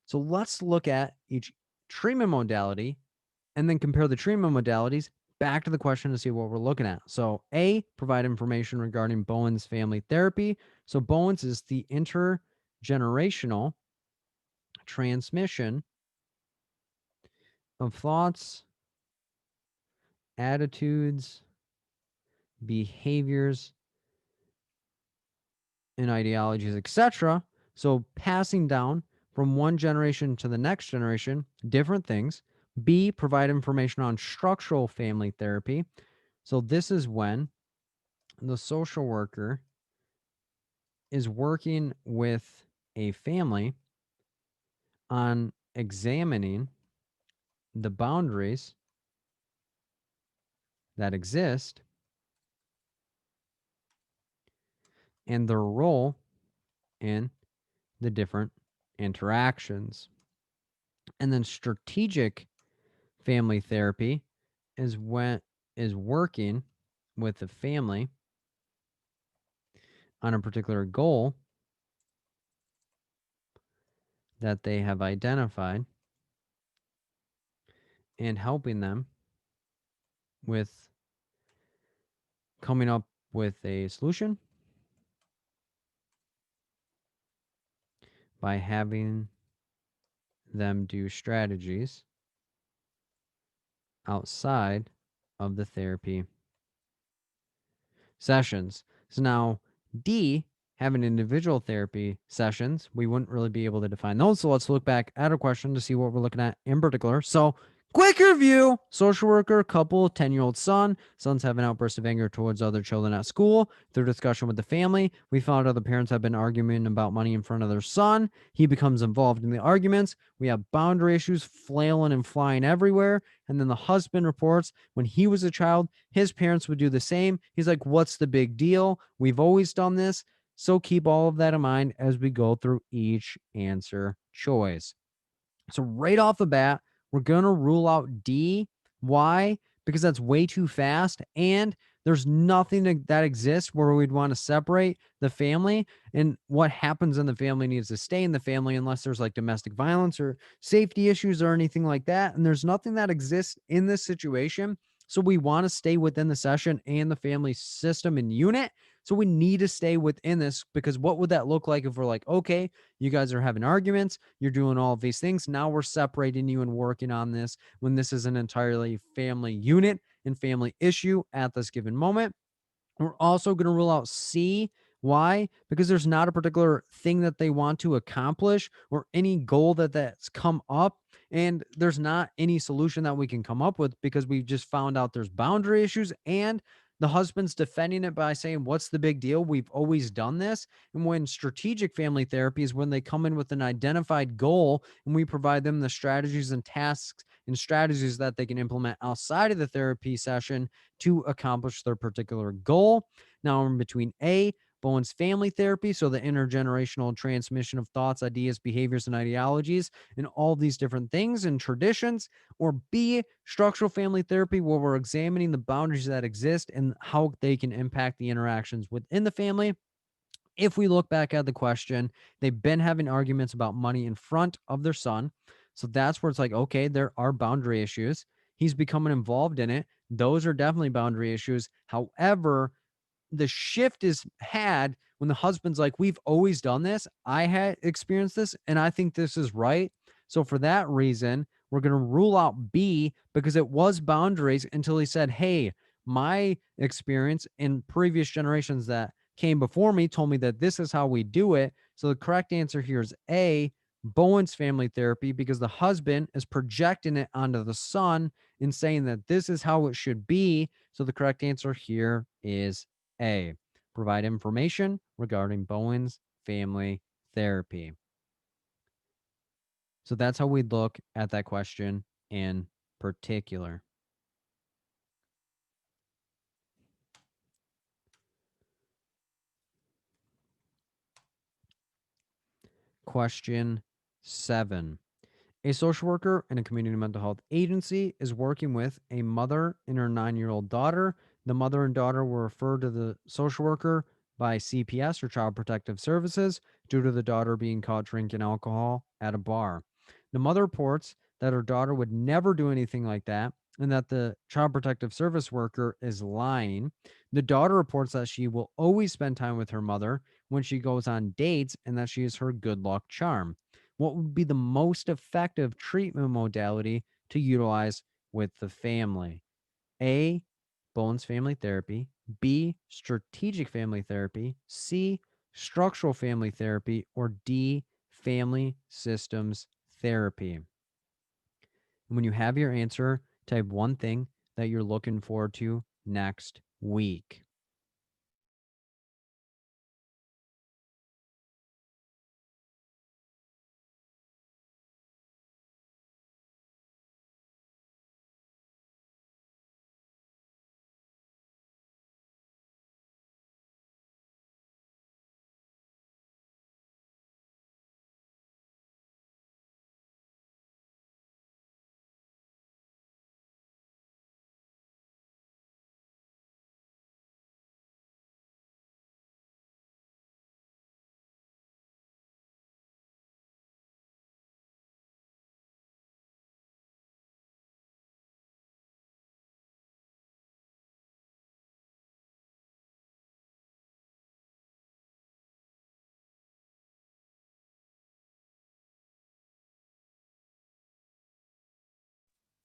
So let's look at each treatment modality and then compare the treatment modalities back to the question to see what we're looking at. So A, provide information regarding Bowen's family therapy. So Bowen's is the intergenerational transmission of thoughts, attitudes, behaviors, and ideologies, etc. So passing down from one generation to the next generation, different things. B, provide information on structural family therapy. So this is when the social worker is working with a family on examining the boundaries that exist and their role in the different interactions. And then strategic family therapy is working with the family on a particular goal that they have identified and helping them with coming up with a solution by having them do strategies outside of the therapy sessions. So now D, having individual therapy sessions, we wouldn't really be able to define those. So let's look back at a question to see what we're looking at in particular. So quick review: social worker, couple, 10-year-old son. Son's having outbursts of anger towards other children at school. Through discussion with the family, we found other parents have been arguing about money in front of their son. He becomes involved in the arguments. We have boundary issues flailing and flying everywhere. And then the husband reports when he was a child, his parents would do the same. He's like, what's the big deal? We've always done this. So keep all of that in mind as we go through each answer choice. So right off the bat, we're going to rule out D. Why? Because that's way too fast. And there's nothing that exists where we'd want to separate the family, and what happens in the family needs to stay in the family unless there's like domestic violence or safety issues or anything like that. And there's nothing that exists in this situation. So we want to stay within the session and the family system and unit. So we need to stay within this, because what would that look like if we're like, okay, you guys are having arguments, you're doing all of these things. Now we're separating you and working on this when this is an entirely family unit and family issue at this given moment. We're also going to rule out C. Why? Because there's not a particular thing that they want to accomplish or any goal that's come up. And there's not any solution that we can come up with because we've just found out there's boundary issues, and the husband's defending it by saying, what's the big deal? We've always done this. And when strategic family therapy is when they come in with an identified goal and we provide them the strategies and tasks and strategies that they can implement outside of the therapy session to accomplish their particular goal. Now, in between A, Bowen's family therapy, so the intergenerational transmission of thoughts, ideas, behaviors, and ideologies, and all these different things and traditions, or B, structural family therapy, where we're examining the boundaries that exist and how they can impact the interactions within the family. If we look back at the question, they've been having arguments about money in front of their son. So that's where it's like, okay, there are boundary issues. He's becoming involved in it. Those are definitely boundary issues. However, the shift is had when the husband's like, we've always done this. I had experienced this and I think this is right. So for that reason, we're going to rule out B, because it was boundaries until he said, hey, my experience in previous generations that came before me told me that this is how we do it. So the correct answer here is A, Bowen's family therapy, because the husband is projecting it onto the son and saying that this is how it should be. So the correct answer here is A, provide information regarding Bowen's family therapy. So that's how we'd look at that question in particular. Question 7. A social worker in a community mental health agency is working with a mother and her 9-year-old daughter. The mother and daughter were referred to the social worker by CPS or Child Protective Services due to the daughter being caught drinking alcohol at a bar. The mother reports that her daughter would never do anything like that and that the Child Protective Service worker is lying. The daughter reports that she will always spend time with her mother when she goes on dates and that she is her good luck charm. What would be the most effective treatment modality to utilize with the family? A, Bowen's family therapy. B, strategic family therapy. C, structural family therapy. Or D, family systems therapy. When you have your answer, type one thing that you're looking forward to next week.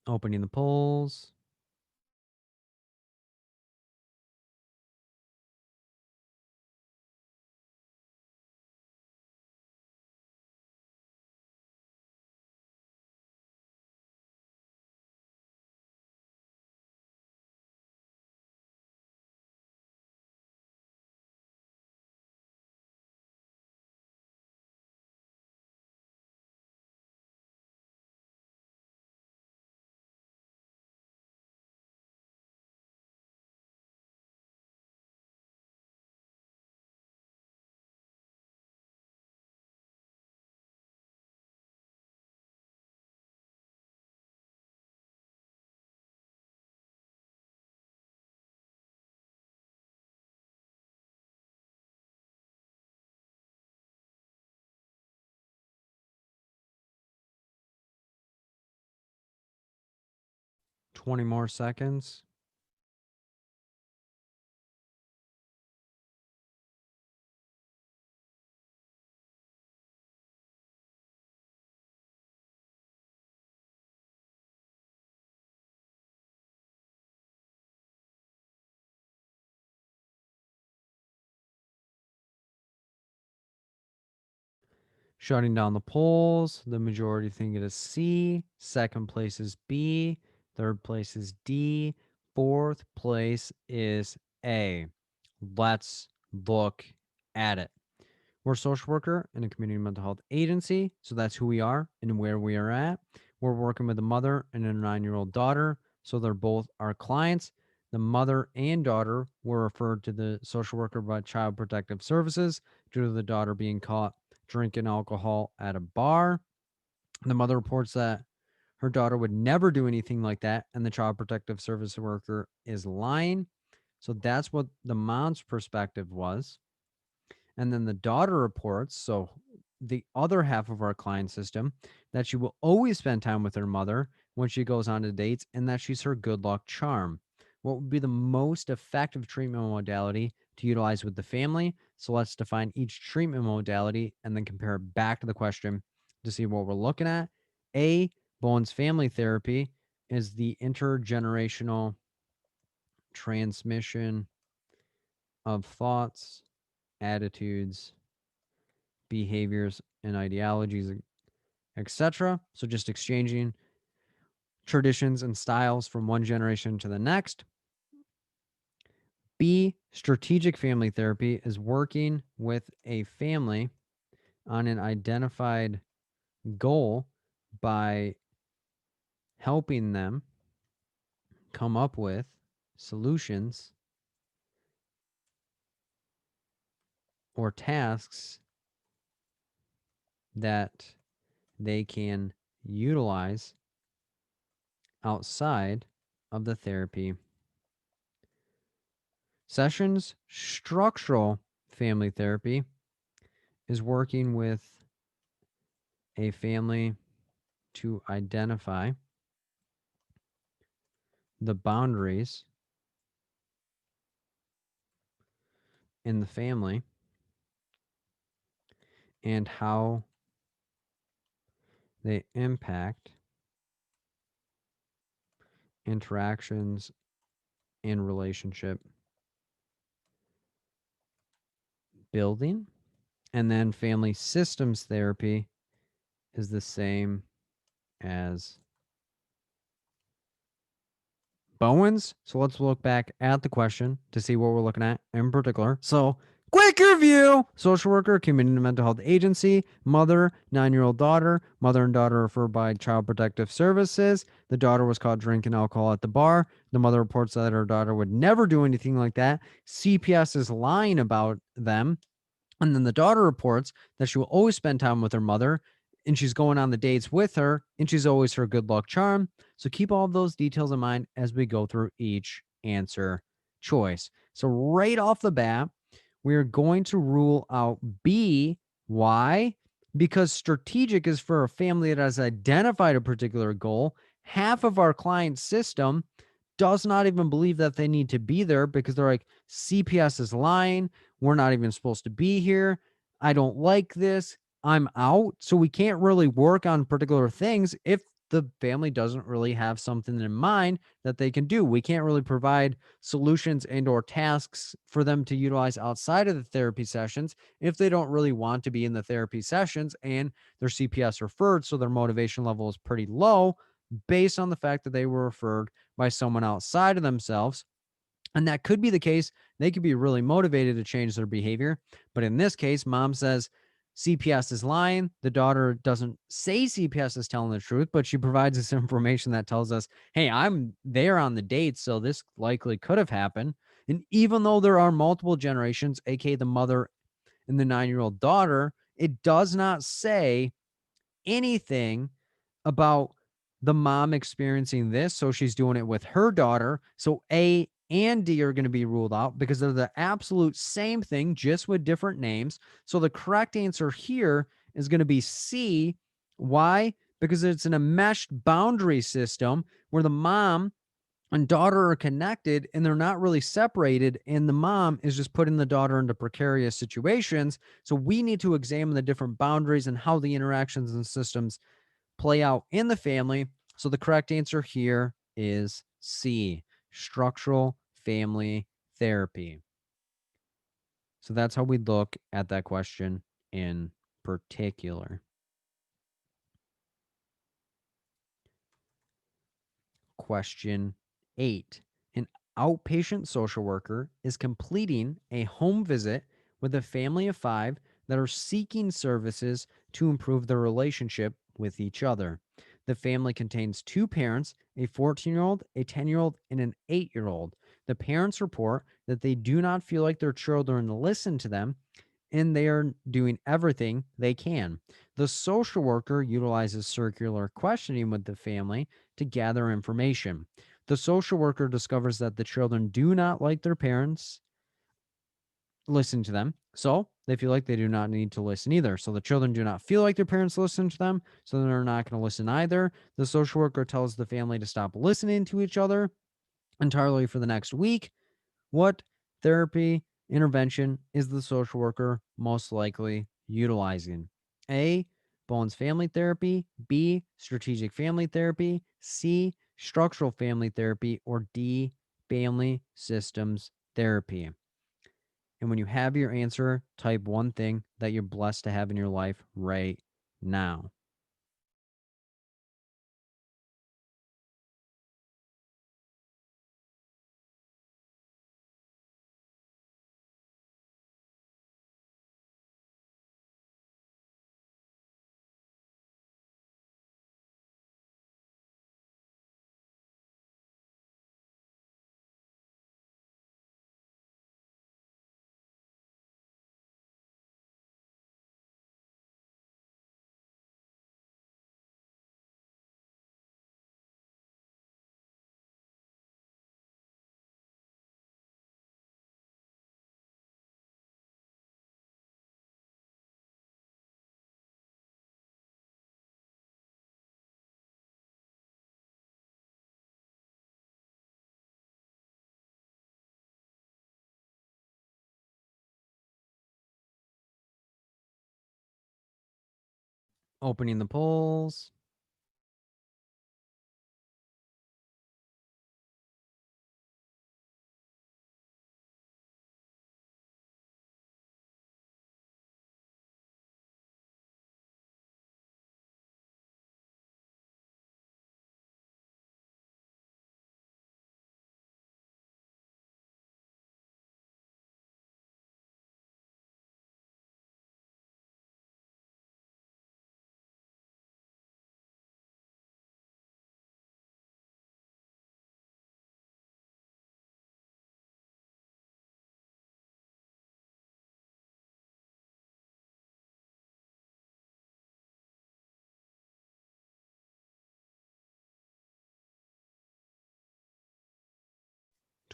Opening the polls. Twenty more seconds. Shutting down the polls. The majority think it is C. Second place is B. Third place is D. Fourth place is A. Let's look at it. We're a social worker in a community mental health agency. So that's who we are and where we are at. We're working with a mother and a 9-year-old daughter. So they're both our clients. The mother and daughter were referred to the social worker by Child Protective Services due to the daughter being caught drinking alcohol at a bar. The mother reports that her daughter would never do anything like that, and the Child Protective Service worker is lying. So that's what the mom's perspective was. And then the daughter reports, so the other half of our client system, that she will always spend time with her mother when she goes on to dates and that she's her good luck charm. What would be the most effective treatment modality to utilize with the family? So let's define each treatment modality and then compare it back to the question to see what we're looking at. A, Bowen's family therapy is the intergenerational transmission of thoughts, attitudes, behaviors, and ideologies, etc. So just exchanging traditions and styles from one generation to the next. B, strategic family therapy is working with a family on an identified goal by helping them come up with solutions or tasks that they can utilize outside of the therapy sessions. Structural family therapy is working with a family to identify the boundaries in the family and how they impact interactions and relationship building. And then family systems therapy is the same as Bowens. So let's look back at the question to see what we're looking at in particular. So, quick review: social worker, community mental health agency, mother, 9-year-old daughter, mother and daughter referred by Child Protective Services. The daughter was caught drinking alcohol at the bar. The mother reports that her daughter would never do anything like that. CPS is lying about them. And then the daughter reports that she will always spend time with her mother, and she's going on the dates with her, and she's always her good luck charm. So keep all of those details in mind as we go through each answer choice. So right off the bat, we're going to rule out B. Why? Because strategic is for a family that has identified a particular goal. Half of our client system does not even believe that they need to be there because they're like, CPS is lying. We're not even supposed to be here. I don't like this. I'm out. So we can't really work on particular things if the family doesn't really have something in mind that they can do. We can't really provide solutions and or tasks for them to utilize outside of the therapy sessions if they don't really want to be in the therapy sessions and their CPS referred, so their motivation level is pretty low based on the fact that they were referred by someone outside of themselves. And that could be the case. They could be really motivated to change their behavior. But in this case, mom says CPS is lying. The daughter doesn't say CPS is telling the truth, but she provides us information that tells us, hey, I'm there on the date, so this likely could have happened. And even though there are multiple generations, aka the mother and the 9-year-old daughter, it does not say anything about the mom experiencing this. So she's doing it with her daughter. So A and D are going to be ruled out because they're the absolute same thing, just with different names. So the correct answer here is going to be C. Why? Because it's an enmeshed boundary system where the mom and daughter are connected and they're not really separated, and the mom is just putting the daughter into precarious situations. So we need to examine the different boundaries and how the interactions and systems play out in the family. So the correct answer here is C, structural family therapy. So that's how we look at that question in particular. Question 8. An outpatient social worker is completing a home visit with a family of 5 that are seeking services to improve their relationship with each other. The family contains 2 parents, a 14-year-old, a 10-year-old, and an 8-year-old. The parents report that they do not feel like their children listen to them and they are doing everything they can. The social worker utilizes circular questioning with the family to gather information. The social worker discovers that the children do not like their parents listen to them, so they feel like they do not need to listen either. So the children do not feel like their parents listen to them, so they're not going to listen either. The social worker tells the family to stop listening to each other entirely for the next week. What therapy intervention is the social worker most likely utilizing? A. Bones family therapy. B. Strategic family therapy. C. Structural family therapy. Or D. Family systems therapy. And when you have your answer, type one thing that you're blessed to have in your life right now. Opening the polls.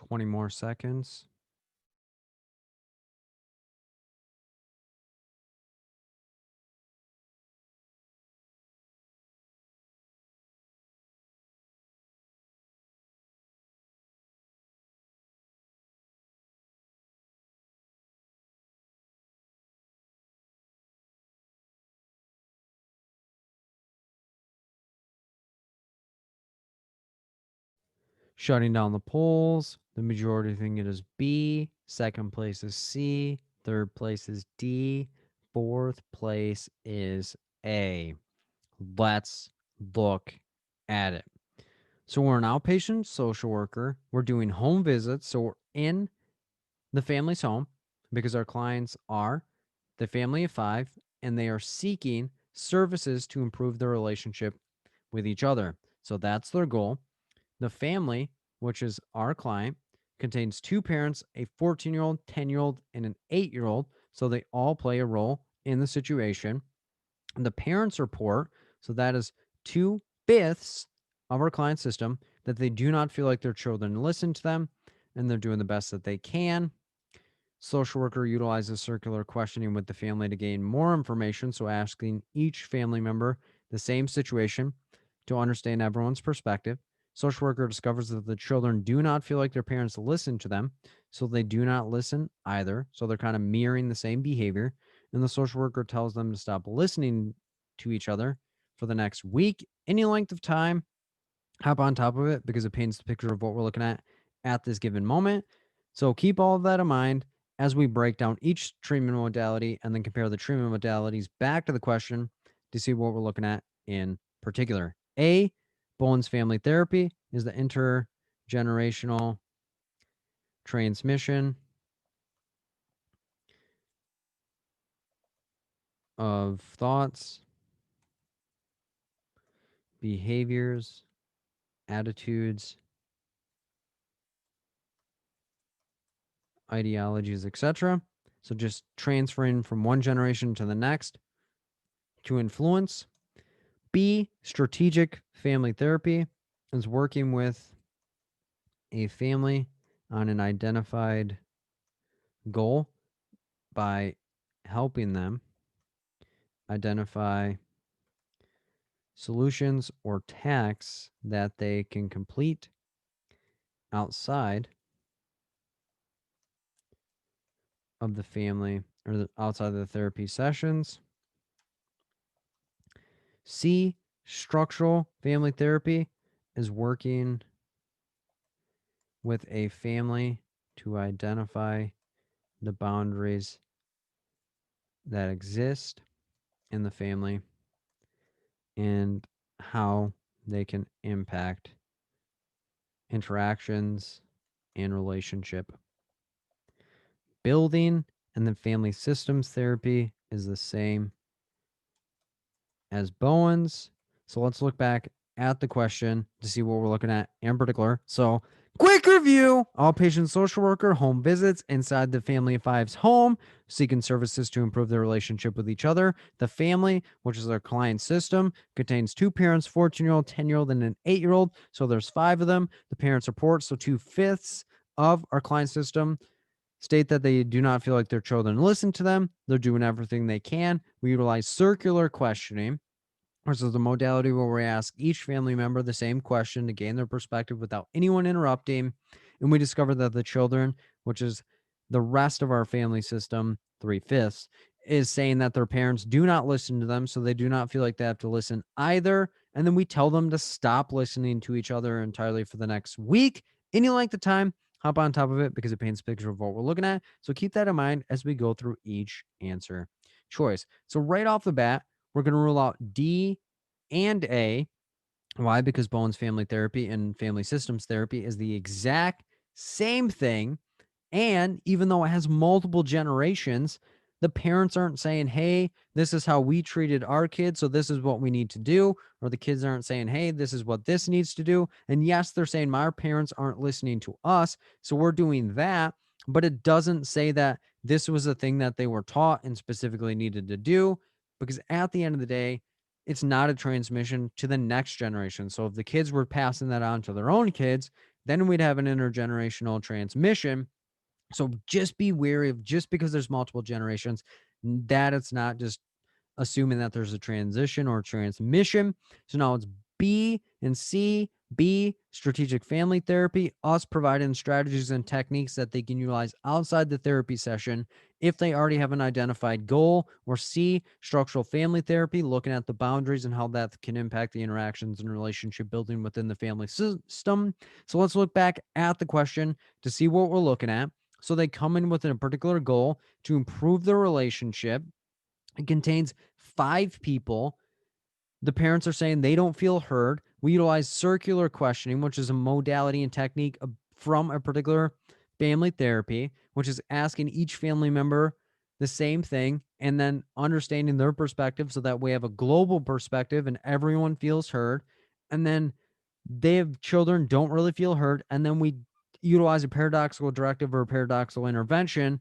20 more seconds. Shutting down the polls. The majority think it is B. Second place is C. Third place is D. Fourth place is A. Let's look at it. So we're an outpatient social worker. We're doing home visits. So we're in the family's home because our clients are the family of 5 and they are seeking services to improve their relationship with each other. So that's their goal. The family, which is our client, contains 2 parents, a 14-year-old, 10-year-old, and an 8-year-old. So they all play a role in the situation. And the parents report, so that is 2/5 of our client system, that they do not feel like their children listen to them and they're doing the best that they can. Social worker utilizes circular questioning with the family to gain more information, so asking each family member the same situation to understand everyone's perspective. Social worker discovers that the children do not feel like their parents listen to them, so they do not listen either. So they're kind of mirroring the same behavior. And the social worker tells them to stop listening to each other for the next week, any length of time. Hop on top of it because it paints the picture of what we're looking at this given moment. So keep all of that in mind as we break down each treatment modality and then compare the treatment modalities back to the question to see what we're looking at in particular. A, Bowen's family therapy is the intergenerational transmission of thoughts, behaviors, attitudes, ideologies, etc. So just transferring from one generation to the next to influence. B, strategic family therapy is working with a family on an identified goal by helping them identify solutions or tasks that they can complete outside of the family or outside of the therapy sessions. C, structural family therapy is working with a family to identify the boundaries that exist in the family and how they can impact interactions and relationship building. And then family systems therapy is the same as Bowen's. So let's look back at the question to see what we're looking at in particular. So quick review: outpatient social worker, home visits inside the family of 5's home, seeking services to improve their relationship with each other. The family, which is our client system, contains 2 parents, 14-year-old, 10-year-old, and an 8-year-old. So there's 5 of them. The parents report, so 2/5 of our client system state that they do not feel like their children listen to them. They're doing everything they can. We utilize circular questioning, which is the modality where we ask each family member the same question to gain their perspective without anyone interrupting. And we discover that the children, which is the rest of our family system, 3/5, is saying that their parents do not listen to them. So they do not feel like they have to listen either. And then we tell them to stop listening to each other entirely for the next week, any length of time. Hop on top of it because it paints a picture of what we're looking at. So keep that in mind as we go through each answer choice. So right off the bat, we're going to rule out D and A. Why? Because Bowen's family therapy and family systems therapy is the exact same thing. And even though it has multiple generations, the parents aren't saying, hey, this is how we treated our kids, so this is what we need to do. Or the kids aren't saying, hey, this is what this needs to do. And yes, they're saying my parents aren't listening to us, so we're doing that. But it doesn't say that this was a thing that they were taught and specifically needed to do, because at the end of the day, it's not a transmission to the next generation. So if the kids were passing that on to their own kids, then we'd have an intergenerational transmission. So just be wary of, just because there's multiple generations, that it's not just assuming that there's a transition or transmission. So now it's B and C. B, strategic family therapy, us providing strategies and techniques that they can utilize outside the therapy session if they already have an identified goal. Or C, structural family therapy, looking at the boundaries and how that can impact the interactions and relationship building within the family system. So let's look back at the question to see what we're looking at. So they come in with a particular goal to improve the relationship. It contains 5 people. The parents are saying they don't feel heard. We utilize circular questioning, which is a modality and technique from a particular family therapy, which is asking each family member the same thing and then understanding their perspective so that we have a global perspective and everyone feels heard. And then they have children don't really feel heard. And then we utilize a paradoxical directive or a paradoxical intervention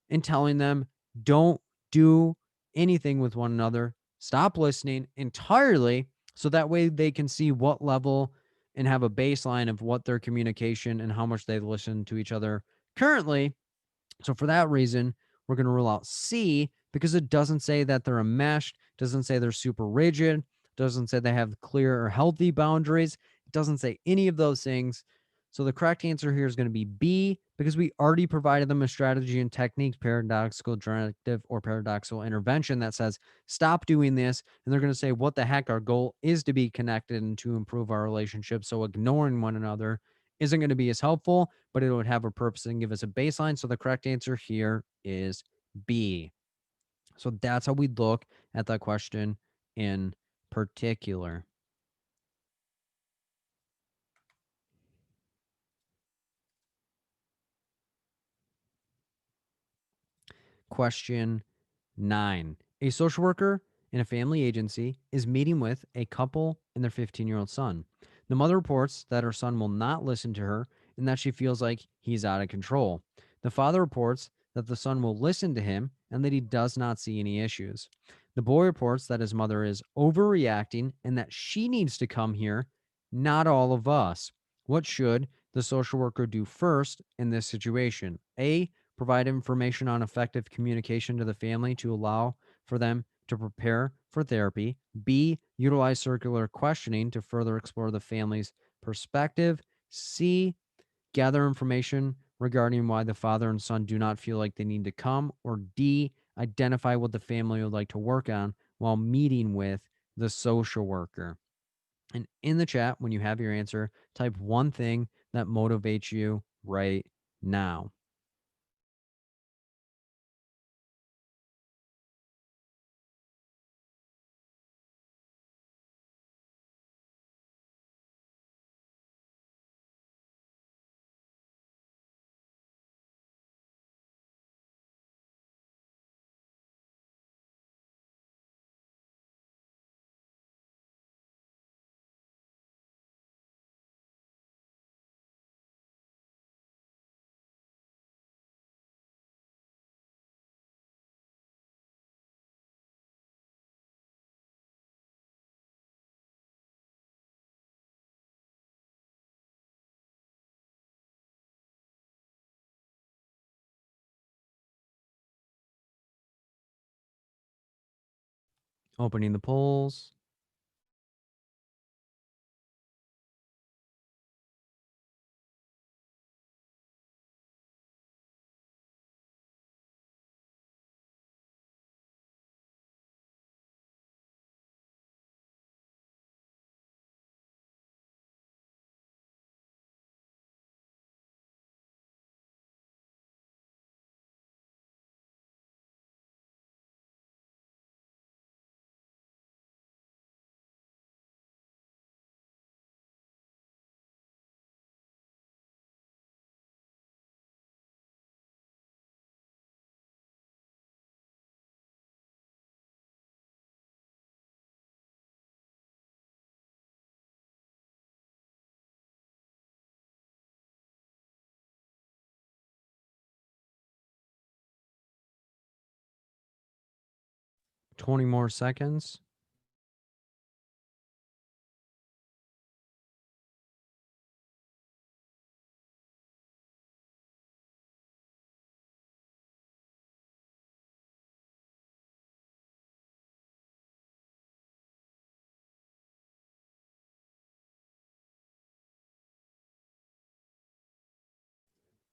in telling them, don't do anything with one another, stop listening entirely, so that way they can see what level and have a baseline of what their communication and how much they listen to each other currently. So for that reason, we're going to rule out C, because it doesn't say that they're enmeshed, doesn't say they're super rigid, doesn't say they have clear or healthy boundaries. It doesn't say any of those things. So the correct answer here is going to be B, because we already provided them a strategy and technique, paradoxical directive or paradoxical intervention, that says stop doing this. And they're going to say, what the heck, our goal is to be connected and to improve our relationship. So ignoring one another isn't going to be as helpful, but it would have a purpose and give us a baseline. So the correct answer here is B. So that's how we look at that question in particular. Question 9. A social worker in a family agency is meeting with a couple and their 15-year-old son. The mother reports that her son will not listen to her and that she feels like he's out of control. The father reports that the son will listen to him and that he does not see any issues. The boy reports that his mother is overreacting and that she needs to come here, not all of us. What should the social worker do first in this situation? A, provide information on effective communication to the family to allow for them to prepare for therapy. B, utilize circular questioning to further explore the family's perspective. C, gather information regarding why the father and son do not feel like they need to come. Or D, identify what the family would like to work on while meeting with the social worker. And in the chat, when you have your answer, type one thing that motivates you right now. Opening the polls. Twenty more seconds.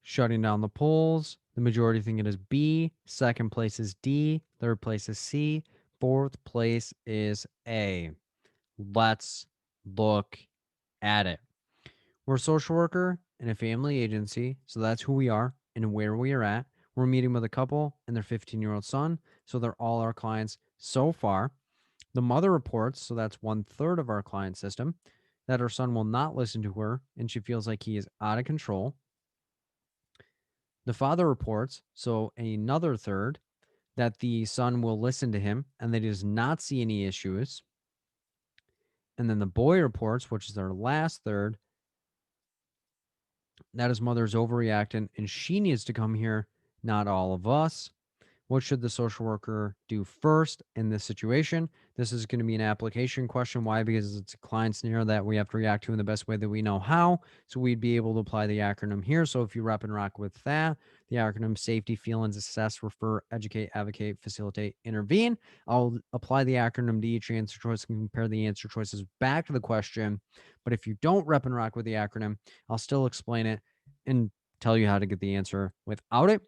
Shutting down the polls. The majority think it is B. Second place is D. Third place is C. Fourth place is A. Let's look at it. We're a social worker and a family agency, so that's who we are and where we are at. We're meeting with a couple and their 15-year-old son, so they're all our clients so far. The mother reports, so that's 1/3 of our client system, that her son will not listen to her and she feels like he is out of control. The father reports, so another third, that the son will listen to him and that he does not see any issues. And then the boy reports, which is our last third, that his mother is overreacting and she needs to come here, not all of us. What should the social worker do first in this situation? This is going to be an application question. Why? Because it's a client scenario that we have to react to in the best way that we know how. So we'd be able to apply the acronym here. So if you rep and rock with that, the acronym safety, feelings, assess, refer, educate, advocate, facilitate, intervene. I'll apply the acronym to each answer choice and compare the answer choices back to the question. But if you don't rep and rock with the acronym, I'll still explain it and tell you how to get the answer without it.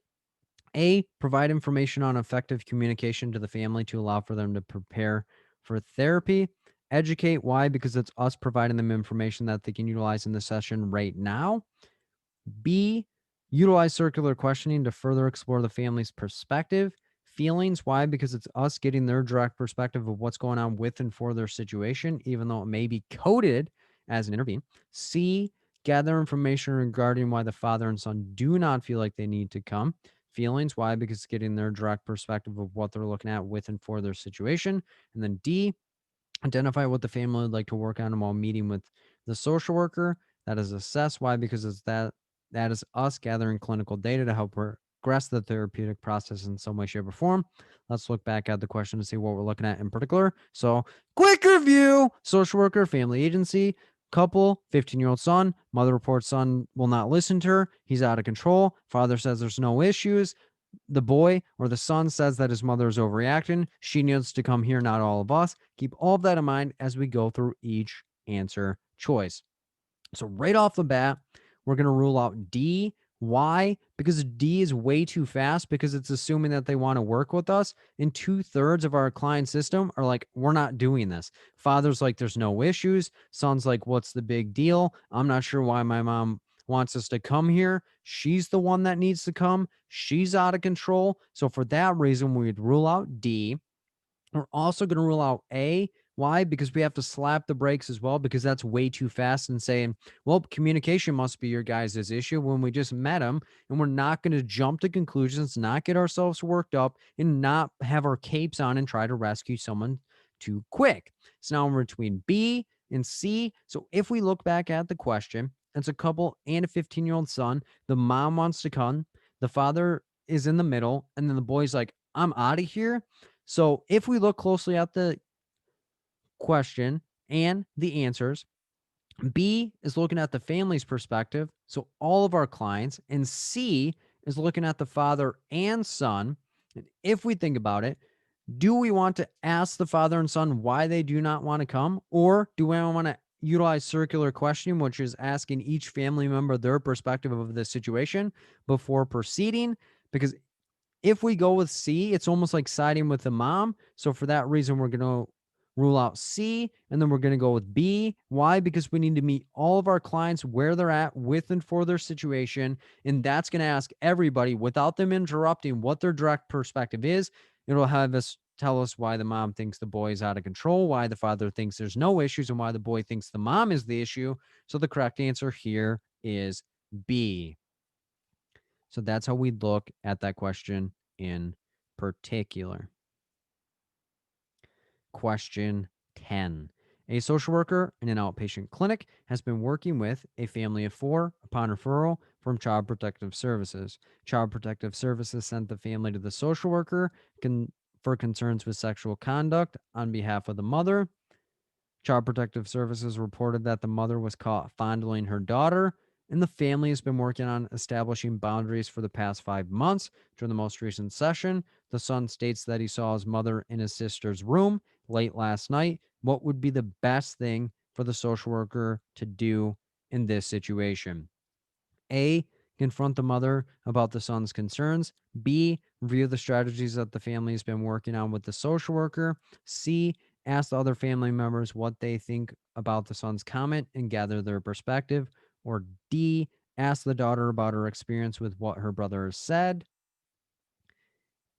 A, provide information on effective communication to the family to allow for them to prepare for therapy. Educate, why? Because it's us providing them information that they can utilize in the session right now. B, utilize circular questioning to further explore the family's perspective. Feelings, why? Because it's us getting their direct perspective of what's going on with and for their situation, even though it may be coded as an intervene. C, gather information regarding why the father and son do not feel like they need to come. Feelings, why? Because it's getting their direct perspective of what they're looking at with and for their situation. And then D, identify what the family would like to work on while meeting with the social worker. That is assess, why? Because it's that is us gathering clinical data to help progress the therapeutic process in some way, shape, or form. Let's look back at the question to see what we're looking at in particular. So, quick review: social worker, family agency, couple, 15-year-old son. Mother reports son will not listen to her. He's out of control. Father says there's no issues. The boy or the son says that his mother is overreacting. She needs to come here, not all of us. Keep all of that in mind as we go through each answer choice. So, right off the bat, we're going to rule out D. Why? Because D is way too fast because it's assuming that they want to work with us. And 2/3 of our client system are like, we're not doing this. Father's like, there's no issues. Son's like, what's the big deal? I'm not sure why my mom wants us to come here. She's the one that needs to come. She's out of control. So, for that reason, we'd rule out D. We're also going to rule out A. Why? Because we have to slap the brakes as well, because that's way too fast and saying, well, communication must be your guys' issue when we just met them. And we're not going to jump to conclusions, not get ourselves worked up, and not have our capes on and try to rescue someone too quick. So now we're between B and C. So if we look back at the question, it's a couple and a 15-year-old son. The mom wants to come. The father is in the middle. And then the boy's like, I'm out of here. So if we look closely at the question and the answers, B is looking at the family's perspective, so all of our clients, and C is looking at the father and son. And if we think about it, do we want to ask the father and son why they do not want to come? Or do we want to utilize circular questioning, which is asking each family member their perspective of the situation before proceeding? Because if we go with C, it's almost like siding with the mom. So for that reason, we're going to rule out C, and then we're going to go with B. Why? Because we need to meet all of our clients where they're at with and for their situation. And that's going to ask everybody without them interrupting what their direct perspective is. It'll have us tell us why the mom thinks the boy is out of control, why the father thinks there's no issues, and why the boy thinks the mom is the issue. So the correct answer here is B. So that's how we look at that question in particular. Question 10. A social worker in an outpatient clinic has been working with a family of four upon referral from Child Protective Services. Child Protective Services sent the family to the social worker for concerns with sexual conduct on behalf of the mother. Child Protective Services reported that the mother was caught fondling her daughter, and the family has been working on establishing boundaries for the past 5 months. During the most recent session, the son states that he saw his mother in his sister's room late last night. What would be the best thing for the social worker to do in this situation? A, confront the mother about the son's concerns. B, review the strategies that the family has been working on with the social worker. C, ask the other family members what they think about the son's comment and gather their perspective. Or D, ask the daughter about her experience with what her brother has said.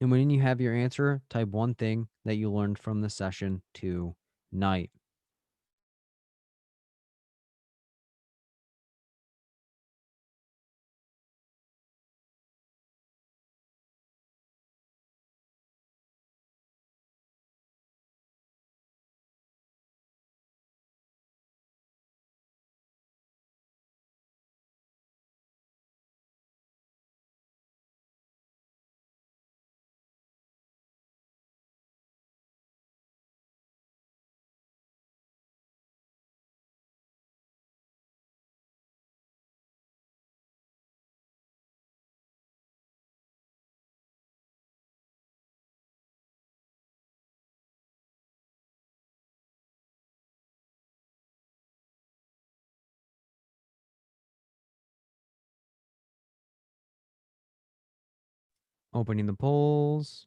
And when you have your answer, type one thing that you learned from the session tonight. Opening the polls.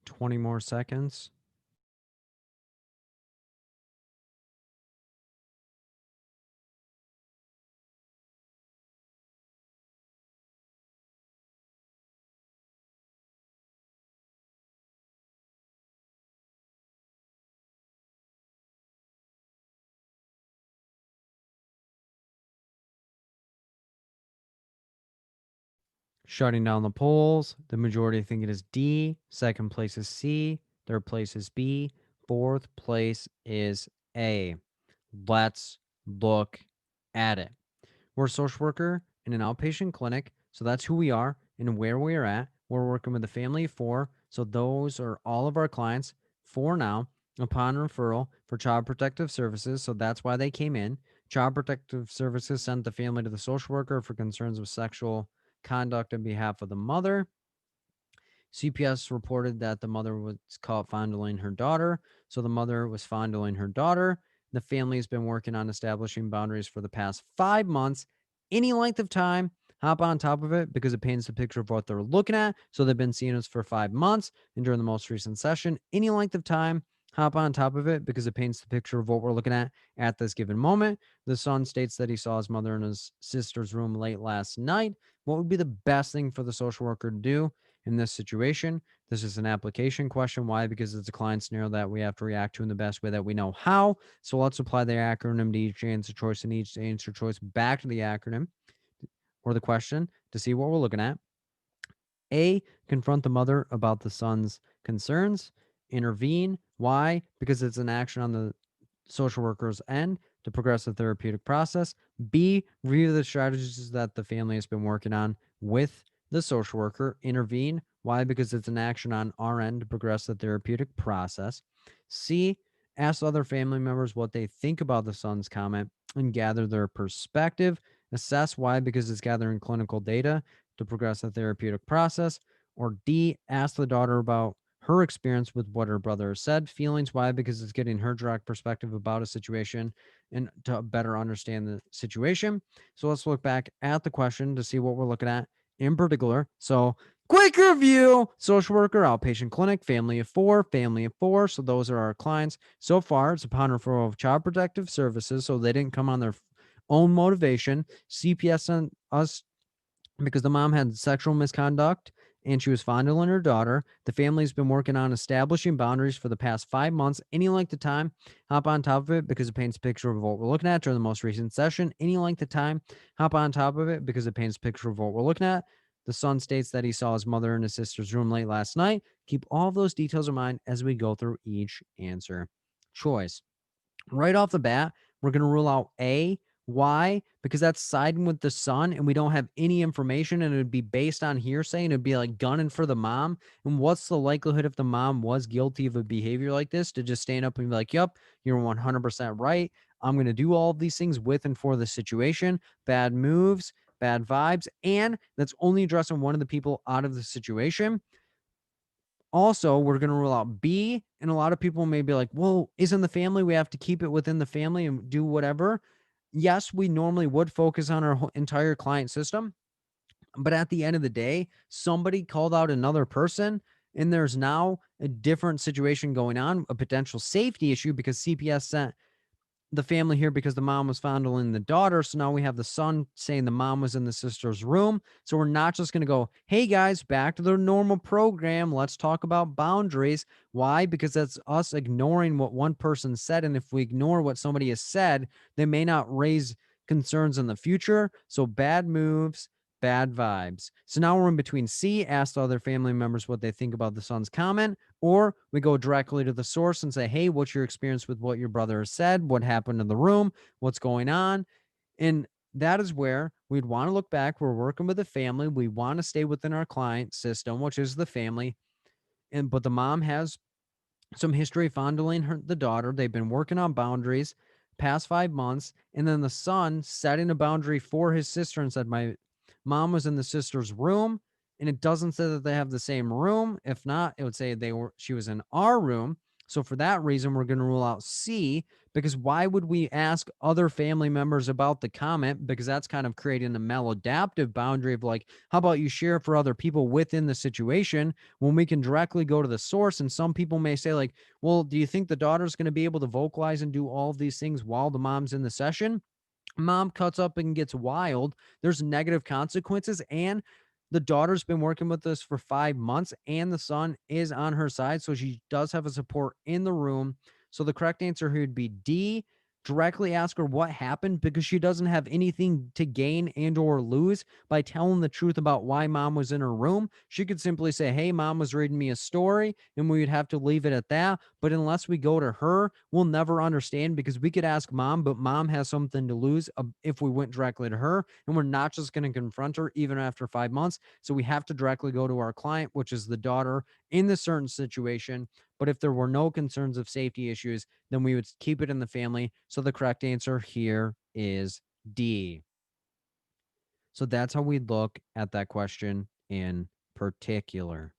Twenty more seconds. Shutting down the polls. The majority think it is D. Second place is C. Third place is B. Fourth place is A. Let's look at it. We're a social worker in an outpatient clinic. So that's who we are and where we are at. We're working with a family of four. So those are all of our clients for now upon referral for Child Protective Services. So that's why they came in. Child Protective Services sent the family to the social worker for concerns of sexual conduct on behalf of the mother. CPS reported that the mother was caught fondling her daughter. So the mother was fondling her daughter. The family has been working on establishing boundaries for the past 5 months. Any length of time, hop on top of it because it paints a picture of what they're looking at. So they've been seeing us for 5 months. And during the most recent session, any length of time, hop on top of it because it paints the picture of what we're looking at this given moment. The son states that he saw his mother in his sister's room late last night. What would be the best thing for the social worker to do in this situation? This is an application question. Why? Because it's a client scenario that we have to react to in the best way that we know how. So let's apply the acronym to each answer choice and each answer choice back to the acronym or the question to see what we're looking at. A, confront the mother about the son's concerns. Intervene. Why? Because it's an action on the social worker's end to progress the therapeutic process. B, review the strategies that the family has been working on with the social worker. Intervene. Why? Because it's an action on our end to progress the therapeutic process. C, ask other family members what they think about the son's comment and gather their perspective. Assess. Why? Because it's gathering clinical data to progress the therapeutic process. Or D, ask the daughter about her experience with what her brother said. Feelings. Why? Because it's getting her direct perspective about a situation and to better understand the situation. So let's look back at the question to see what we're looking at in particular. So Quick review: social worker, outpatient clinic, family of four, family of four. So those are our clients. So far, it's upon referral of Child Protective Services. So they didn't come on their own motivation. CPS sent us because the mom had sexual misconduct and she was fondling her daughter. The family's been working on establishing boundaries for the past 5 months. Any length of time, hop on top of it because it paints a picture of what we're looking at during the most recent session. Any length of time, hop on top of it because it paints a picture of what we're looking at. The son states that he saw his mother in his sister's room late last night. Keep all of those details in mind as we go through each answer choice. Right off the bat, we're going to rule out A. Why? Because that's siding with the son and we don't have any information and it would be based on hearsay and it'd be like gunning for the mom. And what's the likelihood if the mom was guilty of a behavior like this to just stand up and be like, yep, you're 100% right. I'm going to do all of these things with and for the situation. Bad moves, bad vibes. And that's only addressing one of the people out of the situation. Also, we're going to rule out B. And a lot of people may be like, well, isn't the family? We have to keep it within the family and do whatever. Yes, we normally would focus on our entire client system. But at the end of the day, somebody called out another person and there's now a different situation going on, a potential safety issue because CPS sent the family here because the mom was fondling the daughter. So now we have the son saying the mom was in the sister's room. So we're not just going to go, hey guys, back to the normal program. Let's talk about boundaries. Why? Because that's us ignoring what one person said. And if we ignore what somebody has said, they may not raise concerns in the future. So bad moves, bad vibes. So now we're in between C, ask other family members what they think about the son's comment, or we go directly to the source and say, hey, what's your experience with what your brother has said? What happened in the room? What's going on? And that is where we'd want to look back. We're working with the family. We want to stay within our client system, which is the family. But the mom has some history fondling the daughter. They've been working on boundaries past 5 months. And then the son setting a boundary for his sister and said, my mom was in the sister's room. And it doesn't say that they have the same room. If not, it would say she was in our room. So for that reason, we're going to rule out C, because why would we ask other family members about the comment? Because that's kind of creating a maladaptive boundary of like, how about you share for other people within the situation when we can directly go to the source? And some people may say like, well, do you think the daughter's going to be able to vocalize and do all of these things while the mom's in the session? Mom cuts up and gets wild. There's negative consequences. And the daughter's been working with us for 5 months and the son is on her side. So she does have a support in the room. So the correct answer here would be D. Directly ask her what happened because she doesn't have anything to gain and or lose by telling the truth about why mom was in her room. She could simply say, hey, mom was reading me a story, and we would have to leave it at that. But unless we go to her, we'll never understand because we could ask mom, but mom has something to lose if we went directly to her. And we're not just going to confront her even after 5 months. So we have to directly go to our client, which is the daughter in the certain situation. But if there were no concerns of safety issues, then we would keep it in the family. So the correct answer here is D. So that's how we look at that question in particular.